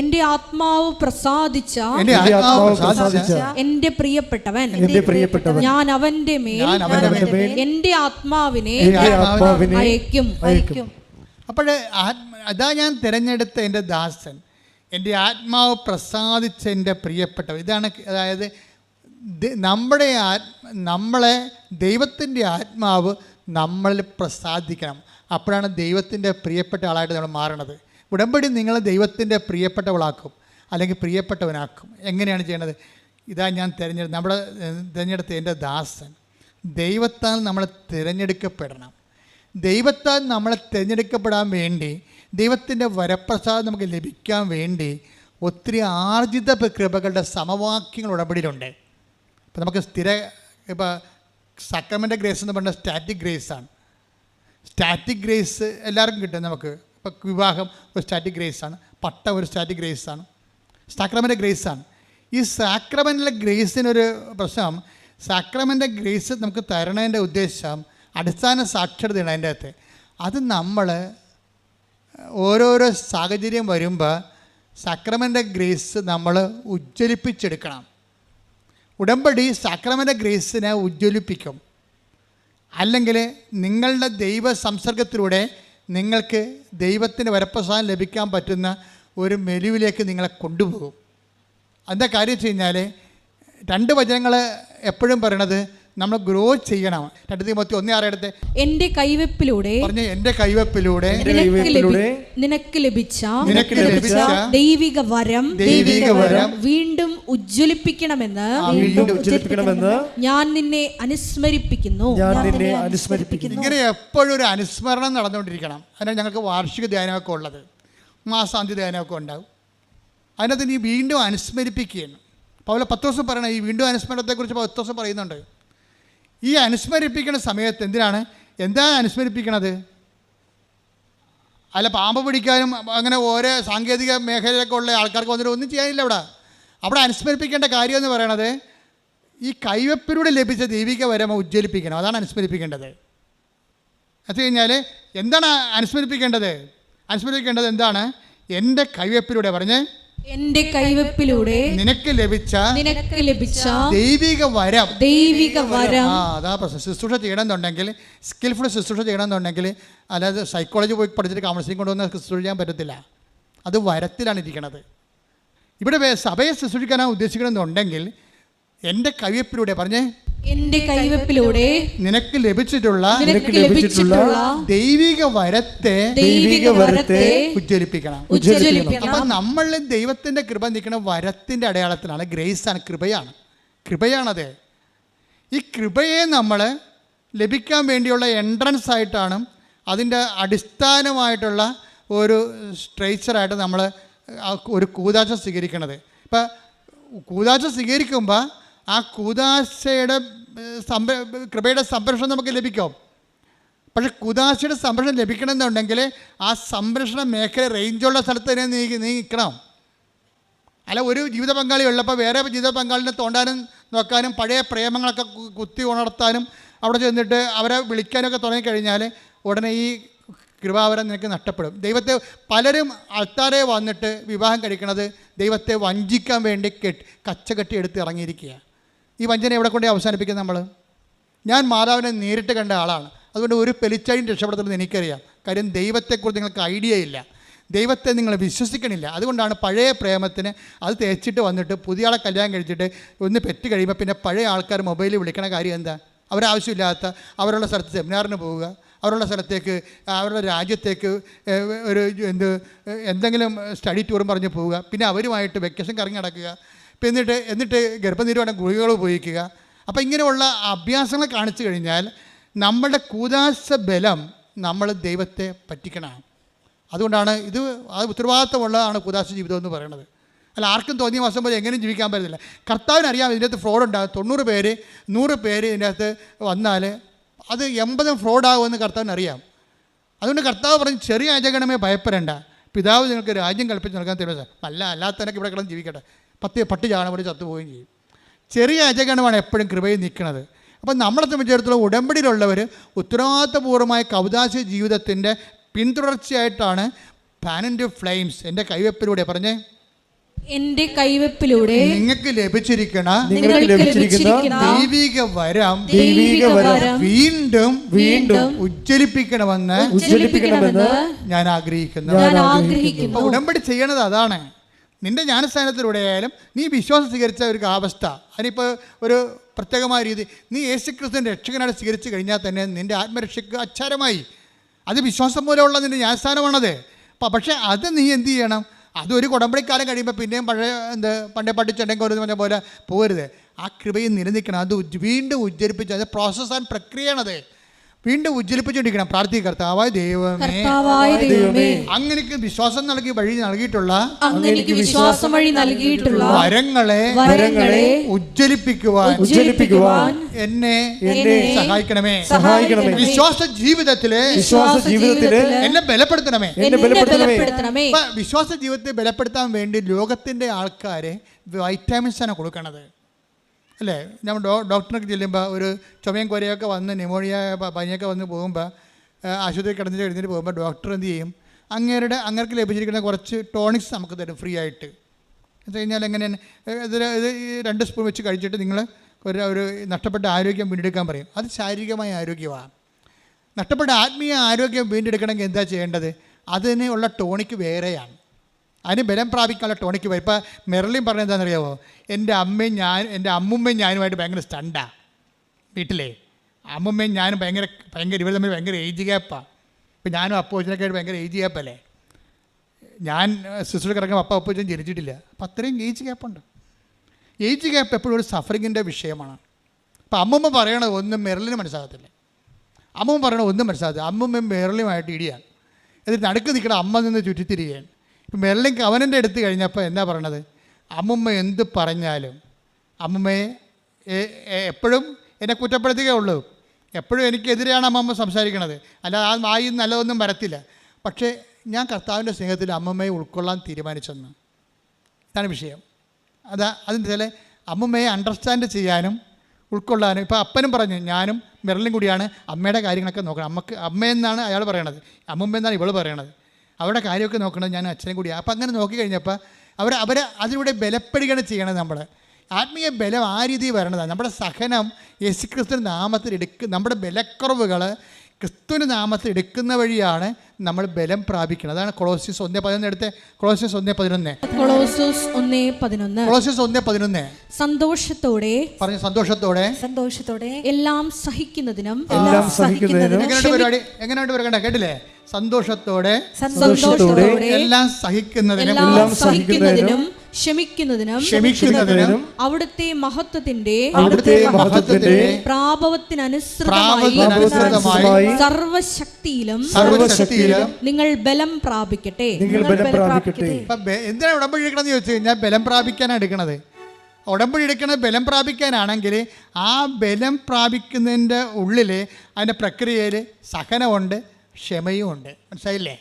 എൻ്റെ ആത്മാവ് പ്രസാദിച്ച എൻ്റെ പ്രിയപ്പെട്ടവൻ. ഞാൻ അവന്റെ മേൽ എൻ്റെ ആത്മാവിനെ അയക്കും. അപ്പോൾ അതാ ഞാൻ തിരഞ്ഞെടുത്ത എൻ്റെ ദാസൻ, എൻ്റെ ആത്മാവ് പ്രസാദിച്ച എൻ്റെ പ്രിയപ്പെട്ടവൻ. ഇതാണ്, അതായത് നമ്മളെ ദൈവത്തിൻ്റെ ആത്മാവ് നമ്മളിൽ പ്രസാദിക്കണം. അപ്പോഴാണ് ദൈവത്തിൻ്റെ പ്രിയപ്പെട്ട ആളായിട്ട് നമ്മൾ മാറണത്. ഉടമ്പടി നിങ്ങളെ ദൈവത്തിൻ്റെ പ്രിയപ്പെട്ടവളാക്കും, അല്ലെങ്കിൽ പ്രിയപ്പെട്ടവനാക്കും. എങ്ങനെയാണ് ചെയ്യണത്? ഇതാ ഞാൻ തിരഞ്ഞെടുത്ത എൻ്റെ ദാസൻ. ദൈവത്താൽ നമ്മൾ തിരഞ്ഞെടുക്കപ്പെടണം. ദൈവത്താൽ നമ്മളെ തിരഞ്ഞെടുക്കപ്പെടാൻ വേണ്ടി, ദൈവത്തിൻ്റെ വരപ്രസാദം നമുക്ക് ലഭിക്കാൻ വേണ്ടി ഒത്തിരി ആർജിത കൃപകളുടെ സമവാക്യങ്ങൾ ഉടമ്പടിയിലുണ്ട്. ഇപ്പോൾ നമുക്ക് ഇപ്പോൾ സക്രമെൻ്റ് ഗ്രേസ് എന്ന് പറഞ്ഞാൽ സ്റ്റാറ്റിക് ഗ്രേസാണ്. സ്റ്റാറ്റിക് ഗ്രേസ് എല്ലാവർക്കും കിട്ടും. നമുക്ക് ഇപ്പോൾ വിവാഹം ഒരു സ്റ്റാറ്റിക് ഗ്രേസാണ്, പട്ടം ഒരു സ്റ്റാറ്റിക് ഗ്രേസാണ്, സാക്രമെൻ്റ് ഗ്രേസാണ്. ഈ സാക്രമെൻ്റിലെ ഗ്രേസിനൊരു പ്രശ്നം, സാക്രമെൻ്റ് ഗ്രേസ് നമുക്ക് തരണതിൻ്റെ ഉദ്ദേശം അടിസ്ഥാന സാക്ഷരതയാണ് അതിൻ്റെ അകത്ത്. അത് നമ്മൾ ഓരോരോ സാഹചര്യം വരുമ്പോൾ സാക്രമെൻ്റ് ഗ്രേസ് നമ്മൾ ഉജ്ജ്വലിപ്പിച്ചെടുക്കണം. ഉടമ്പടി സാക്രമെൻ്റ് ഗ്രേസിനെ ഉജ്ജ്വലിപ്പിക്കും. അല്ലെങ്കിൽ നിങ്ങളുടെ ദൈവ സംസർഗത്തിലൂടെ നിങ്ങൾക്ക് ദൈവത്തിൻ്റെ വരപ്രസാദം ലഭിക്കാൻ പറ്റുന്ന ഒരു മെലിവിലേക്ക് നിങ്ങളെ കൊണ്ടുപോകും. അതിൻ്റെ കാര്യം വെച്ച് കഴിഞ്ഞാൽ 2 വചനങ്ങൾ എപ്പോഴും പറയണത് നമ്മൾ ഗ്രോ ചെയ്യണം. 2 തിമോത്തി 1:6 എൻ്റെ കൈവെപ്പിലൂടെ നിനക്ക് ലഭിച്ച ദൈവിക വരം വീണ്ടും ഉജ്ജ്വലിപ്പിക്കണമെന്ന് ഞാൻ നിന്നെ അനുസ്മരിപ്പിക്കുന്നു. ഇങ്ങനെ എപ്പോഴും ഒരു അനുസ്മരണം നടന്നുകൊണ്ടിരിക്കണം. അതിനാണ് ഞങ്ങൾക്ക് വാർഷിക ധ്യാനമൊക്കെ ഉള്ളത്, മാസാന്ത്യ ധ്യാനമൊക്കെ ഉണ്ടാവും. അതിനകത്ത് നീ വീണ്ടും അനുസ്മരിപ്പിക്കുകയാണ്. പൗലോസ് പറയണ ഈ വീണ്ടും അനുസ്മരണത്തെക്കുറിച്ച് പൗലോസ് പറയുന്നുണ്ട്. ഈ അനുസ്മരിപ്പിക്കുന്ന സമയത്ത് എന്തിനാണ്? എന്താ അനുസ്മരിപ്പിക്കണത്? അല്ല, പാമ്പ് പിടിക്കാനും അങ്ങനെ ഓരോ സാങ്കേതിക മേഖലയിലൊക്കെ ഉള്ള ആൾക്കാർക്ക് വന്നിട്ട് ഒന്നും ചെയ്യാനില്ല. അവിടെ അനുസ്മരിപ്പിക്കേണ്ട കാര്യം എന്ന് പറയണത് ഈ കൈവെപ്പിലൂടെ ലഭിച്ച ദൈവിക വരം ഉജ്ജ്വലിപ്പിക്കണം. അതാണ് അനുസ്മരിപ്പിക്കേണ്ടത്. അത് കഴിഞ്ഞാൽ എന്താണ് അനുസ്മരിപ്പിക്കേണ്ടത്? അനുസ്മരിപ്പിക്കേണ്ടത് എന്താണ്? എൻ്റെ കൈവെപ്പിലൂടെ പറഞ്ഞ് എന്റെ കൈവെപ്പിലൂടെ നിനക്ക് ലഭിച്ച ദൈവിക വരം. അതാ പ്രശ്നം. ശുശ്രൂഷ ചെയ്യണമെന്നുണ്ടെങ്കിൽ, സ്കിൽഫുൾ ശുശ്രൂഷ ചെയ്യണമെന്നുണ്ടെങ്കിൽ, അല്ലാതെ സൈക്കോളജി പോയി പഠിച്ചിട്ട് കൗൺസിലിംഗ് കൊണ്ടുവന്ന് ശുശ്രൂഷ ചെയ്യാൻ പറ്റത്തില്ല. അത് വരത്തിലാണ് ഇരിക്കണത്. ഇവിടെ സഭയെ ശുശ്രൂഷിക്കാനാണ് ഉദ്ദേശിക്കണമെന്നുണ്ടെങ്കിൽ എൻ്റെ കൈവെപ്പിലൂടെ പറഞ്ഞേ എന്റെ കൈവെപ്പിലൂടെ നിനക്ക് ലഭിച്ചിട്ടുള്ള ദൈവിക വരത്തെ ഉജ്ജ്വലിപ്പിക്കണം. അപ്പൊ നമ്മൾ ദൈവത്തിന്റെ കൃപ നിൽക്കുന്ന വരത്തിന്റെ അടയാളത്തിലാണ്. ഗ്രേസാണ്, കൃപയാണത്. ഈ കൃപയെ നമ്മൾ ലഭിക്കാൻ വേണ്ടിയുള്ള എൻട്രൻസ് ആയിട്ടാണ്, അതിൻ്റെ അടിസ്ഥാനമായിട്ടുള്ള ഒരു സ്ട്രക്ചറായിട്ട് നമ്മൾ ഒരു കൂദാശ സ്വീകരിക്കണത്. ഇപ്പം കൂദാശ സ്വീകരിക്കുമ്പോൾ ആ കൂദാശയുടെ കൃപയുടെ സംരക്ഷണം നമുക്ക് ലഭിക്കും. പക്ഷെ കൂദാശയുടെ സംരക്ഷണം ലഭിക്കണമെന്നുണ്ടെങ്കിൽ ആ സംരക്ഷണ മേഖല റേഞ്ചുള്ള സ്ഥലത്ത് തന്നെ നീ നിൽക്കണം. അല്ല, ഒരു ജീവിത പങ്കാളി ഉള്ളപ്പോൾ വേറെ ജീവിത പങ്കാളിനെ തോണ്ടാനും നോക്കാനും പഴയ പ്രേമങ്ങളൊക്കെ കുത്തി ഉണർത്താനും അവിടെ ചെന്നിട്ട് അവരെ വിളിക്കാനൊക്കെ തുടങ്ങിക്കഴിഞ്ഞാൽ ഉടനെ ഈ കൃപാവരം നിനക്ക് നഷ്ടപ്പെടും. ദൈവത്തെ പലരും ആൾക്കാരെ വന്നിട്ട് വിവാഹം കഴിക്കണത് ദൈവത്തെ വഞ്ചിക്കാൻ വേണ്ടി കച്ചകെട്ടി എടുത്ത് ഇറങ്ങിയിരിക്കുക. ഈ വഞ്ചന എവിടെ കൊണ്ടേ അവസാനിപ്പിക്കുന്നത് നമ്മൾ? ഞാൻ മാതാവിനെ നേരിട്ട് കണ്ട ആളാണ്. അതുകൊണ്ട് ഒരു പെലിച്ചായും രക്ഷപ്പെടുത്തുന്നത് എനിക്കറിയാം. കാര്യം ദൈവത്തെക്കുറിച്ച് നിങ്ങൾക്ക് ഐഡിയ ഇല്ല, ദൈവത്തെ നിങ്ങൾ വിശ്വസിക്കണില്ല. അതുകൊണ്ടാണ് പഴയ പ്രേമത്തിന് അത് തേച്ചിട്ട് വന്നിട്ട് പുതിയ ആളെ കല്യാണം കഴിച്ചിട്ട് ഒന്ന് പെറ്റ് കഴിയുമ്പോൾ പിന്നെ പഴയ ആൾക്കാർ മൊബൈലിൽ വിളിക്കണ കാര്യം എന്താ? അവരാവശ്യമില്ലാത്ത അവരുടെ സ്ഥലത്ത് സെമിനാറിന് പോവുക, അവരുടെ സ്ഥലത്തേക്ക് അവരുടെ രാജ്യത്തേക്ക് ഒരു എന്തെങ്കിലും സ്റ്റഡി ടൂറും പറഞ്ഞ് പോവുക, പിന്നെ അവരുമായിട്ട് വെക്കേഷൻ കറങ്ങി നടക്കുക, എന്നിട്ട് ഗർഭനിരോധന ഗുളികകൾ ഉപയോഗിക്കുക. അപ്പോൾ ഇങ്ങനെയുള്ള അഭ്യാസങ്ങൾ കാണിച്ചു കഴിഞ്ഞാൽ നമ്മുടെ കൂദാശ ബലം നമ്മൾ ദൈവത്തെ പറ്റിക്കണം. അതുകൊണ്ടാണ് ഇത് ഉത്തരവാദിത്തമുള്ളതാണ് കൂദാശ ജീവിതം എന്ന് പറയുന്നത്. അല്ല, ആർക്കും തോന്നിയ മാസം പോലെ എങ്ങനെയും ജീവിക്കാൻ പറ്റത്തില്ല. കർത്താവിനറിയാം ഇതിൻ്റെ അകത്ത് ഫ്രോഡ് ഉണ്ടാകും. 90 പേര് 100 പേര് ഇതിൻ്റെ അകത്ത് വന്നാൽ അത് 80 ഫ്രോഡാകുമെന്ന് കർത്താവിനറിയാം. അതുകൊണ്ട് കർത്താവ് പറഞ്ഞ് ചെറിയ യാചകണമേ ഭയപ്പെടേണ്ട, പിതാവ് നിങ്ങൾക്ക് രാജ്യം കൽപ്പിച്ച് നൽകാൻ തീരുമാനിച്ചു. അല്ലാത്തവനൊക്കെ ഇവിടെ കിടന്ന് ജീവിക്കട്ടെ, പട്ടി ചാണ പോലെ ചത്തുപോവുകയും ചെയ്യും. ചെറിയ യാചകണമാണ് എപ്പോഴും കൃപയിൽ നിൽക്കുന്നത്. അപ്പം നമ്മളെ സംബന്ധിച്ചിടത്തോളം ഉടമ്പടിയിലുള്ളവർ ഉത്തരവാദിത്തപൂർവമായ കൗദാശ ജീവിതത്തിൻ്റെ പിന്തുടർച്ചയായിട്ടാണ് ഫാൻ ആൻഡ് ഫ്ലെയിംസ് എൻ്റെ കൈവെപ്പിലൂടെ പറഞ്ഞേ എന്റെ കൈവെപ്പിലൂടെ നിങ്ങൾക്ക് ലഭിച്ചിരിക്കുന്ന ദൈവിക വരം വീണ്ടും ഉജ്ജ്വലിപ്പിക്കണമെന്ന് ഞാൻ ആഗ്രഹിക്കുന്നു. ഉടമ്പടി ചെയ്യണത് അതാണ്. നിന്റെ ജ്ഞാനസ്ഥാനത്തിലൂടെ ആയാലും നീ വിശ്വാസം സ്വീകരിച്ച ഒരു അവസ്ഥ, അതിനിപ്പോൾ ഒരു പ്രത്യേകമായ രീതി, നീ യേശുക്രിസ്തുവിൻ്റെ രക്ഷകനായിട്ട് സ്വീകരിച്ചു കഴിഞ്ഞാൽ തന്നെ നിൻ്റെ ആത്മരക്ഷയ്ക്ക് അച്ചാരമായി. അത് വിശ്വാസം മൂലമുള്ള നിൻ്റെ ജ്ഞാനസ്ഥാനമാണത്. പക്ഷേ അത് നീ എന്ത് ചെയ്യണം? അതൊരു കുടമ്പടിക്കാലം കഴിയുമ്പോൾ പിന്നെയും പണ്ടേ പഠിച്ചുണ്ടെങ്കിൽ ഒരു പറഞ്ഞ പോലെ പോരുത്. ആ കൃപയിൽ നിലനിൽക്കണം. അത് വീണ്ടും ഉജ്ജ്വലിപ്പിച്ച്, അത് പ്രോസസ് ആൻഡ് പ്രക്രിയയാണത്. വീണ്ടും ഉജ്ജ്വലിപ്പിച്ചുകൊണ്ടിരിക്കണം. പ്രാർത്ഥിക്കുക, കർത്താവായ ദൈവമേ, അങ്ങനെക്ക് വിശ്വാസം വഴി നൽകിയിട്ടുള്ള വരങ്ങളെ ഉജ്ജ്വലിപ്പിക്കുവാൻ എന്നെ സഹായിക്കണമേ. വിശ്വാസ ജീവിതത്തില് എന്നെ ബലപ്പെടുത്തണമേ. വിശ്വാസ ജീവിതത്തെ ബലപ്പെടുത്താൻ വേണ്ടി ലോകത്തിന്റെ ആൾക്കാരെ വൈറ്റാമിൻസാണ് കൊടുക്കണത്, അല്ലേ? നമ്മൾ ഡോക്ടറിനൊക്കെ ചെല്ലുമ്പോൾ ഒരു ചുമയും കൊരയൊക്കെ വന്ന് ന്യൂമോണിയ പനിയൊക്കെ വന്ന് പോകുമ്പോൾ ആശുപത്രി കിടന്നിട്ട് എഴുന്നേറ്റ് പോകുമ്പോൾ ഡോക്ടർ എന്ത് ചെയ്യും? അങ്ങേർക്ക് ലഭിച്ചിരിക്കുന്ന കുറച്ച് ടോണിക്സ് നമുക്ക് തരും ഫ്രീ ആയിട്ട്. എന്ന് കഴിഞ്ഞാൽ എങ്ങനെയാണ്? ഇത് 2 സ്പൂൺ വെച്ച് കഴിച്ചിട്ട് നിങ്ങൾ ഒരു നഷ്ടപ്പെട്ട ആരോഗ്യം വീണ്ടെടുക്കാൻ പറയും. അത് ശാരീരികമായ ആരോഗ്യമാണ്. നഷ്ടപ്പെട്ട ആത്മീയ ആരോഗ്യം വീണ്ടെടുക്കണമെങ്കിൽ എന്താ ചെയ്യേണ്ടത്? അതിനുള്ള ടോണിക്ക് വേറെയാണ്. അതിന് ബലം പ്രാപിക്കാനുള്ള ടോണിക്ക് വരും. ഇപ്പോൾ മെർലിൻ പറഞ്ഞത് എന്താണെന്നറിയാമോ? എൻ്റെ അമ്മുമ്മയും ഞാനുമായിട്ട് ഭയങ്കര സ്റ്റണ്ടാണ് വീട്ടിലെ. അമ്മുമ്മയും ഞാനും ഭയങ്കര ഇവർ തമ്മിൽ ഭയങ്കര ഏജ് ഗ്യാപ്പാണ്. ഇപ്പം ഞാനും അപ്പോച്ചനൊക്കെ ആയിട്ട് ഭയങ്കര ഏജ് ഗ്യാപ്പല്ലേ. ഞാൻ ശുശ്രൂഷ കിടക്കുമ്പോൾ അപ്പോച്ചൻ ജനിച്ചിട്ടില്ല. അപ്പം അത്രയും ഏജ് ഗ്യാപ്പുണ്ട്. ഏജ് ഗ്യാപ്പ് എപ്പോഴും ഒരു സഫറിങ്ങിൻ്റെ വിഷയമാണ്. അപ്പം അമ്മുമ്മ പറയണത് ഒന്നും മെർലിന് മനസ്സിലാകത്തില്ല, അമ്മുമ്മ പറയണത് ഒന്നും മനസ്സിലാകത്തില്ല. അമ്മുമ്മയും മെർലിനുമായിട്ട് ഇടിയാണ്. എന്നിട്ട് നടുക്ക് നിൽക്കണം അമ്മ നിന്ന് ചുറ്റിത്തിരിക്കുകയാണ്. ഇപ്പം മെർലിൻ കവനൻ്റെ എടുത്ത് കഴിഞ്ഞപ്പോൾ എന്താ പറയണത്? അമ്മുമ്മ എന്ത് പറഞ്ഞാലും അമ്മുമ്മയെ എപ്പോഴും എന്നെ കുറ്റപ്പെടുത്തുകയേ ഉള്ളൂ. എപ്പോഴും എനിക്കെതിരെയാണ് അമ്മമ്മ സംസാരിക്കണത്, അല്ലാതെ ആ വായി നല്ലതൊന്നും വരത്തില്ല. പക്ഷേ ഞാൻ കർത്താവിൻ്റെ സ്നേഹത്തിൽ അമ്മമ്മയെ ഉൾക്കൊള്ളാൻ തീരുമാനിച്ചെന്ന്. ഇതാണ് വിഷയം. അതിൻ്റെ ചില അമ്മമ്മയെ അണ്ടർസ്റ്റാൻഡ് ചെയ്യാനും ഉൾക്കൊള്ളാനും. ഇപ്പോൾ അപ്പനും പറഞ്ഞു, ഞാനും മെറിലും കൂടിയാണ് അമ്മയുടെ കാര്യങ്ങളൊക്കെ നോക്കണം. അമ്മയെന്നാണ് അയാൾ പറയണത്, അമ്മമ്മ എന്നാണ് ഇവൾ പറയണത്. അവരുടെ കാര്യമൊക്കെ നോക്കണത് ഞാൻ അച്ഛനും കൂടിയാണ്. അപ്പം അങ്ങനെ നോക്കിക്കഴിഞ്ഞപ്പോൾ അവർ അതിലൂടെ ബലപ്പെടുകയാണ് ചെയ്യണത്. നമ്മൾ ആത്മീയ ബലം ആ രീതിയിൽ വരണതാണ്. നമ്മുടെ സഹനം യേശുക്രിസ്തുവിൻ്റെ നാമത്തിൽ നമ്മുടെ ബലക്കുറവുകൾ ക്രിസ്തുവിൻ്റെ നാമത്തിൽ എടുക്കുന്ന വഴിയാണ് നമ്മൾ ബലം പ്രാപിക്കുന്നത്. അതാണ് കൊളോസ്യസ് 1:11 എടുത്ത്. കൊളോസ്യസ് 1:11. കൊളോസ്യസ് 1:11. സന്തോഷത്തോടെ പറഞ്ഞു, സന്തോഷത്തോടെ എല്ലാം സഹിക്കുന്നതിനും എങ്ങനെയുണ്ട് വരകണ്ട കേട്ടില്ലേ? സന്തോഷത്തോടെ എല്ലാം സഹിക്കുന്നതിനും ക്ഷമിക്കുന്നതിനും അവിടുത്തെ മഹത്വത്തിന്റെ പ്രാഭവത്തിനനുസൃതമായി സർവശക്തിയിലും നിങ്ങൾ ബലം പ്രാപിക്കട്ടെ. എന്തിനാണ് ഉടമ്പടി എടുക്കണമെന്ന് ചോദിച്ചു കഴിഞ്ഞാൽ ബലം പ്രാപിക്കാനാണ് എടുക്കണത്. ഉടമ്പടി എടുക്കണത് ബലം പ്രാപിക്കാനാണെങ്കിൽ ആ ബലം പ്രാപിക്കുന്നതിൻ്റെ ഉള്ളിൽ അതിൻ്റെ പ്രക്രിയയിൽ സഹനമുണ്ട്, ക്ഷമയും ഉണ്ട്. മനസ്സിലായില്ലേ?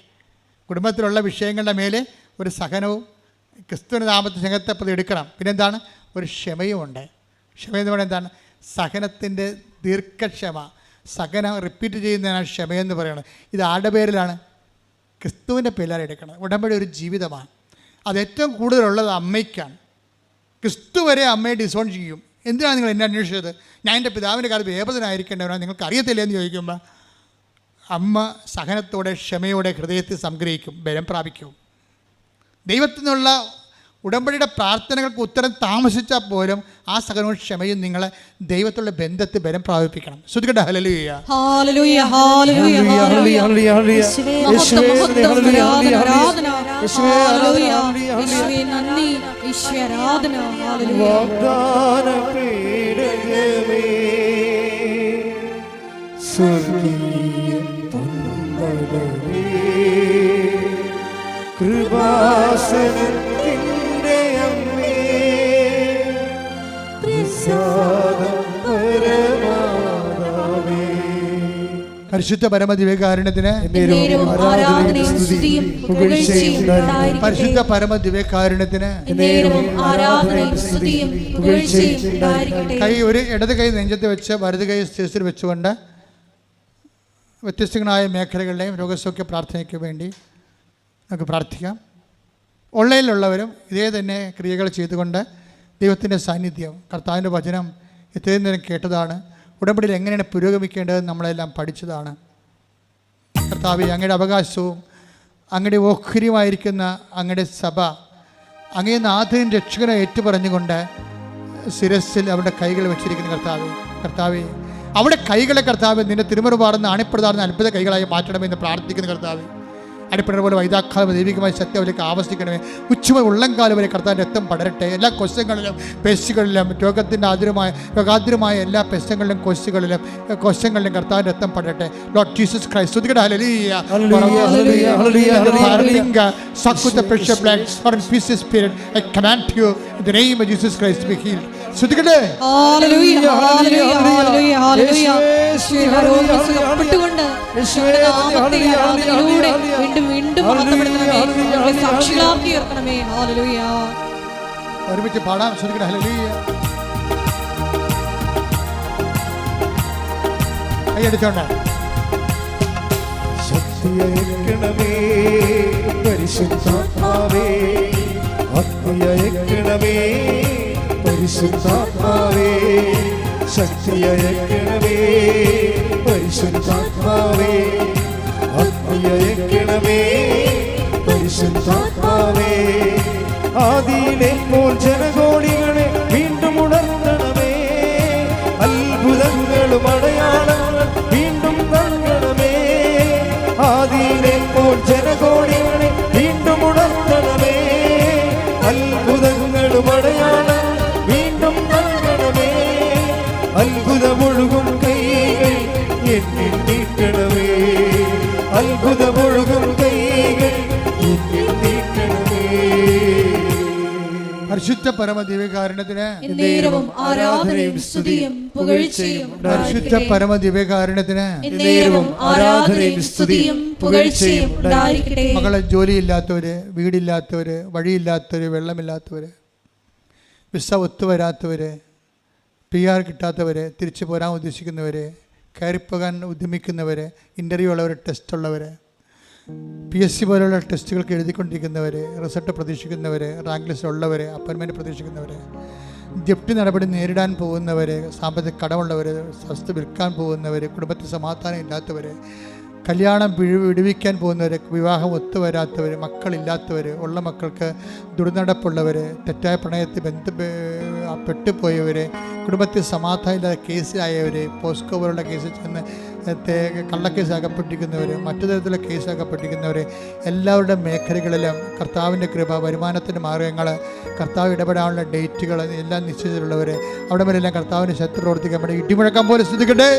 കുടുംബത്തിലുള്ള വിഷയങ്ങളുടെ മേലെ ഒരു സഹനവും ക്രിസ്തുവിൻ്റെ നാമത്തിൽ സ്നേഹത്തെ പ്രതി എടുക്കണം. പിന്നെന്താണ്? ഒരു ക്ഷമയും ഉണ്ട്. ക്ഷമ എന്ന് പറയുന്നത് എന്താണ്? സഹനത്തിൻ്റെ ദീർഘക്ഷമ. സഹനം റിപ്പീറ്റ് ചെയ്യുന്നതിനാണ് ക്ഷമയെന്ന് പറയുന്നത്. ഇത് ആരുടെ പേരിലാണ്? ക്രിസ്തുവിൻ്റെ പേരിലാണ് എടുക്കണം. ഉടമ്പടി ഒരു ജീവിതമാണ്. അത് ഏറ്റവും കൂടുതലുള്ളത് അമ്മയ്ക്കാണ്. ക്രിസ്തു വരെ അമ്മയെ ഡിസോൺ ചെയ്യും. എന്തിനാണ് നിങ്ങൾ എന്നെ അന്വേഷിച്ചത്? ഞാൻ എൻ്റെ പിതാവിൻ്റെ കാലത്ത് വേപതനായിരിക്കേണ്ടവരാണ്, നിങ്ങൾക്ക് അറിയത്തില്ല എന്ന് ചോദിക്കുമ്പോൾ അമ്മ സഹനത്തോടെ ക്ഷമയോടെ ഹൃദയത്തിൽ സംഗ്രഹിക്കും, ബലം പ്രാപിക്കും. ദൈവത്തിൽ നിന്നുള്ള ഉടമ്പടിയുടെ പ്രാർത്ഥനകൾക്ക് ഉത്തരം താമസിച്ചാൽ പോലും ആ സഹനവും ക്ഷമയും നിങ്ങളെ ദൈവത്തിലുള്ള ബന്ധത്തിൽ ബലം പ്രാപിപ്പിക്കണം. ശ്രുതികട്ടെ ഹല്ലേലൂയ. കൃപാസനത്തിൻ്റെ അമ്മേ, പ്രസാദം പരമാതാവേ, പരിശുദ്ധ പരമദിവ്യകാരുണ്യത്തിന് പരിശുദ്ധ പരമദിവ്യകാരുണ്യത്തിന് കൈ ഒരു ഇടത് കൈ നെഞ്ചത്ത് വെച്ച് വലത് കൈ ശിരസിൽ വെച്ചുകൊണ്ട് വ്യത്യസ്തങ്ങളായ മേഖലകളുടെയും രോഗസൗഖ്യ പ്രാർത്ഥനയ്ക്ക് വേണ്ടി നമുക്ക് പ്രാർത്ഥിക്കാം. ഓൺലൈനിലുള്ളവരും ഇതേ തന്നെ ക്രിയകൾ ചെയ്തുകൊണ്ട് ദൈവത്തിൻ്റെ സാന്നിധ്യം, കർത്താവിൻ്റെ വചനം ഇത്രയും നേരം കേട്ടതാണ്. ഉടമ്പടിയിൽ എങ്ങനെയാണ് പുരോഗമിക്കേണ്ടതെന്ന് നമ്മളെല്ലാം പഠിച്ചതാണ്. കർത്താവേ, അങ്ങയുടെ അവകാശവും അങ്ങയുടെ ഓഹരിയുമായിരിക്കുന്ന അങ്ങയുടെ സഭ അങ്ങേ നാഥനും രക്ഷകനെ ഏറ്റുപറഞ്ഞുകൊണ്ട് ശിരസ്സിൽ അവരുടെ കൈകൾ വെച്ചിരിക്കുന്ന കർത്താവേ അവിടെ കൈകളെ കർത്താവ് നിന്റെ തിരുമുറുപാടുന്ന അണിപ്രധാന അത്ഭുത കൈകളായി മാറ്റണമെന്ന് പ്രാർത്ഥിക്കുന്ന കർത്താവ്. അടിപ്പിണർ പോലെ വൈതാക്കാലം ദൈവികമായ സത്യത്തിലേക്ക് ആവശ്യിക്കണമേ. ഉച്ചമ ഉള്ളംകാലം വരെ കർത്താവിൻ്റെ രക്തം പടരട്ടെ. എല്ലാ കൊശങ്ങളിലും പെശുകളിലും രോഗാതുരമായ എല്ലാ പെശങ്ങളിലും കൊശങ്ങളിലും കർത്താവിൻ്റെ രക്തം പടരട്ടെ. ലോർഡ് ജീസസ് ക്രൈസ്റ്റ്, സ്തുതിക്കട്ടെ. ഹല്ലേലൂയ. Suck with the precious blood or in peace spirit, I command you in the name of Jesus Christ to be healed. സ്തുതിക്കട്ടെ. ഹല്ലേലൂയ, ഹല്ലേലൂയ, ഹല്ലേലൂയ, ഹല്ലേലൂയ. കൊണ്ട് വീണ്ടും സാക്ഷികളാക്കി ഉയർത്തണമേ. ഹല്ലേലൂയ. ഒരുമിച്ച് പാടാം. സ്തുതിക്കട്ടെ. ഹല്ലേലൂയ. കൈയടിച്ചോണ്ട് ശക്തിയയക്കണമേ പരിശുദ്ധാത്മാവേ, ഭക്തിയയക്കണമേ പരിശുദ്ധാത്മാവേ, ശക്തിയയക്കണമേ പരിശുദ്ധാത്മാവേ, ഭക്തിയയക്കണമേ പരിശുദ്ധാത്മാവേ. ആദിയിലെപ്പോൾ ജനകോടികളെ വീണ്ടും ഉണർത്തണമേ, അത്ഭുതങ്ങളും അടയാളങ്ങൾ വീണ്ടും നൽകണമേ. ആദിയിലെപ്പോൾ ജനകോടികളെ വീണ്ടും ഉണർത്തണമേ, അത്ഭുതങ്ങളും അടയാളങ്ങൾ വീണ്ടും നൽകണമേ. അത്ഭുതമൊഴുകും കൈകൾ എന്നിൽ നീട്ടണമേ, അത്ഭുതമൊഴുകും കൈകൾ എന്നിൽ നീട്ടണമേ. പരിശുദ്ധ പരമ ദിവ്യകാരുണ്യത്തിന് എന്നേരവും ആരാധനയും സ്തുതിയും പുകഴ്ചയും പരിശുദ്ധ പരമ ദിവ്യകാരുണ്യത്തിന് എന്നേരവും ആരാധനയും സ്തുതിയും പുകഴ്ചയും ഉണ്ടായിരിക്കട്ടെ. മകളെ ജോലിയില്ലാത്തവര്, വീടില്ലാത്തവര്, വഴിയില്ലാത്തവര്, വെള്ളമില്ലാത്തവര്, വിസ ഒത്തുവരാത്തവര്, PR കിട്ടാത്തവര്, തിരിച്ചു പോരാൻ ഉദ്ദേശിക്കുന്നവര്, കയറിപ്പോകാൻ ഉദ്യമിക്കുന്നവര്, ഇൻ്റർവ്യൂ ഉള്ളവർ, ടെസ്റ്റ് ഉള്ളവർ, PSC പോലുള്ള ടെസ്റ്റുകൾക്ക് എഴുതിക്കൊണ്ടിരിക്കുന്നവർ, റിസൾട്ട് പ്രതീക്ഷിക്കുന്നവർ, റാങ്ക് ലിസ്റ്റ് ഉള്ളവർ, അപ്പോയിൻമെൻറ്റ് പ്രതീക്ഷിക്കുന്നവർ, ജപ്തി നടപടി നേരിടാൻ പോകുന്നവർ, സാമ്പത്തിക കടമുള്ളവർ, വസ്തു വിൽക്കാൻ പോകുന്നവർ, കുടുംബത്തിൽ സമാധാനം ഇല്ലാത്തവർ, കല്യാണം വിടുവിക്കാൻ പോകുന്നവർ, വിവാഹം ഒത്തുവരാത്തവർ, മക്കളില്ലാത്തവർ, ഉള്ള മക്കൾക്ക് ദുർനടപ്പുള്ളവർ, തെറ്റായ പ്രണയത്തിൽ പെട്ടുപോയവർ, കുടുംബത്തിൽ സമാധാനം ഇല്ലാതെ കേസിലായവർ, പോസ്കോ പോലുള്ള കേസിൽ ചെന്ന് കള്ളക്കേസ് അകപ്പെട്ടിരിക്കുന്നവർ, മറ്റു തരത്തിലുള്ള കേസ് അകപ്പെട്ടിരിക്കുന്നവർ, എല്ലാവരുടെ മേഖലകളിലും കർത്താവിൻ്റെ കൃപ, വരുമാനത്തിൻ്റെ മാർഗ്ഗങ്ങൾ, കർത്താവ് ഇടപെടാനുള്ള ഡേറ്റുകൾ എല്ലാം നിശ്ചയിച്ചിട്ടുള്ളവർ, അവിടെ വരെല്ലാം കർത്താവിൻ്റെ ശക്തി പ്രവർത്തിക്കാൻ വേണ്ടി ഇടിമുഴക്കം പോലെ ശ്രദ്ധിക്കട്ടെ.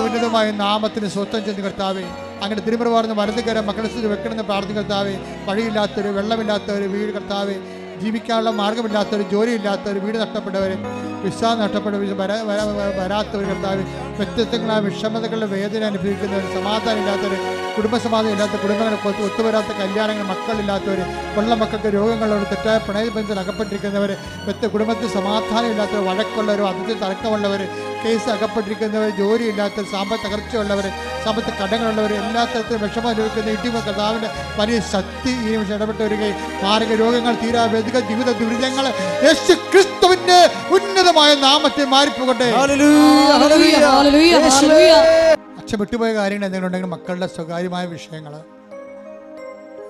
ഉന്നതമായ നാമത്തിന് സ്വസ്ഥം ചെന്ന് കർത്താവേ, അങ്ങനെ തിരുമറവാർന്ന് വലതുകരം മക്കളെ സ്ഥിതി വെക്കണമെന്ന് പ്രാർത്ഥിക്കും കർത്താവേ. വഴിയില്ലാത്തവർ, വെള്ളമില്ലാത്തവർ, വീട് കർത്താവേ, ജീവിക്കാനുള്ള മാർഗമില്ലാത്തവർ, ജോലിയില്ലാത്തവർ, വീട് നഷ്ടപ്പെട്ടവർ, വിസ നഷ്ടപ്പെട്ടവർ, വരാത്തവർ കർത്താവ്, വ്യത്യസ്തങ്ങളായ വിഷമതകളുടെ വേദന അനുഭവിക്കുന്നവർ, സമാധാനം ഇല്ലാത്തവർ, കുടുംബസമാധാനം ഇല്ലാത്ത കുടുംബങ്ങൾ, ഒത്തുവരാത്ത കല്യാണങ്ങൾ, മക്കളില്ലാത്തവർ, ഉള്ള മക്കൾക്ക് രോഗങ്ങളുള്ളവർ, തെറ്റായ പ്രണയബന്ധത്തിൽ അകപ്പെട്ടിരിക്കുന്നവർ, കുടുംബത്തിൽ സമാധാനം ഇല്ലാത്തവർ, വഴക്കുള്ളവർ, അതിഥി തർക്കമുള്ളവർ, കേസ് അകപ്പെട്ടിരിക്കുന്നവർ, ജോലിയില്ലാത്തവർ, സാമ്പത്തിക തകർച്ചയുള്ളവർ, സാമ്പത്തിക കടങ്ങളുള്ളവർ, എല്ലാ തരത്തിലും വിഷമം അനുഭവിക്കുന്ന ഇടിമ കർത്താവിൻ്റെ വലിയ ശക്തി ഈ നിമിഷം ഇടപെട്ട് വരികയും മാരക രോഗങ്ങൾ, തീരാവേദിക ജീവിത ദുരിതങ്ങൾ യേശു ക്രിസ്തുവിന്റെ ഉന്നതമായ നാമത്തെ മാറിപ്പോകട്ടെ. അച്ഛൻ വിട്ടുപോയ കാര്യങ്ങൾ എന്തെങ്കിലും ഉണ്ടെങ്കിൽ മക്കളുടെ സ്വകാര്യമായ വിഷയങ്ങൾ,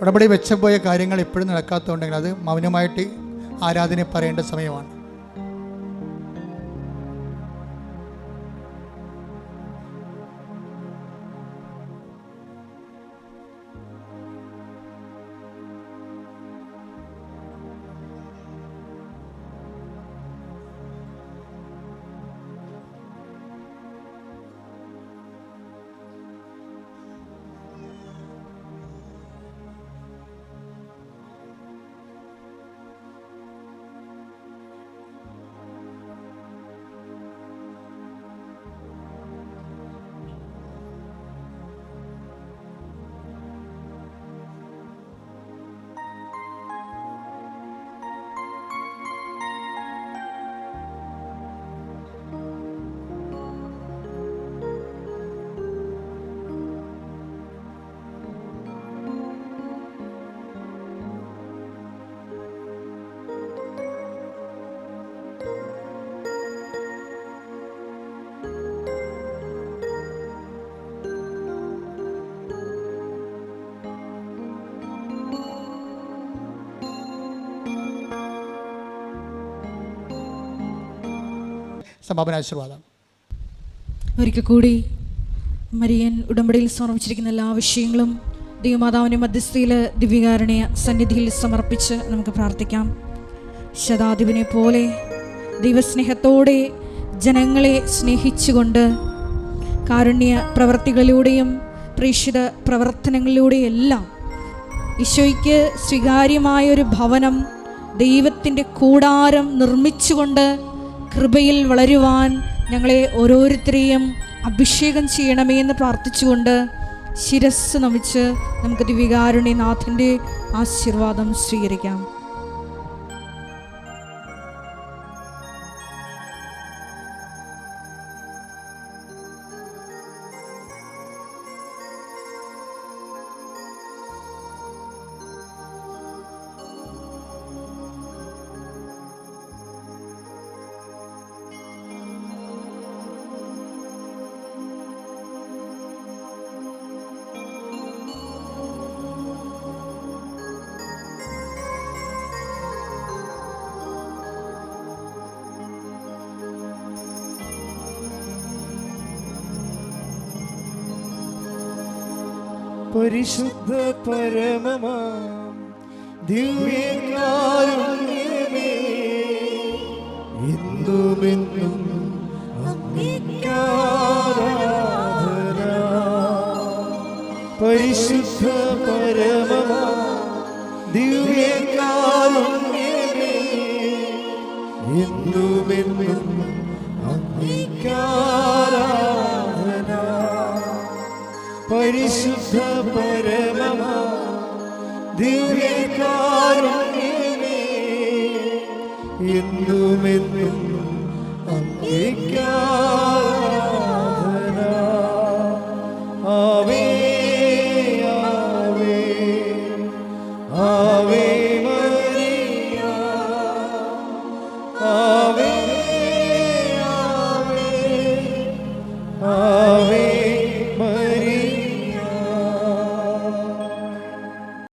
ഉടമ്പടി വെച്ചുപോയ കാര്യങ്ങൾ ഇപ്പോഴും നടക്കാത്തതുണ്ടെങ്കിൽ അത് മൗനമായിട്ട് ആരാധന പറയേണ്ട സമയമാണ്. സമാപനാശീർവാദം. ഒരിക്കൽ കൂടി മരിയൻ ഉടമ്പടിയിൽ സമർപ്പിച്ചിരിക്കുന്ന എല്ലാ വിഷയങ്ങളും ദൈവമാതാവിൻ്റെ മധ്യസ്ഥയിൽ ദിവ്യകാരുണ്യ സന്നിധിയിൽ സമർപ്പിച്ച് നമുക്ക് പ്രാർത്ഥിക്കാം. ശതാധിപനെ പോലെ ദൈവസ്നേഹത്തോടെ ജനങ്ങളെ സ്നേഹിച്ചുകൊണ്ട് കാരുണ്യ പ്രവർത്തികളിലൂടെയും പ്രേക്ഷിത പ്രവർത്തനങ്ങളിലൂടെയും എല്ലാം ഈശോയ്ക്ക് സ്വീകാര്യമായൊരു ഭവനം, ദൈവത്തിൻ്റെ കൂടാരം നിർമ്മിച്ചുകൊണ്ട് കൃപയിൽ വളരുവാൻ ഞങ്ങളെ ഓരോരുത്തരെയും അഭിഷേകം ചെയ്യണമേ എന്ന് പ്രാർത്ഥിച്ചുകൊണ്ട് ശിരസ് നമിച്ച് നമുക്ക് ദിവ്യകാരുണ്യനാഥൻ്റെ ആശീർവാദം സ്വീകരിക്കാം. പരിശുദ്ധ പരമമാം ദിവ്യകാരുണ്യമേ, എന്നുമെന്നും അങ്ങേക്കാരാധന. പരിശുദ്ധ പരമമാം ദിവ്യകാരുണ്യമേ, എന്നുമെന്നും അങ്ങേയ്ക്കാരാധന. ആവേ ആവേ ആവേ മരിയ, ആവേ ആവേ ആവേ